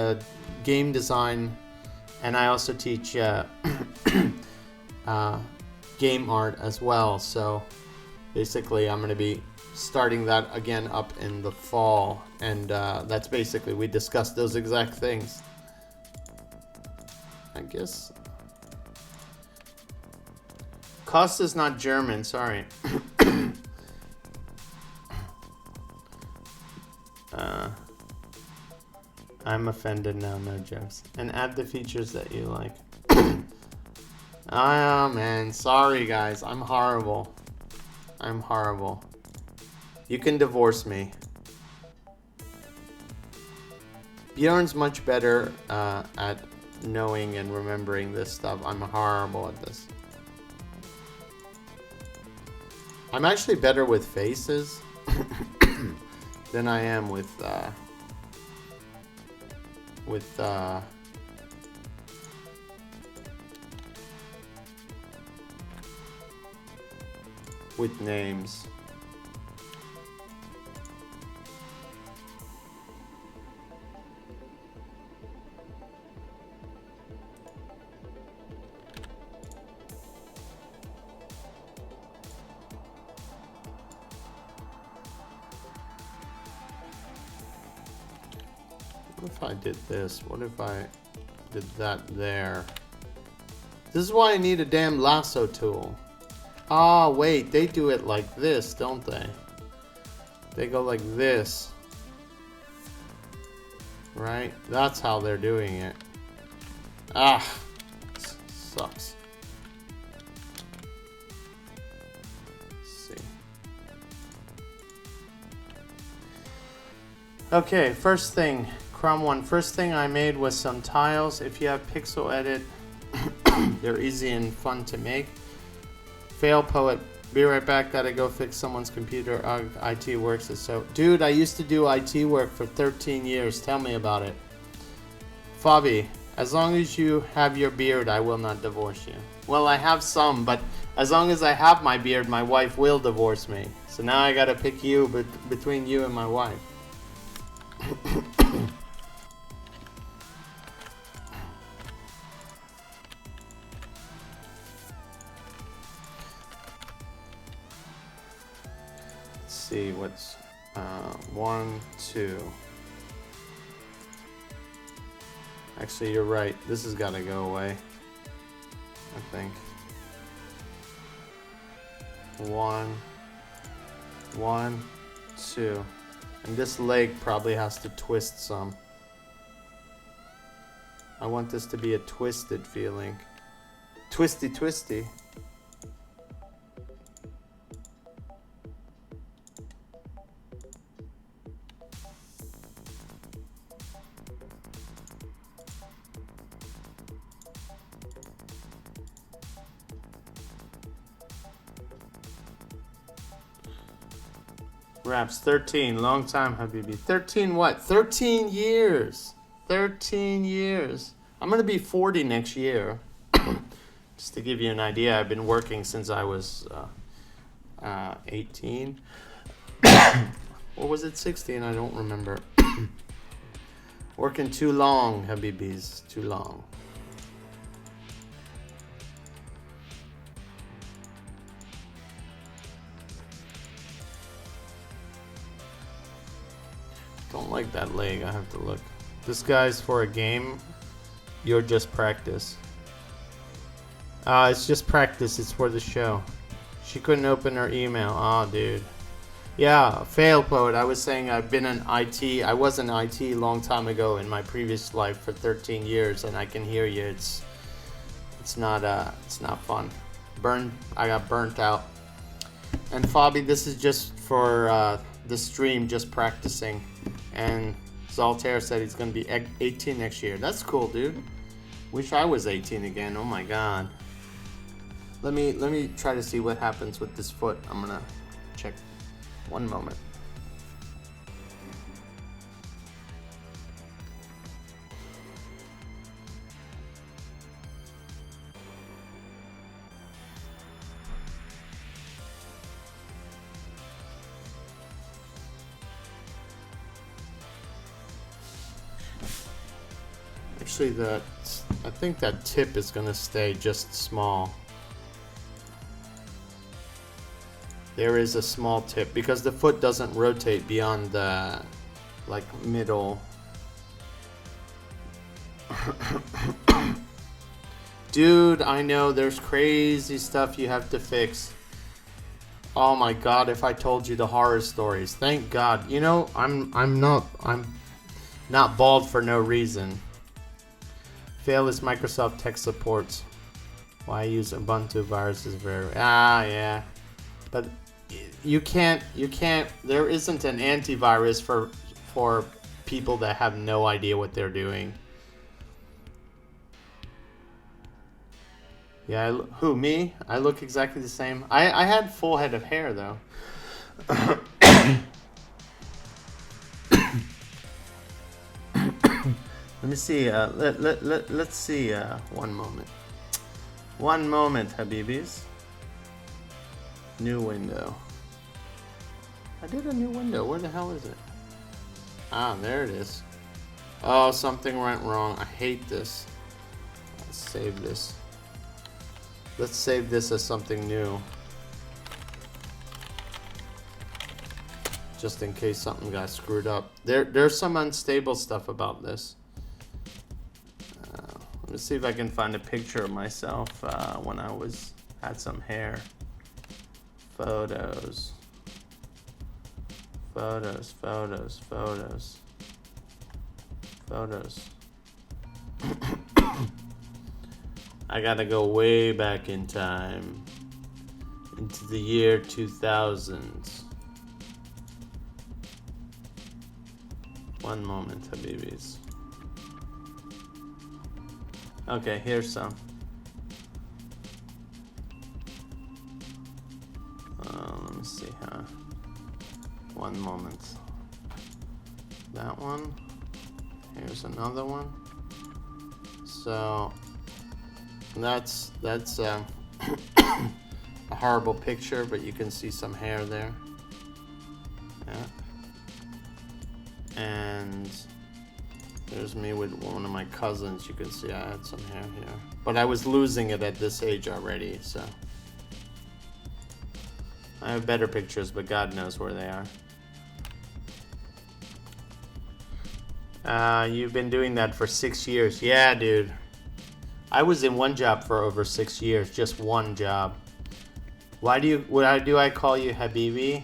game design, and I also teach game art as well. So basically, I'm going to be starting that again up in the fall. And that's basically, we discussed those exact things. I guess. Cost is not German, sorry. I'm offended now, no jokes. And add the features that you like. Oh man, sorry guys, I'm horrible. I'm horrible. You can divorce me. Bjorn's much better at knowing and remembering this stuff. I'm horrible at this. I'm actually better with faces than I am with names. What if I did this? What if I did that there? This is why I need a damn lasso tool. Ah, wait, they do it like this, don't they? They go like this. Right? That's how they're doing it. Ah, sucks. Let's see. Okay, first thing. Crumb one. First thing I made was some tiles. If you have PyxelEdit, they're easy and fun to make. Fail Poet. Be right back. Gotta go fix someone's computer. IT works is so. Dude, I used to do IT work for 13 years. Tell me about it. Fabi, as long as you have your beard, I will not divorce you. Well, I have some, but as long as I have my beard, my wife will divorce me. So now I gotta pick you between you and my wife. See what's 1, 2. Actually, you're right. This has got to go away. I think 1, 1, 2, and this leg probably has to twist some. I want this to be a twisted feeling. Twisty, twisty. Raps 13, long time, Habibi. 13 what? 13 years. 13 years. I'm gonna be 40 next year. Just to give you an idea, I've been working since I was 18. Or was it 16? I don't remember. Working too long, Habibis. Too long. Don't like that leg. I have to look. This guy's for a game. You're just practice. It's just practice. It's for the show. She couldn't open her email. Oh, dude. Yeah, fail poet. I was saying I've been in IT. I was in IT a long time ago in my previous life for 13 years, and I can hear you. It's not fun. I got burnt out. And Fabi, this is just for the stream, just practicing. And Zaltair said he's gonna be 18 next year. That's cool, dude. Wish I was 18 again. Oh my god. Let me try to see what happens with this foot. I'm gonna check. One moment. Actually, I think that tip is gonna stay just small. There is a small tip because the foot doesn't rotate beyond the like middle. Dude, I know there's crazy stuff you have to fix. Oh my god, if I told you the horror stories. Thank god. You know, I'm not bald for no reason. Fail is Microsoft tech supports. Why use Ubuntu viruses very yeah. But you can't there isn't an antivirus for people that have no idea what they're doing. Yeah, who, me? I look exactly the same. I had full head of hair, though. Let me see. Let's see. One moment. One moment, Habibis. New window. I did a new window. Where the hell is it? Ah, there it is. Oh, something went wrong. I hate this. Let's save this. Let's save this as something new. Just in case something got screwed up. There's some unstable stuff about this. Let me see if I can find a picture of myself when I had some hair. Photos. Photos, photos, photos. Photos. I gotta go way back in time. Into the year 2000. One moment, Habibis. Okay, here's some. Let me see, huh? One moment. That one. Here's another one. So that's a horrible picture, but you can see some hair there. Yeah. And there's me with one of my cousins. You can see I had some hair here, but I was losing it at this age already, so I have better pictures, but God knows where they are. You've been doing that for 6 years. Yeah, dude. I was in one job for over 6 years, just one job. Why do I call you Habibi?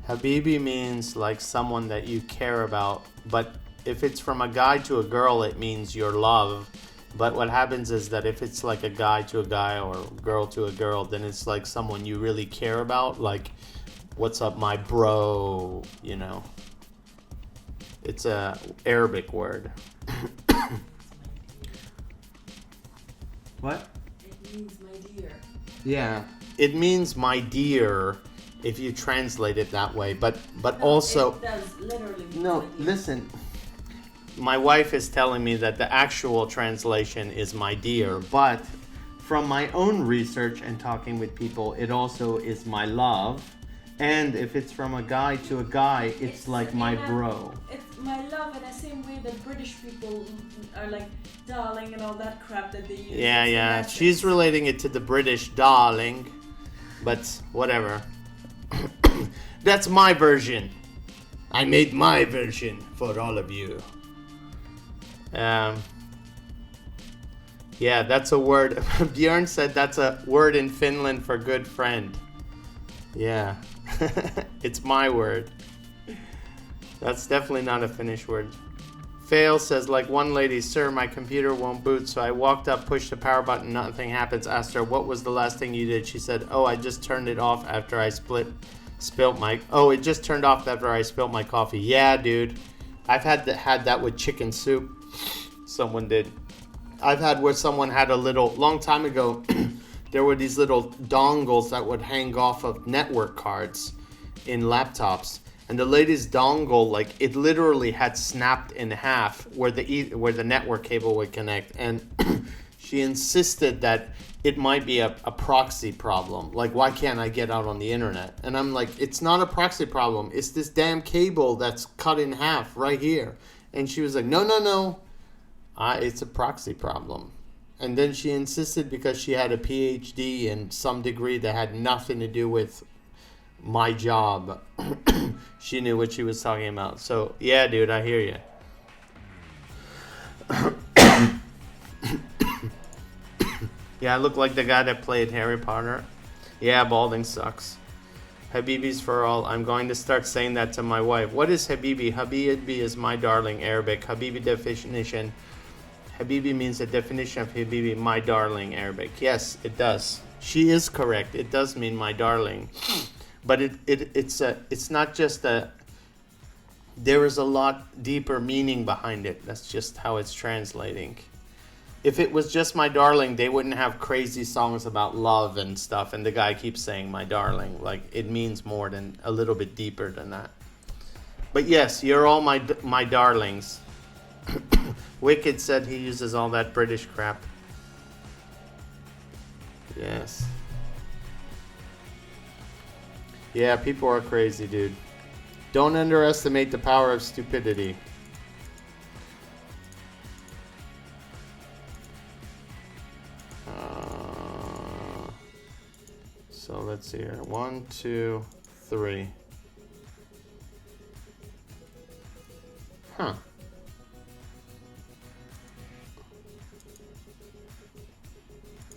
Habibi means like someone that you care about, but if it's from a guy to a girl, it means your love. But what happens is that if it's like a guy to a guy or a girl to a girl, then it's like someone you really care about, like, what's up, my bro, you know. It's a Arabic word. What? It means my dear. Yeah, it means my dear if you translate it that way, but No, also it does literally mean no, my dear. listen. My wife is telling me that the actual translation is my dear, but from my own research and talking with people, it also is my love. And if it's from a guy to a guy, it's like my bro. It's my love in the same way that British people are like darling and all that crap that they use. Yeah. She's relating it to the British darling, but whatever. That's my version. I made my version for all of you. Yeah, that's a word. Bjorn said that's a word in Finland for good friend. Yeah, it's my word. That's definitely not a Finnish word. Fail says, like one lady, sir, my computer won't boot, so I walked up, pushed the power button, nothing happens. Asked her, what was the last thing you did? She said, oh, I just turned it off after I spilt my coffee. Yeah, dude. I've had that with chicken soup. Someone did. I've had where someone had a little, long time ago, there were these little dongles that would hang off of network cards in laptops. And the lady's dongle, like, it literally had snapped in half where the network cable would connect. And she insisted that it might be a proxy problem. Like, why can't I get out on the internet? And I'm like, it's not a proxy problem. It's this damn cable that's cut in half right here. And she was like, no. It's a proxy problem. And then she insisted because she had a PhD in some degree that had nothing to do with my job. She knew what she was talking about. So, yeah, dude, I hear you. Yeah, I look like the guy that played Harry Potter. Yeah, balding sucks. Habibis for all. I'm going to start saying that to my wife. What is Habibi? Habibi is my darling Arabic. Habibi definition. Habibi means the definition of Habibi, my darling Arabic. Yes, it does. She is correct. It does mean my darling. But it's not just a... There is a lot deeper meaning behind it. That's just how it's translating. If it was just my darling, they wouldn't have crazy songs about love and stuff. And the guy keeps saying my darling. Like, it means more than a little bit deeper than that. But yes, you're all my darlings. Wicked said he uses all that British crap. Yes. Yeah, people are crazy, dude. Don't underestimate the power of stupidity. So let's see here. 1, 2, 3. Huh.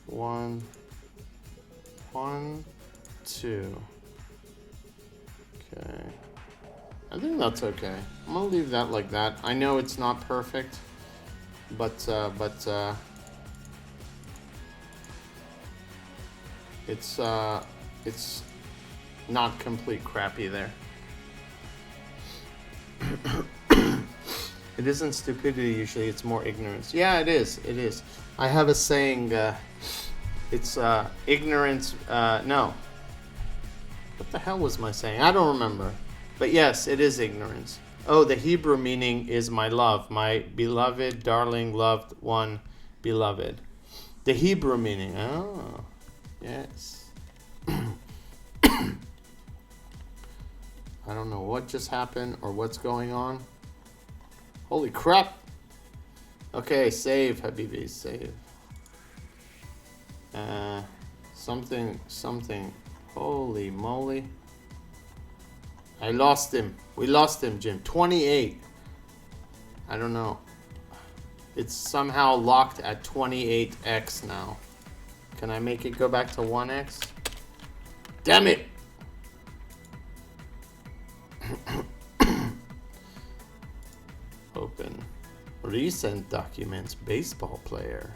One, 2. Okay. I think that's okay. I'm gonna leave that like that. I know it's not perfect, but it's not complete crap either. It isn't stupidity usually, it's more ignorance. Yeah, it is. It is. I have a saying, it's ignorance, no. What the hell was my saying? I don't remember. But yes, it is ignorance. Oh, the Hebrew meaning is my love, my beloved, darling, loved one, beloved. The Hebrew meaning, oh, yes. I don't know what just happened or what's going on. Holy crap. Okay, save, Habibi, save. Something. Holy moly. I lost him. We lost him, Jim. 28. I don't know. It's somehow locked at 28x now. Can I make it go back to 1x? Damn it! Open. Recent documents. Baseball player.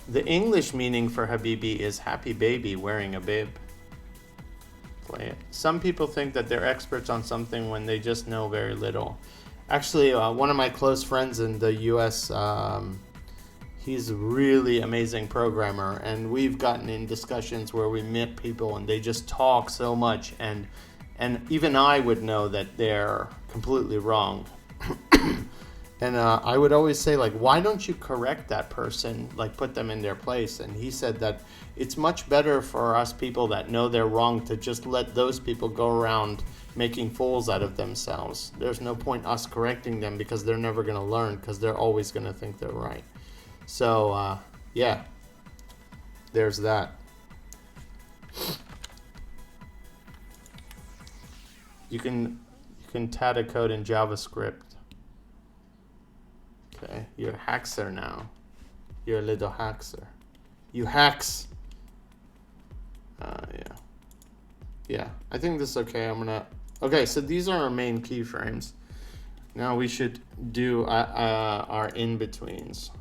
The English meaning for Habibi is happy baby wearing a bib. Play it. Some people think that they're experts on something when they just know very little. Actually, one of my close friends in the US, he's a really amazing programmer, and we've gotten in discussions where we meet people and they just talk so much, and even I would know that they're completely wrong. And I would always say, like, why don't you correct that person, like put them in their place? And he said that it's much better for us people that know they're wrong to just let those people go around making fools out of themselves. There's no point us correcting them because they're never going to learn, because they're always going to think they're right. So, yeah, there's that. You can tat a code in JavaScript. Okay, you're a hackser now. You're a little hackser. You hacks. Yeah. Yeah, I think this is okay. Okay, so these are our main keyframes. Now we should do our in-betweens.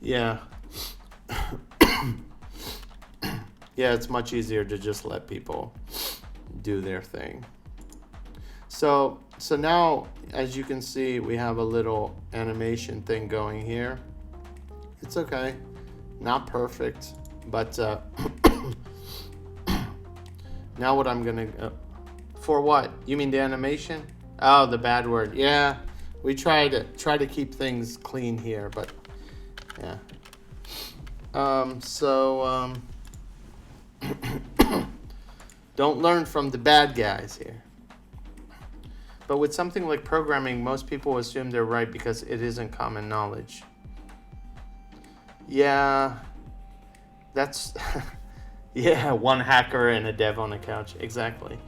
Yeah. Yeah, it's much easier to just let people do their thing. So now, as you can see, we have a little animation thing going here. It's okay, not perfect, but now what I'm gonna, for what? You mean the animation? Oh, the bad word. Yeah, we try to keep things clean here, but yeah. Don't learn from the bad guys here. But with something like programming, most people assume they're right because it isn't common knowledge. Yeah, that's yeah, one hacker and a dev on a couch. Exactly.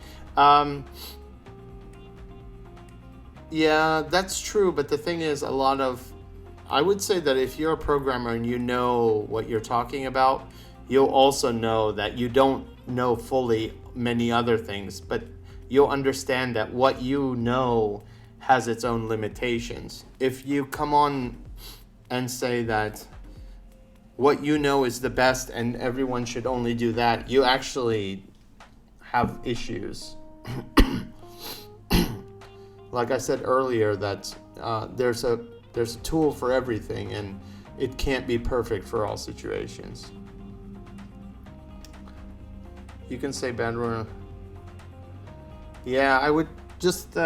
Yeah, that's true. But the thing is, I would say that if you're a programmer and you know what you're talking about, you'll also know that you don't know fully many other things, but you'll understand that what you know has its own limitations. If you come on and say that what you know is the best and everyone should only do that, you actually have issues. Like I said earlier, that there's a tool for everything, and it can't be perfect for all situations. You can say bad word. Yeah, I would just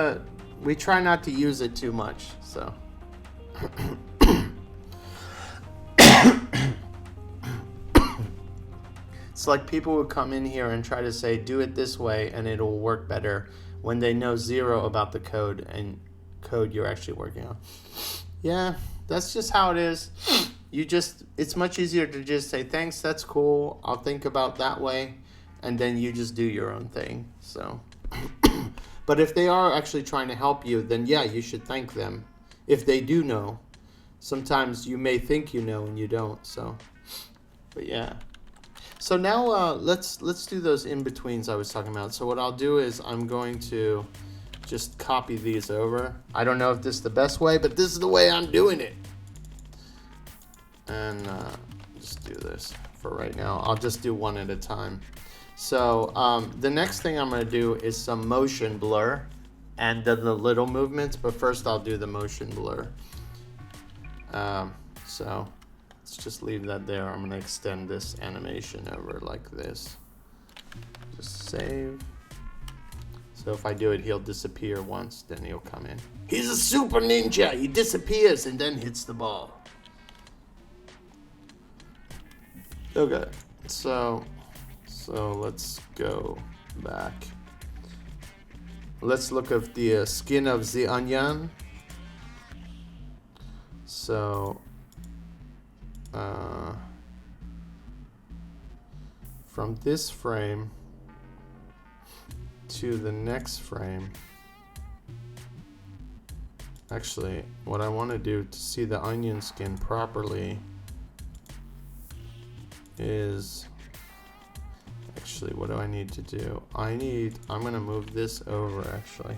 we try not to use it too much, so. It's like people would come in here and try to say, do it this way and it'll work better, when they know zero about the code and code you're actually working on. Yeah, that's just how it is. It's much easier to just say, thanks, that's cool, I'll think about that way, and then you just do your own thing, so. But if they are actually trying to help you, then yeah, you should thank them. If they do know. Sometimes you may think you know and you don't, so. But yeah. So now let's do those in-betweens I was talking about. So what I'll do is I'm going to just copy these over. I don't know if this is the best way, but this is the way I'm doing it. And just do this for right now. I'll just do one at a time. So the next thing I'm going to do is some motion blur and then the little movements, but first I'll do the motion blur. So let's just leave that there. I'm going to extend this animation over like this. Just save. So if I do it, he'll disappear once, then he'll come in. He's a super ninja. He disappears and then hits the ball. Okay, so let's go back. Let's look at the skin of the onion. So from this frame to the next frame, actually what I want to do to see the onion skin properly is, actually, what do I need to do? I'm gonna move this over, actually.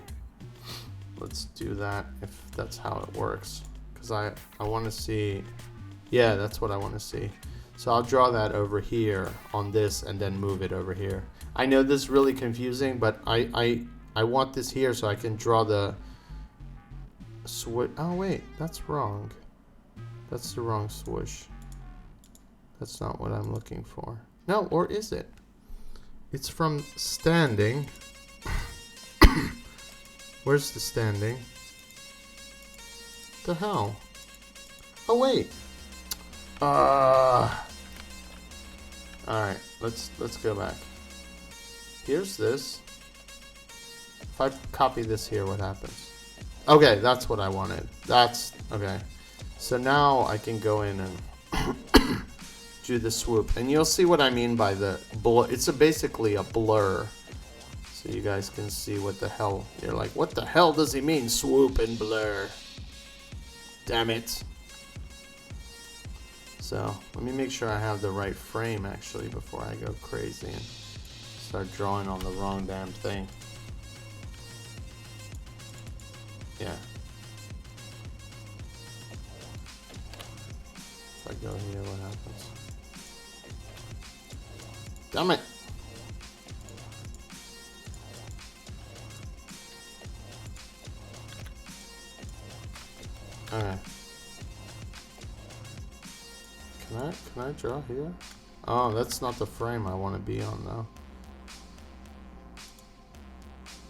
Let's do that if that's how it works. Because I want to see, yeah, that's what I want to see. So I'll draw that over here on this and then move it over here. I know this is really confusing, but I want this here so I can draw the swoosh. Oh wait, that's wrong. That's the wrong swoosh. That's not what I'm looking for. No, or is it? It's from standing. Where's the standing? The hell? Oh wait. Alright, let's go back. Here's this. If I copy this here, what happens? Okay, that's what I wanted. That's okay. So now I can go in and do the swoop, and you'll see what I mean by the blur. It's basically a blur, so you guys can see what the hell. You're like, what the hell does he mean, swoop and blur? Damn it. So let me make sure I have the right frame actually before I go crazy and start drawing on the wrong damn thing. Yeah. If I go here, what happens? Damn it! Alright. Can I draw here? Oh, that's not the frame I want to be on though.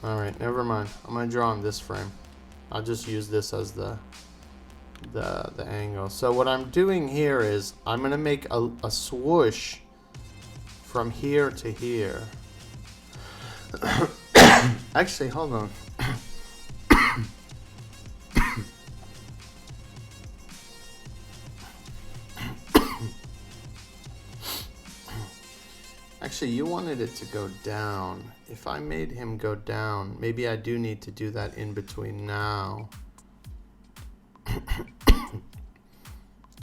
Alright, never mind. I'm gonna draw on this frame. I'll just use this as the the angle. So what I'm doing here is I'm gonna make a swoosh from here to here. Actually, hold on. Actually, you wanted it to go down. If I made him go down, maybe I do need to do that in between now.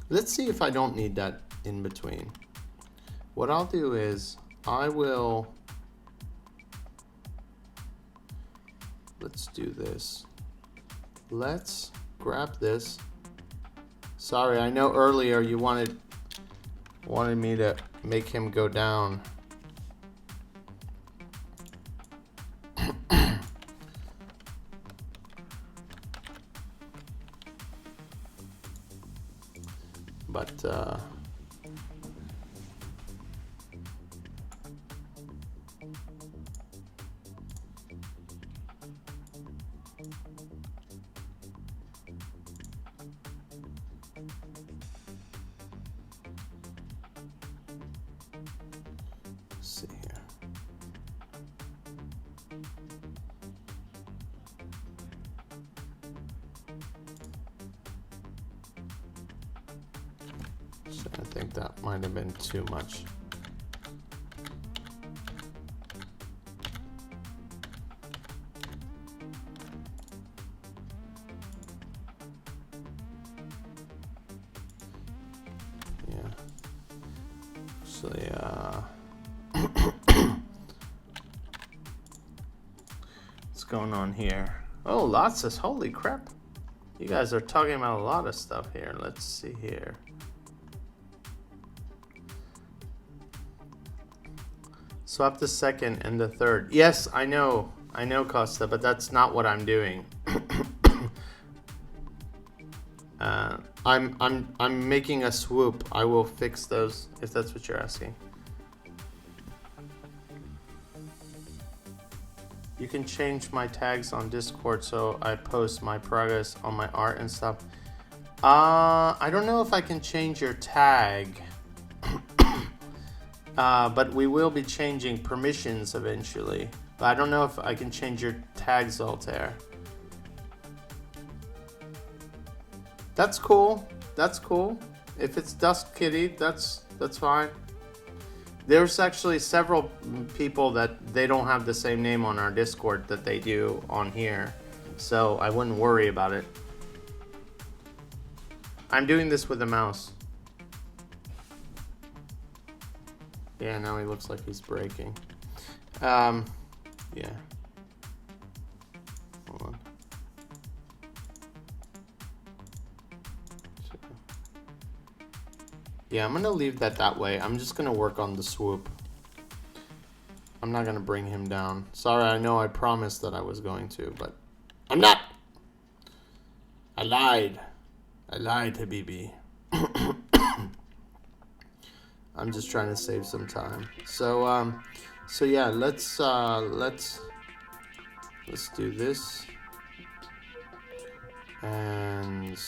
Let's see if I don't need that in between. What I'll do is I will, let's do this. Let's grab this. Sorry, I know earlier you wanted me to make him go down. But let's see here. So I think that might have been too much. Yeah. So yeah. What's going on here? Oh, lots of, holy crap. You guys are talking about a lot of stuff here. Let's see here. Swap the second and the third. Yes, I know, Costa, but that's not what I'm doing. I'm making a swoop. I will fix those if that's what you're asking. You can change my tags on Discord so I post my progress on my art and stuff. I don't know if I can change your tag. But we will be changing permissions eventually. But I don't know if I can change your tags, Altair. That's cool. That's cool. If it's Dusk Kitty, that's fine. There's actually several people that they don't have the same name on our Discord that they do on here. So I wouldn't worry about it. I'm doing this with a mouse. Yeah, now he looks like he's breaking. Yeah. Hold on. Yeah, I'm gonna leave that way. I'm just gonna work on the swoop. I'm not gonna bring him down. Sorry, I know I promised that I was going to, but I'm not. I lied. I lied, Habibi. I'm just trying to save some time. So yeah, let's do this. And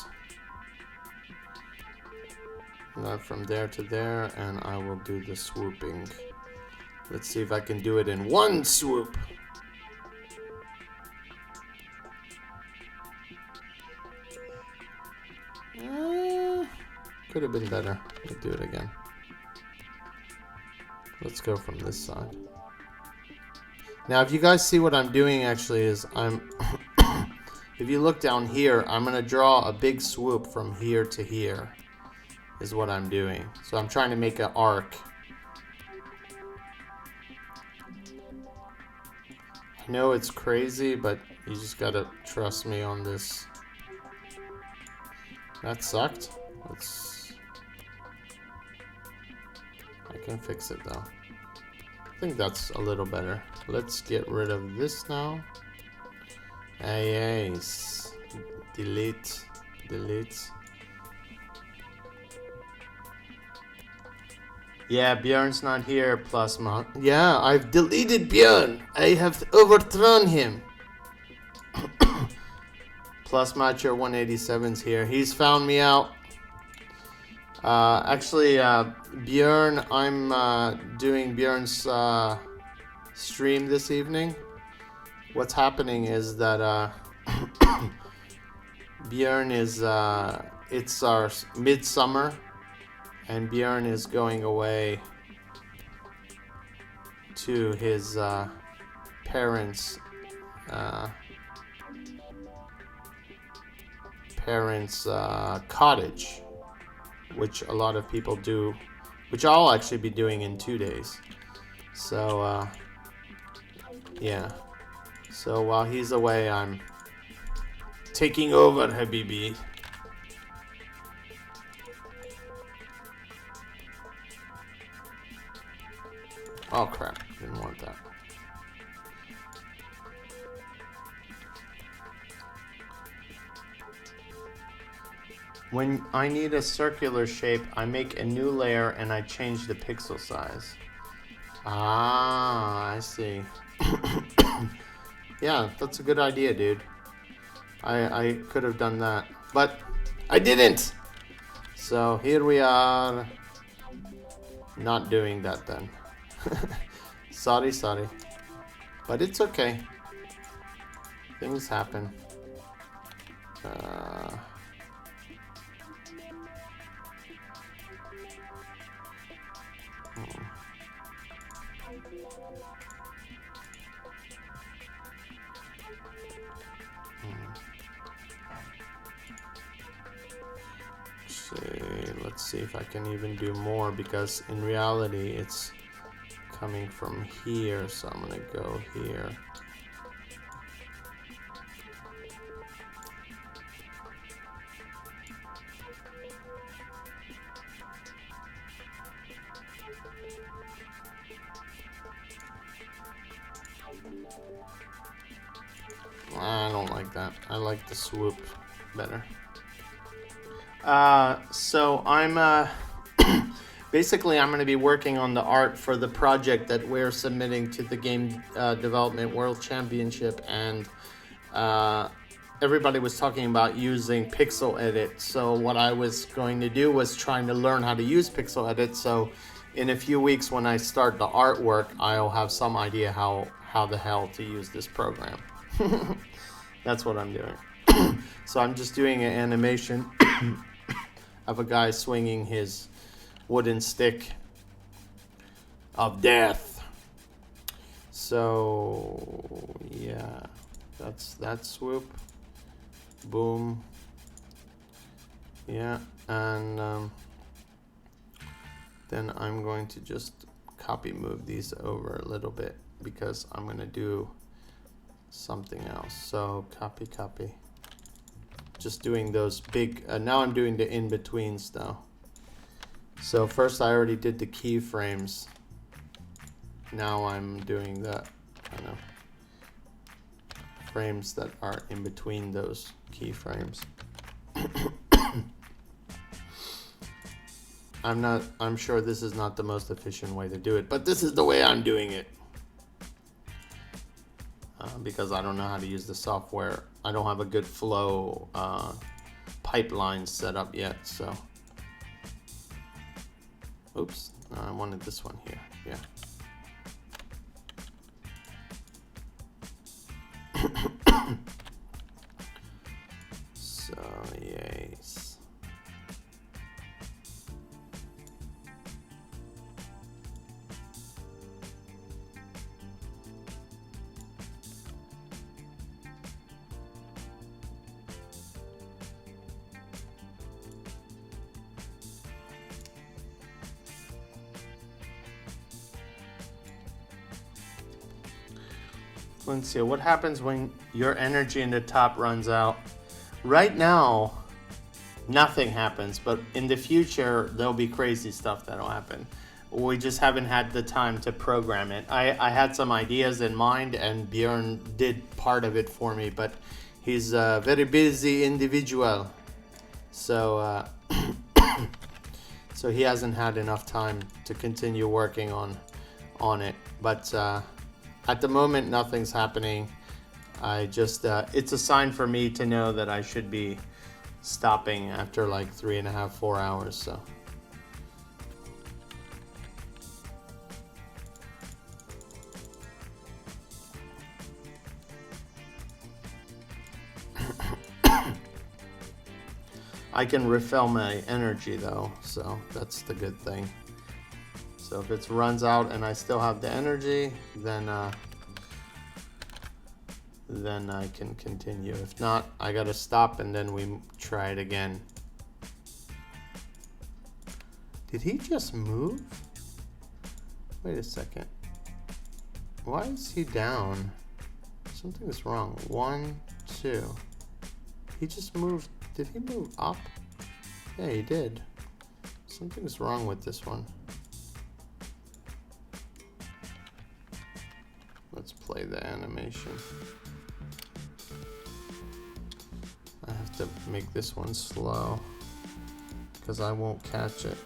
that from there to there, and I will do the swooping. Let's see if I can do it in one swoop. Could have been better. Let's do it again. Let's go from this side. Now, if you guys see what I'm doing, actually, is if you look down here, I'm gonna draw a big swoop from here to here, is what I'm doing. So I'm trying to make an arc. I know it's crazy, but you just gotta trust me on this. That sucked. I can fix it though. I think that's a little better. Let's get rid of this now. Yes. Delete. Yeah, Björn's not here, Plasma. Yeah, I've deleted Björn. I have overthrown him. Plus Macho 187's here. He's found me out. Actually, Björn, I'm doing Björn's stream this evening. What's happening is that Björn is, it's our midsummer, and Björn is going away to his parents' cottage, which a lot of people do, which I'll actually be doing in 2 days. So yeah, so while he's away, I'm taking over, Habibi. Oh crap, didn't want that. When I need a circular shape, I make a new layer and I change the pixel size. Ah, I see. Yeah, that's a good idea, dude. I could have done that, but I didn't. So here we are, not doing that then. Sorry. But it's okay. Things happen. Let's see if I can even do more, because in reality it's coming from here, so I'm gonna go here. I don't like that. I like the swoop better. So I'm basically I'm going to be working on the art for the project that we're submitting to the Game Development World Championship, and everybody was talking about using PyxelEdit. So what I was going to do was trying to learn how to use PyxelEdit. So in a few weeks, when I start the artwork, I'll have some idea how the hell to use this program. That's what I'm doing. So I'm just doing an animation of a guy swinging his wooden stick of death. So yeah, that's that swoop. Boom. Yeah, and then I'm going to just copy move these over a little bit, because I'm going to do something else. So copy. Just doing those big, now I'm doing the in-betweens though. So first I already did the keyframes. Now I'm doing the kind of frames that are in between those keyframes. I'm sure this is not the most efficient way to do it, but this is the way I'm doing it. Because I don't know how to use the software. I don't have a good flow pipeline set up yet, so. Oops, I wanted this one here, yeah. So, yes. Let's see, what happens when your energy in the top runs out? Right now, nothing happens, but in the future, there'll be crazy stuff that'll happen. We just haven't had the time to program it. I had some ideas in mind, and Björn did part of it for me, but he's a very busy individual. So, so he hasn't had enough time to continue working on it. But at the moment, nothing's happening. I just, it's a sign for me to know that I should be stopping after like 3.5, 4 hours, so. I can refill my energy though, so that's the good thing. So if it runs out and I still have the energy, then I can continue. If not, I gotta stop and then we try it again. Did he just move? Wait a second. Why is he down? Something's wrong. 1, 2. He just moved. Did he move up? Yeah, he did. Something's wrong with this one. Let's play the animation. I have to make this one slow because I won't catch it.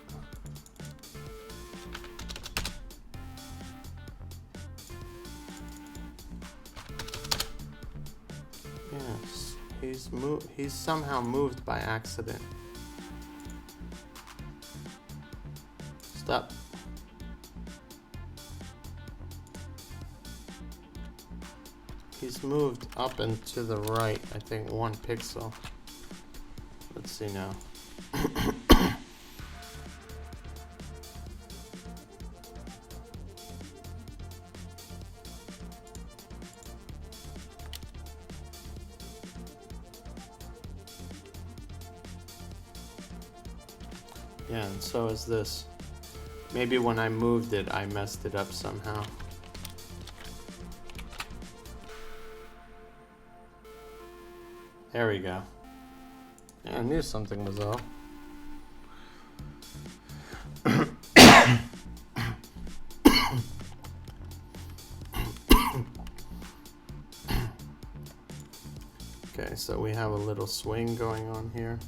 Yes, he's somehow moved by accident. Stop. He's moved up and to the right, I think 1 pixel. Let's see now. Yeah, and so is this. Maybe when I moved it, I messed it up somehow. There we go. Yeah, I knew something was off. Okay, so we have a little swing going on here.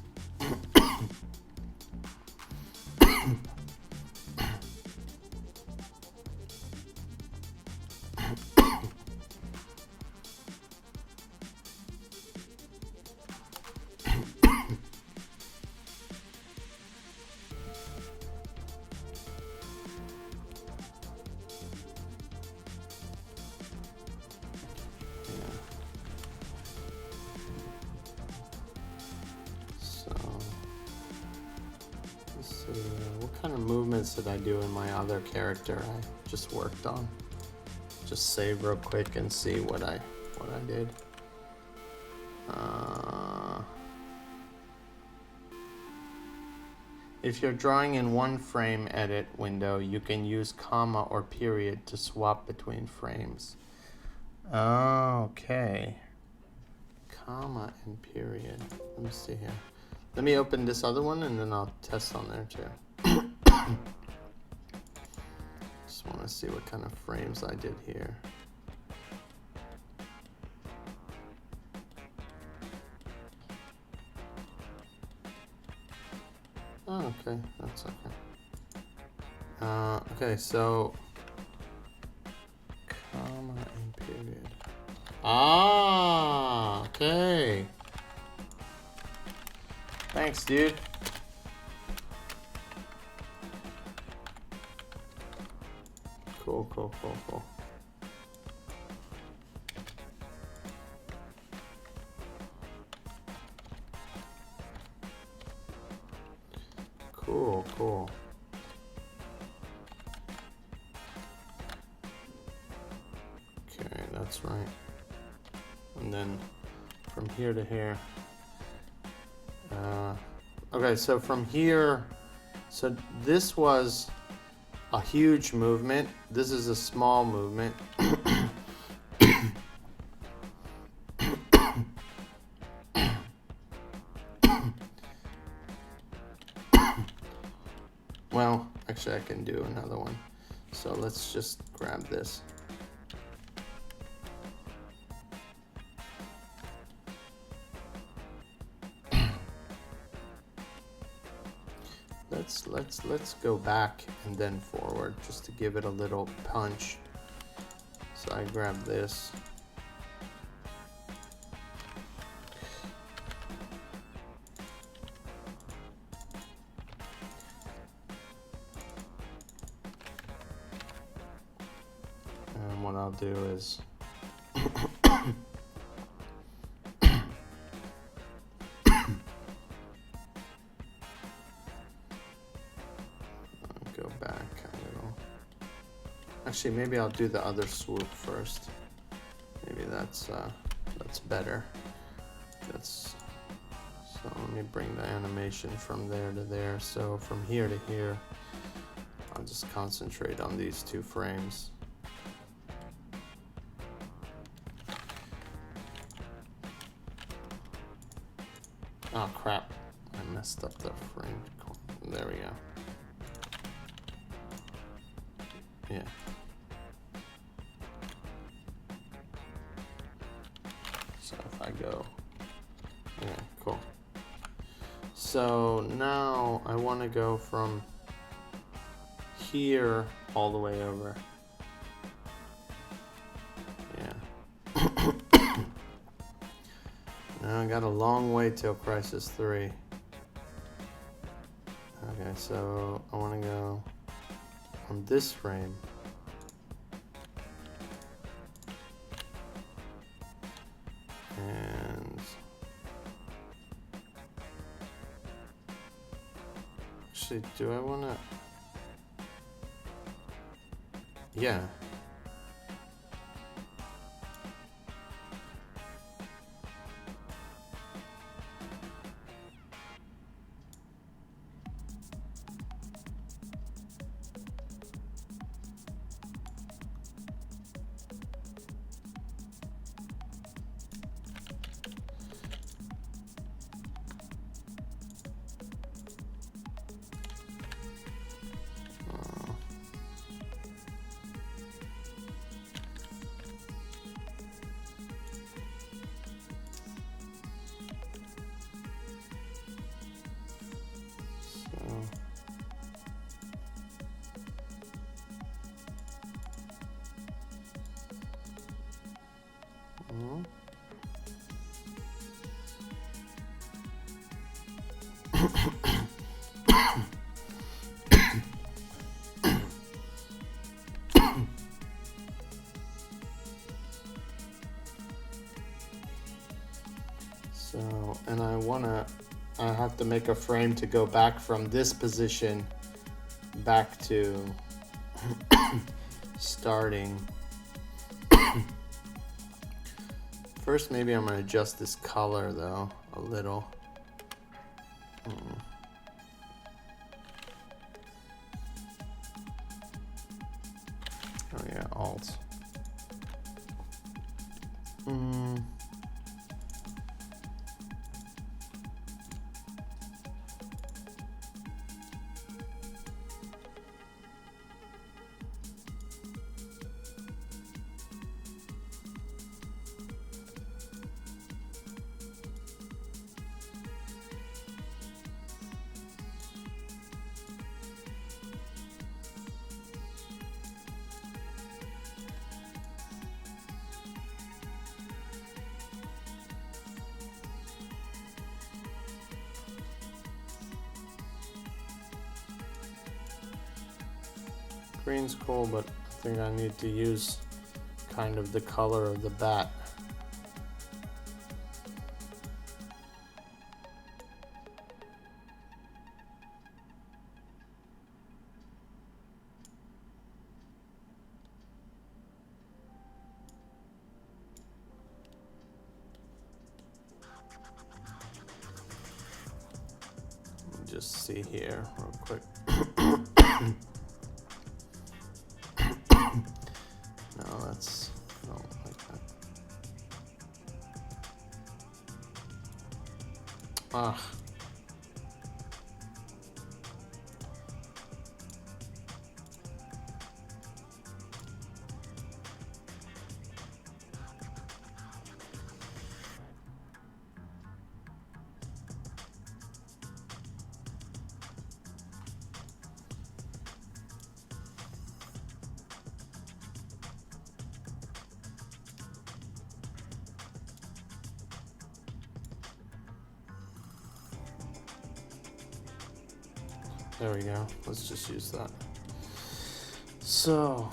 What kind of movements did I do in my other character I just worked on? Just save real quick and see what I did. If you're drawing in one frame edit window, you can use comma or period to swap between frames. Okay. Comma and period. Let me see here. Let me open this other one and then I'll test on there too. Just want to see what kind of frames I did here. Oh, okay, that's okay. Okay, so comma and period. Ah, okay. Thanks, dude. Cool, cool, cool, cool. Cool, cool. Okay, that's right. And then from here to here. Okay, so from here, so this was a huge movement. This is a small movement. Well, actually I can do another one. So let's just grab this. Let's go back and then forward just to give it a little punch. So I grab this. I'll do is go back a little. Actually, maybe I'll do the other swoop first. Maybe that's better. So let me bring the animation from there to there. So from here to here, I'll just concentrate on these 2 frames. Oh crap, I messed up the frame. There we go. Yeah. So if I go, yeah, cool. So now I want to go from here all the way over. Yeah. Now I got a long way till Crisis 3. Okay, so I want to go on this frame. And actually, do I want to? Yeah. So, and I have to make a frame to go back from this position back to starting. First, maybe I'm gonna adjust this color though, a little. Oh yeah, Alt. Green's cool, but I think I need to use kind of the color of the bat. Let me just see here real quick. No, that's, I don't like that. Ah. There we go. Let's just use that. So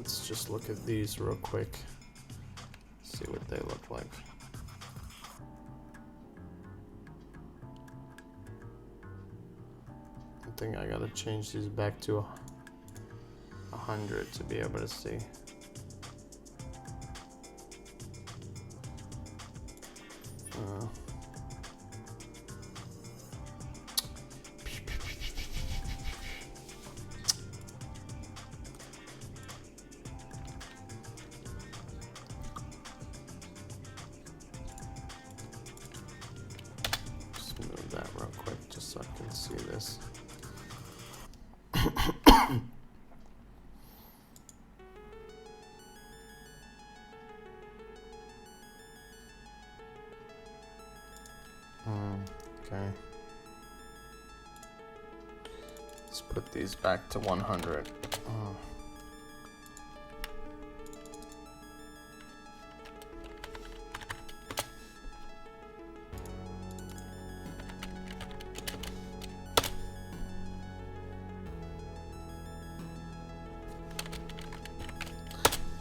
let's just look at these real quick. See what they look like. I think I gotta change these back to 100 to be able to see. Just move that real quick just so I can see this. Okay. Let's put these back to 100.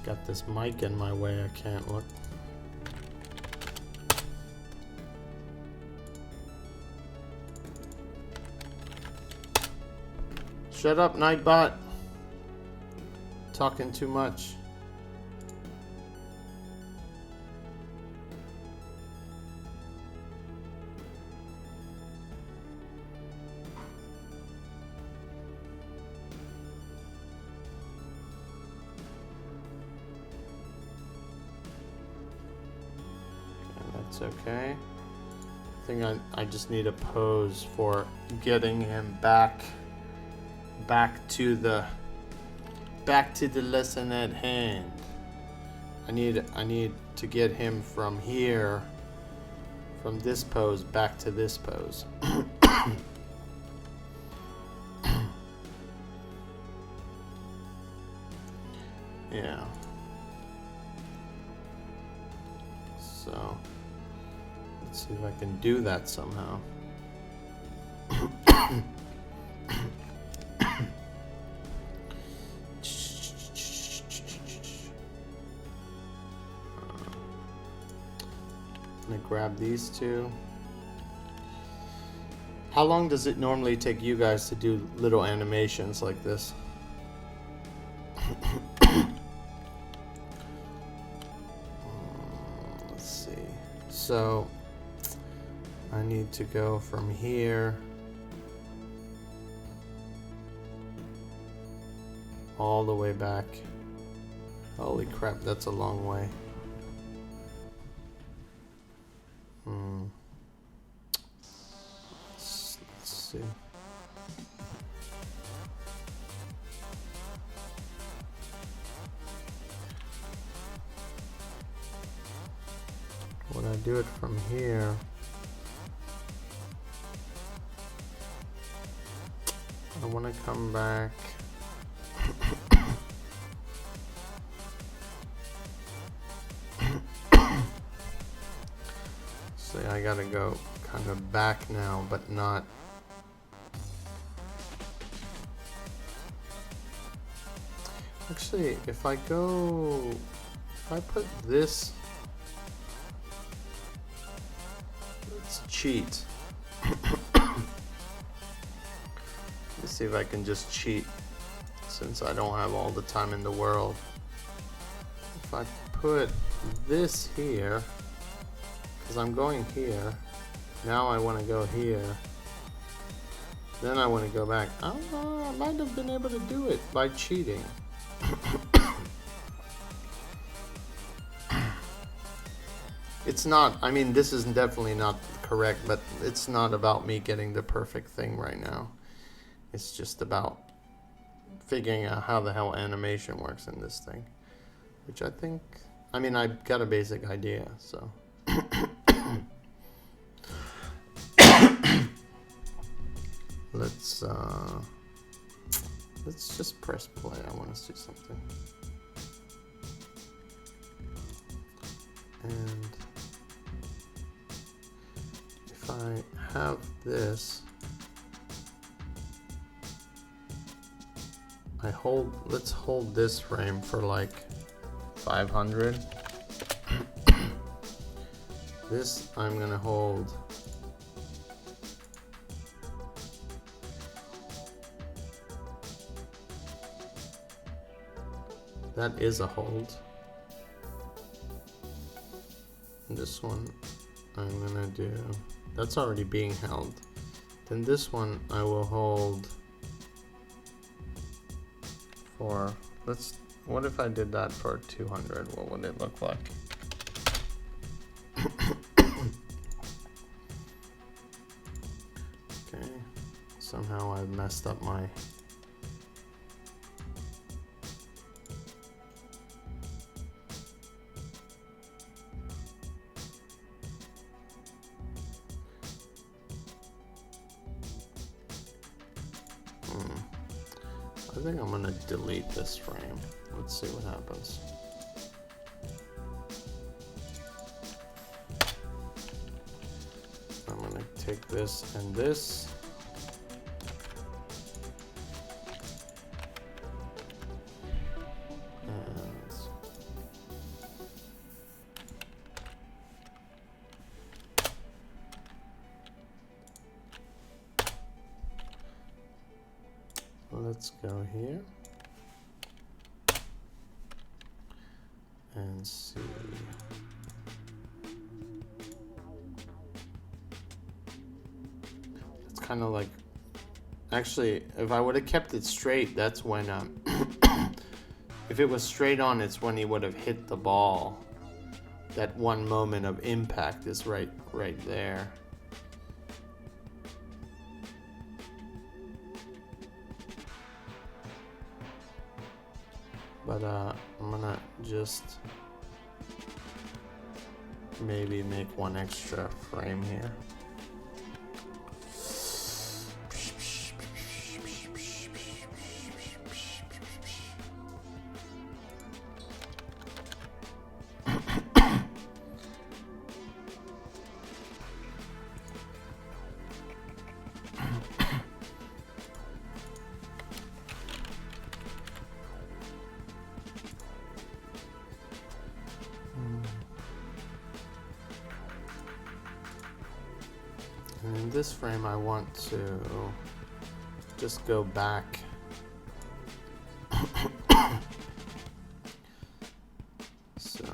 Got this mic in my way, I can't look. Shut up, Nightbot. Talking too much. That's okay. I think I just need a pose for getting him back to the lesson at hand. I need to get him from here, from this pose back to this pose. Yeah. So let's see if I can do that somehow. I'm gonna grab these two. How long does it normally take you guys to do little animations like this? Let's see. So I need to go from here all the way back. Holy crap, that's a long way. Let's see. When I do it from here, I want to come back. See, I gotta go kind of back now, but not. Actually, if I put this, let's cheat. Let's see if I can just cheat, since I don't have all the time in the world. If I put this here, because I'm going here, now I want to go here, then I want to go back. I don't know, I might have been able to do it by cheating. It's not, I mean, this is definitely not correct, but it's not about me getting the perfect thing right now. It's just about figuring out how the hell animation works in this thing, which I think, I mean, I've got a basic idea, so. Let's just press play. I want to see something. And if I have this, let's hold this frame for like 500. This I'm gonna hold. That is a hold. And this one I'm gonna do, that's already being held. Then this one I will hold for, what if I did that for 200? What would it look like? Okay, somehow I've messed up my, I think I'm gonna delete this frame. Let's see what happens. I'm gonna take this and this. Let's go here and see. It's kind of like, actually, if I would have kept it straight, that's when, if it was straight on, it's when he would have hit the ball. That one moment of impact is right there. But I'm gonna just maybe make one extra frame here. And in this frame, I want to just go back. So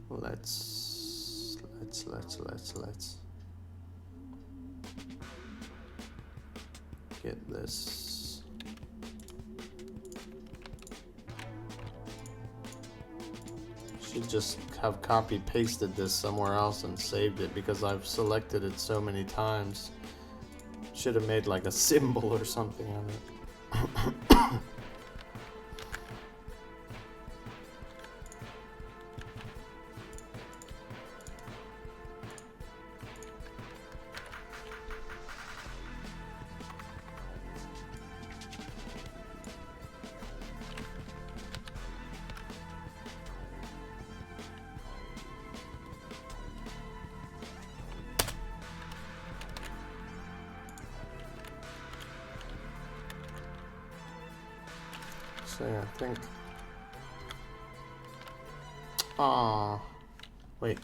let's get this. Should just have copy pasted this somewhere else and saved it because I've selected it so many times. Should have made like a symbol or something on it. So yeah, I think. Wait.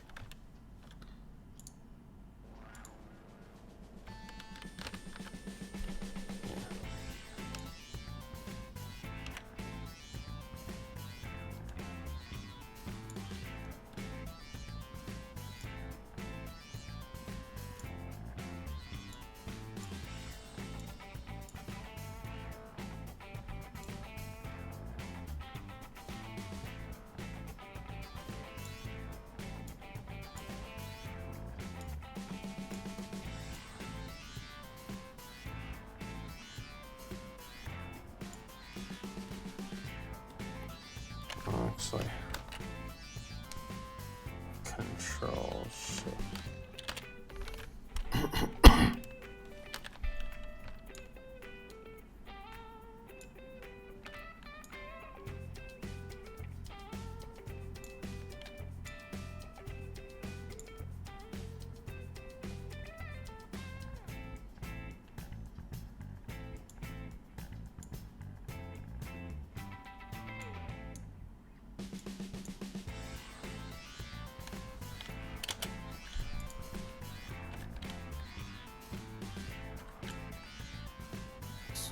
Actually, Control Shift.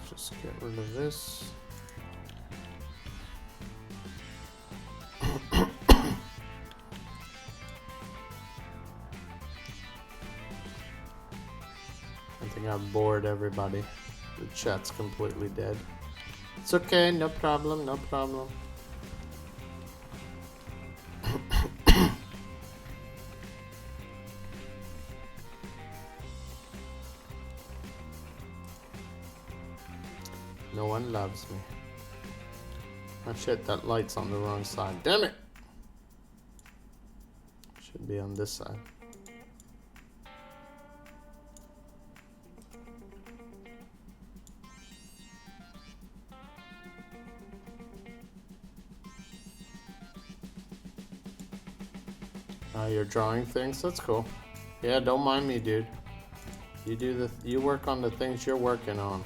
just get rid of this. I think I've bored everybody. The chat's completely dead. It's okay, no problem, no problem. No one loves me. Oh shit, that light's on the wrong side. Damn it! Should be on this side. You're drawing things? That's cool. Yeah, don't mind me, dude. You work on the things you're working on.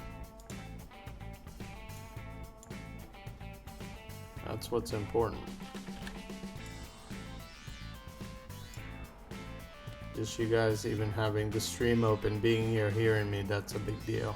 That's what's important. Just you guys even having the stream open, being here, hearing me, that's a big deal.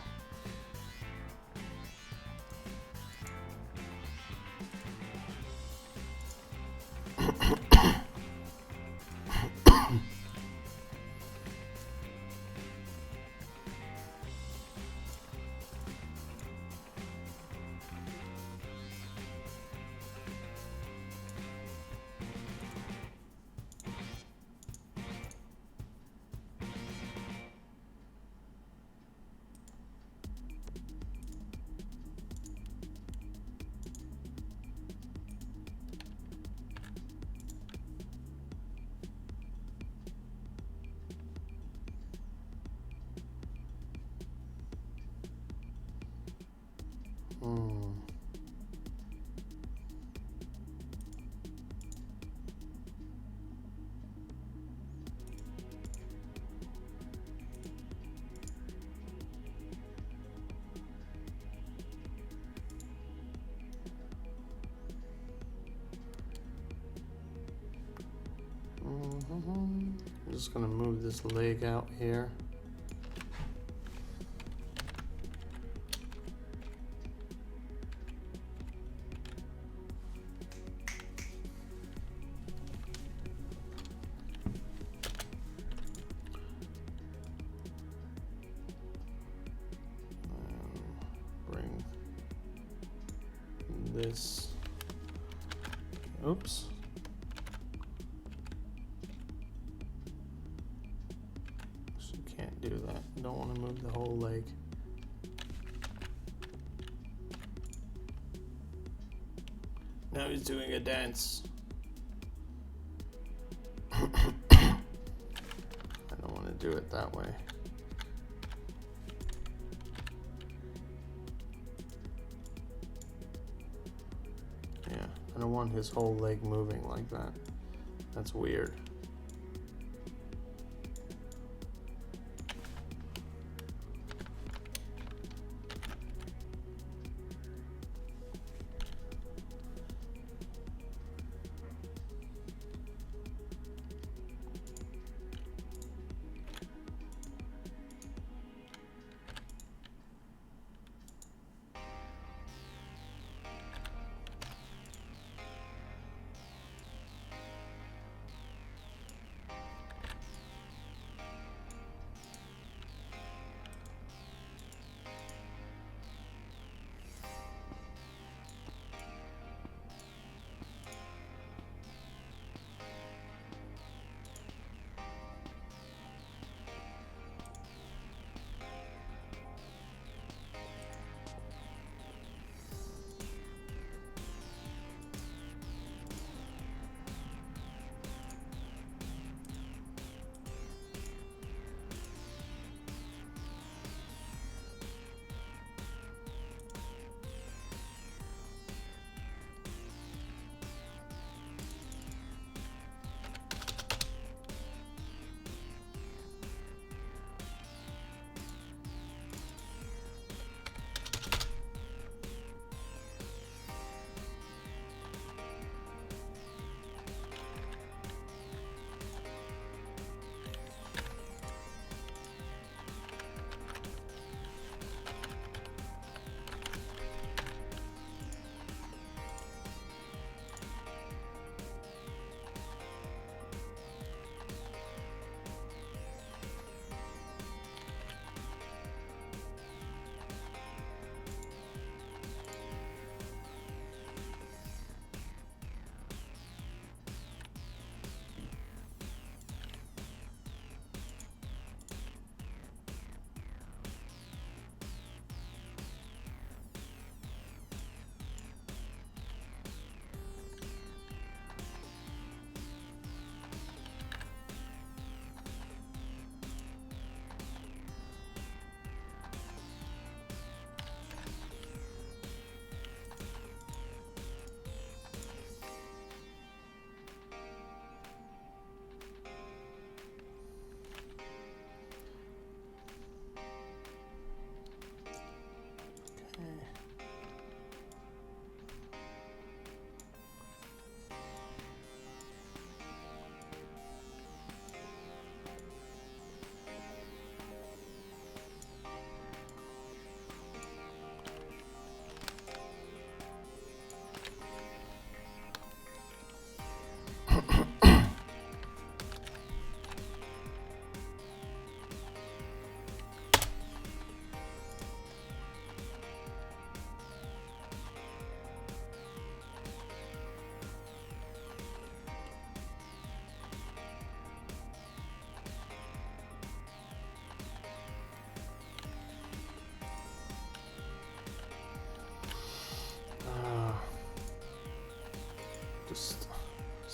I'm just gonna move this leg out here. Bring this. Oops. Do that. You don't want to move the whole leg. Now he's doing a dance. I don't want to do it that way. Yeah, I don't want his whole leg moving like that. That's weird.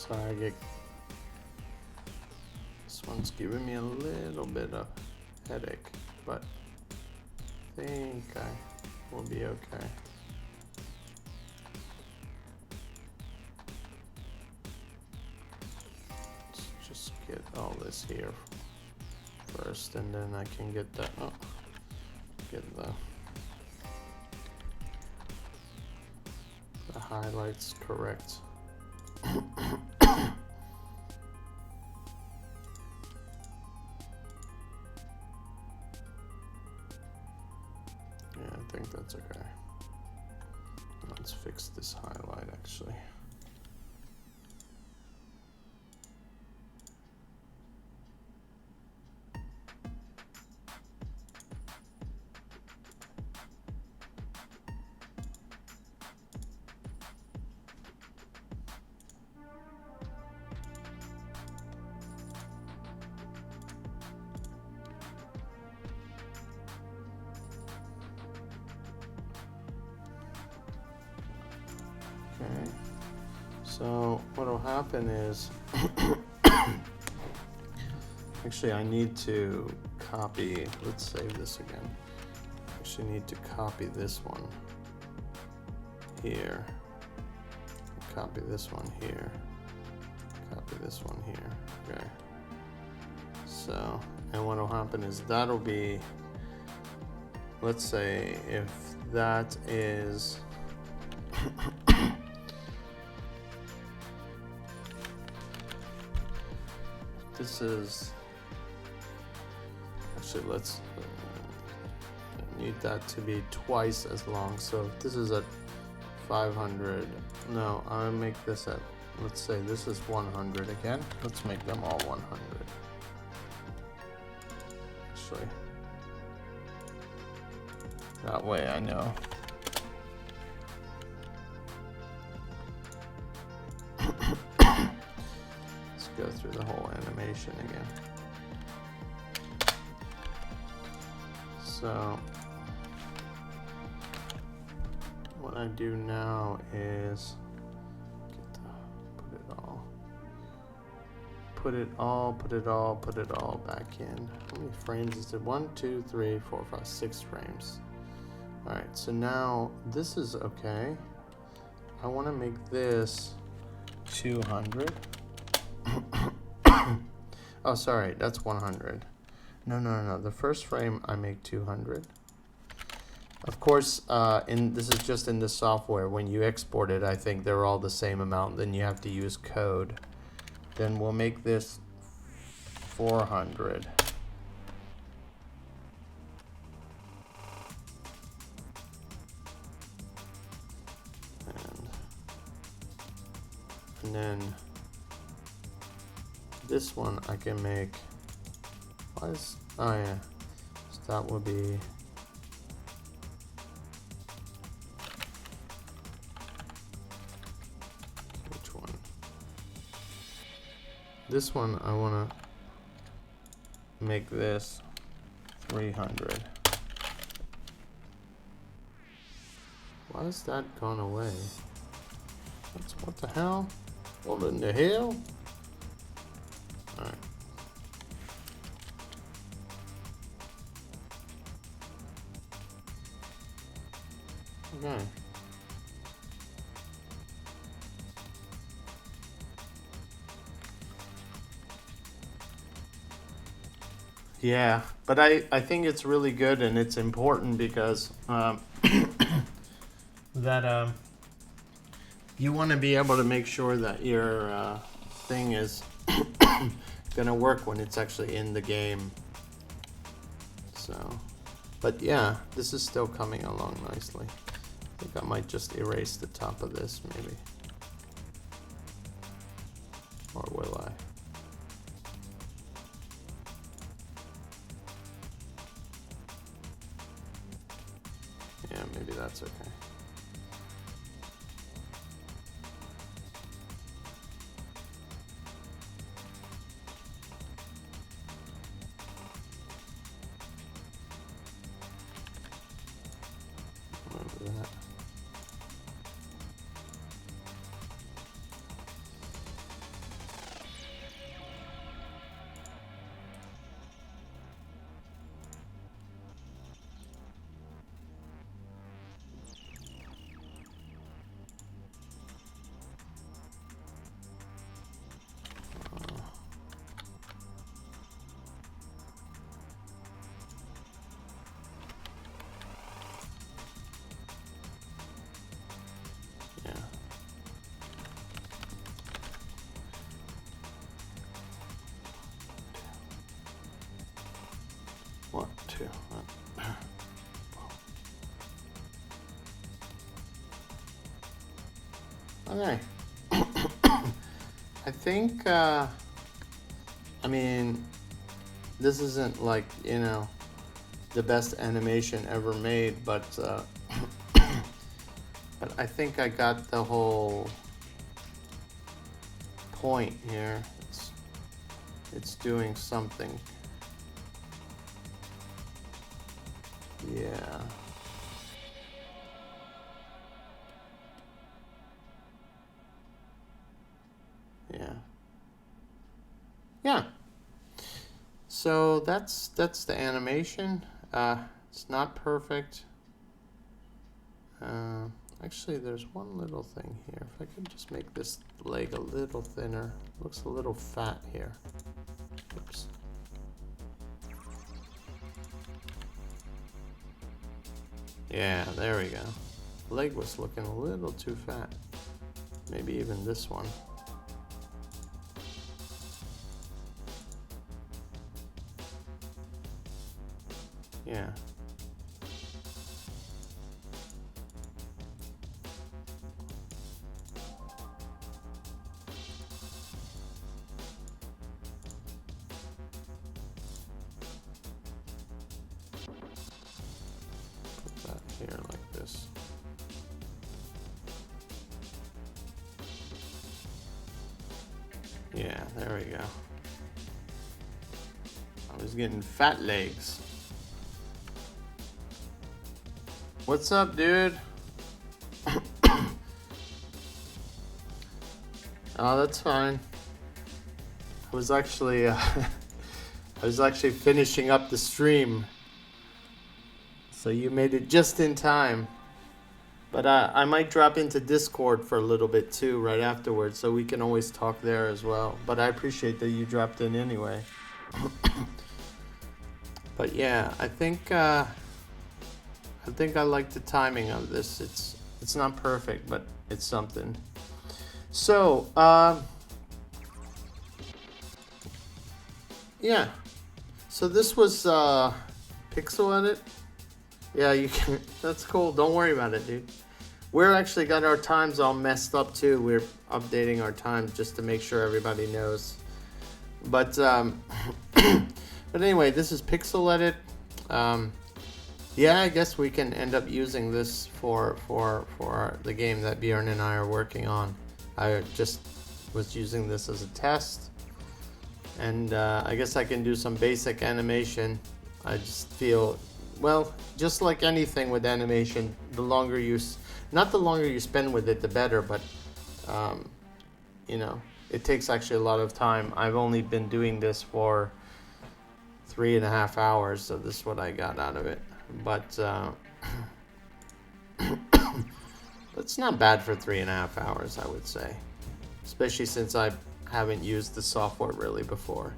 Sorry, this one's giving me a little bit of headache, but I think I will be okay. Let's just get all this here first, and then I can get the highlights correct. Yeah, I think that's okay. Let's fix this highlight actually. Okay, so what'll happen is, actually I need to copy, let's save this again. Actually need to copy this one here, copy this one here, copy this one here, okay. So, and what'll happen is that'll be, let's say if that is, this is, actually let's need that to be twice as long. So if this is at 500, no, I'll make this at, let's say this is 100 again. Let's make them all 100. Actually, that way I know. Go through the whole animation again. So what I do now is put it all back in. How many frames is it? 1, 2, 3, 4, 5, 6 frames. All right, so now this is okay. I want to make this 200. Oh, sorry, that's 100. No. The first frame I make 200. Of course, this is just in the software. When you export it, I think they're all the same amount. Then you have to use code. Then we'll make this 400. And then this one I can make, oh yeah, so that will be, which one? This one I want to make this 300. Why has that gone away? What the hell? What in the hell? Alright. Okay. Yeah, but I think it's really good and it's important because that you want to be able to make sure that your thing is gonna work when it's actually in the game. So, but yeah, this is still coming along nicely. I think I might just erase the top of this maybe. Or will I? Yeah, maybe that's okay. That. Okay. I think, I mean, this isn't like, you know, the best animation ever made, but but I think I got the whole point here. It's doing something. Yeah. Yeah. Yeah. So that's the animation. It's not perfect. Actually, there's one little thing here. If I could just make this leg a little thinner. Looks a little fat here. Oops. Yeah, there we go. Leg was looking a little too fat. Maybe even this one. Yeah. Put that here like this. Yeah, there we go. I was getting fat legs. What's up, dude? Oh, that's fine. I was actually finishing up the stream, so you made it just in time. But I might drop into Discord for a little bit too right afterwards, so we can always talk there as well. But I appreciate that you dropped in anyway. But yeah, I think I like the timing of this. It's not perfect, but it's something. So yeah. So this was PyxelEdit. Yeah, you can. That's cool. Don't worry about it, dude. We're actually got our times all messed up too. We're updating our times just to make sure everybody knows. But but anyway, this is PyxelEdit. Yeah, I guess we can end up using this for the game that Bjorn and I are working on. I just was using this as a test, and I guess I can do some basic animation. I just feel, well, just like anything with animation, the longer you spend with it, the better. But you know, it takes actually a lot of time. I've only been doing this for 3.5 hours, so this is what I got out of it. But it's not bad for 3.5 hours, I would say, especially since I haven't used the software really before.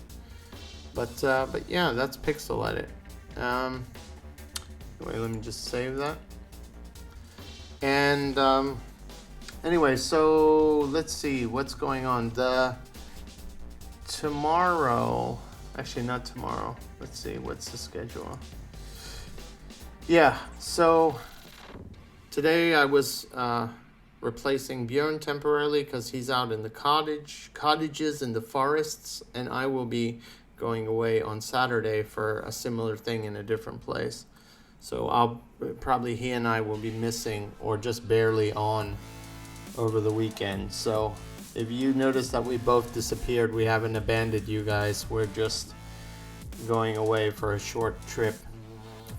But yeah, that's PyxelEdit. Anyway, let me just save that. And anyway, so let's see what's going on. Actually, not tomorrow. Let's see, what's the schedule? Yeah, so today I was replacing Bjorn temporarily because he's out in the cottages in the forests, and I will be going away on Saturday for a similar thing in a different place. So he and I will be missing or just barely on over the weekend. So if you notice that we both disappeared, we haven't abandoned you guys. We're just going away for a short trip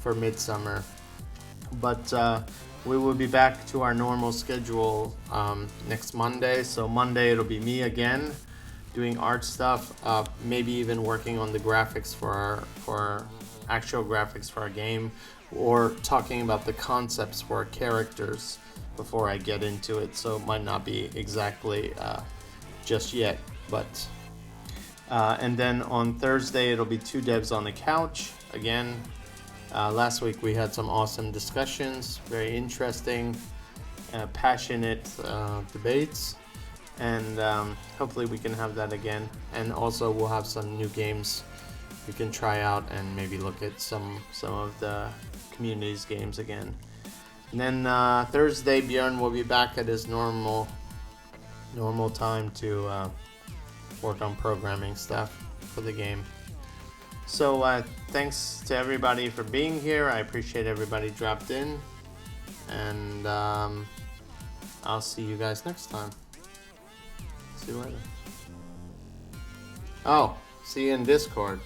for midsummer. But we will be back to our normal schedule next Monday. So Monday it'll be me again doing art stuff, maybe even working on the graphics for our actual graphics for our game, or talking about the concepts for our characters before I get into it. So it might not be exactly just yet, but and then on Thursday it'll be 2 devs on the couch again. Last week we had some awesome discussions, very interesting, passionate debates, and hopefully we can have that again. And also we'll have some new games we can try out and maybe look at some of the community's games again. And then Thursday Bjorn will be back at his normal normal time to work on programming stuff for the game. So thanks to everybody for being here. I appreciate everybody dropped in, and I'll see you guys next time. See you later. Oh, see you in Discord.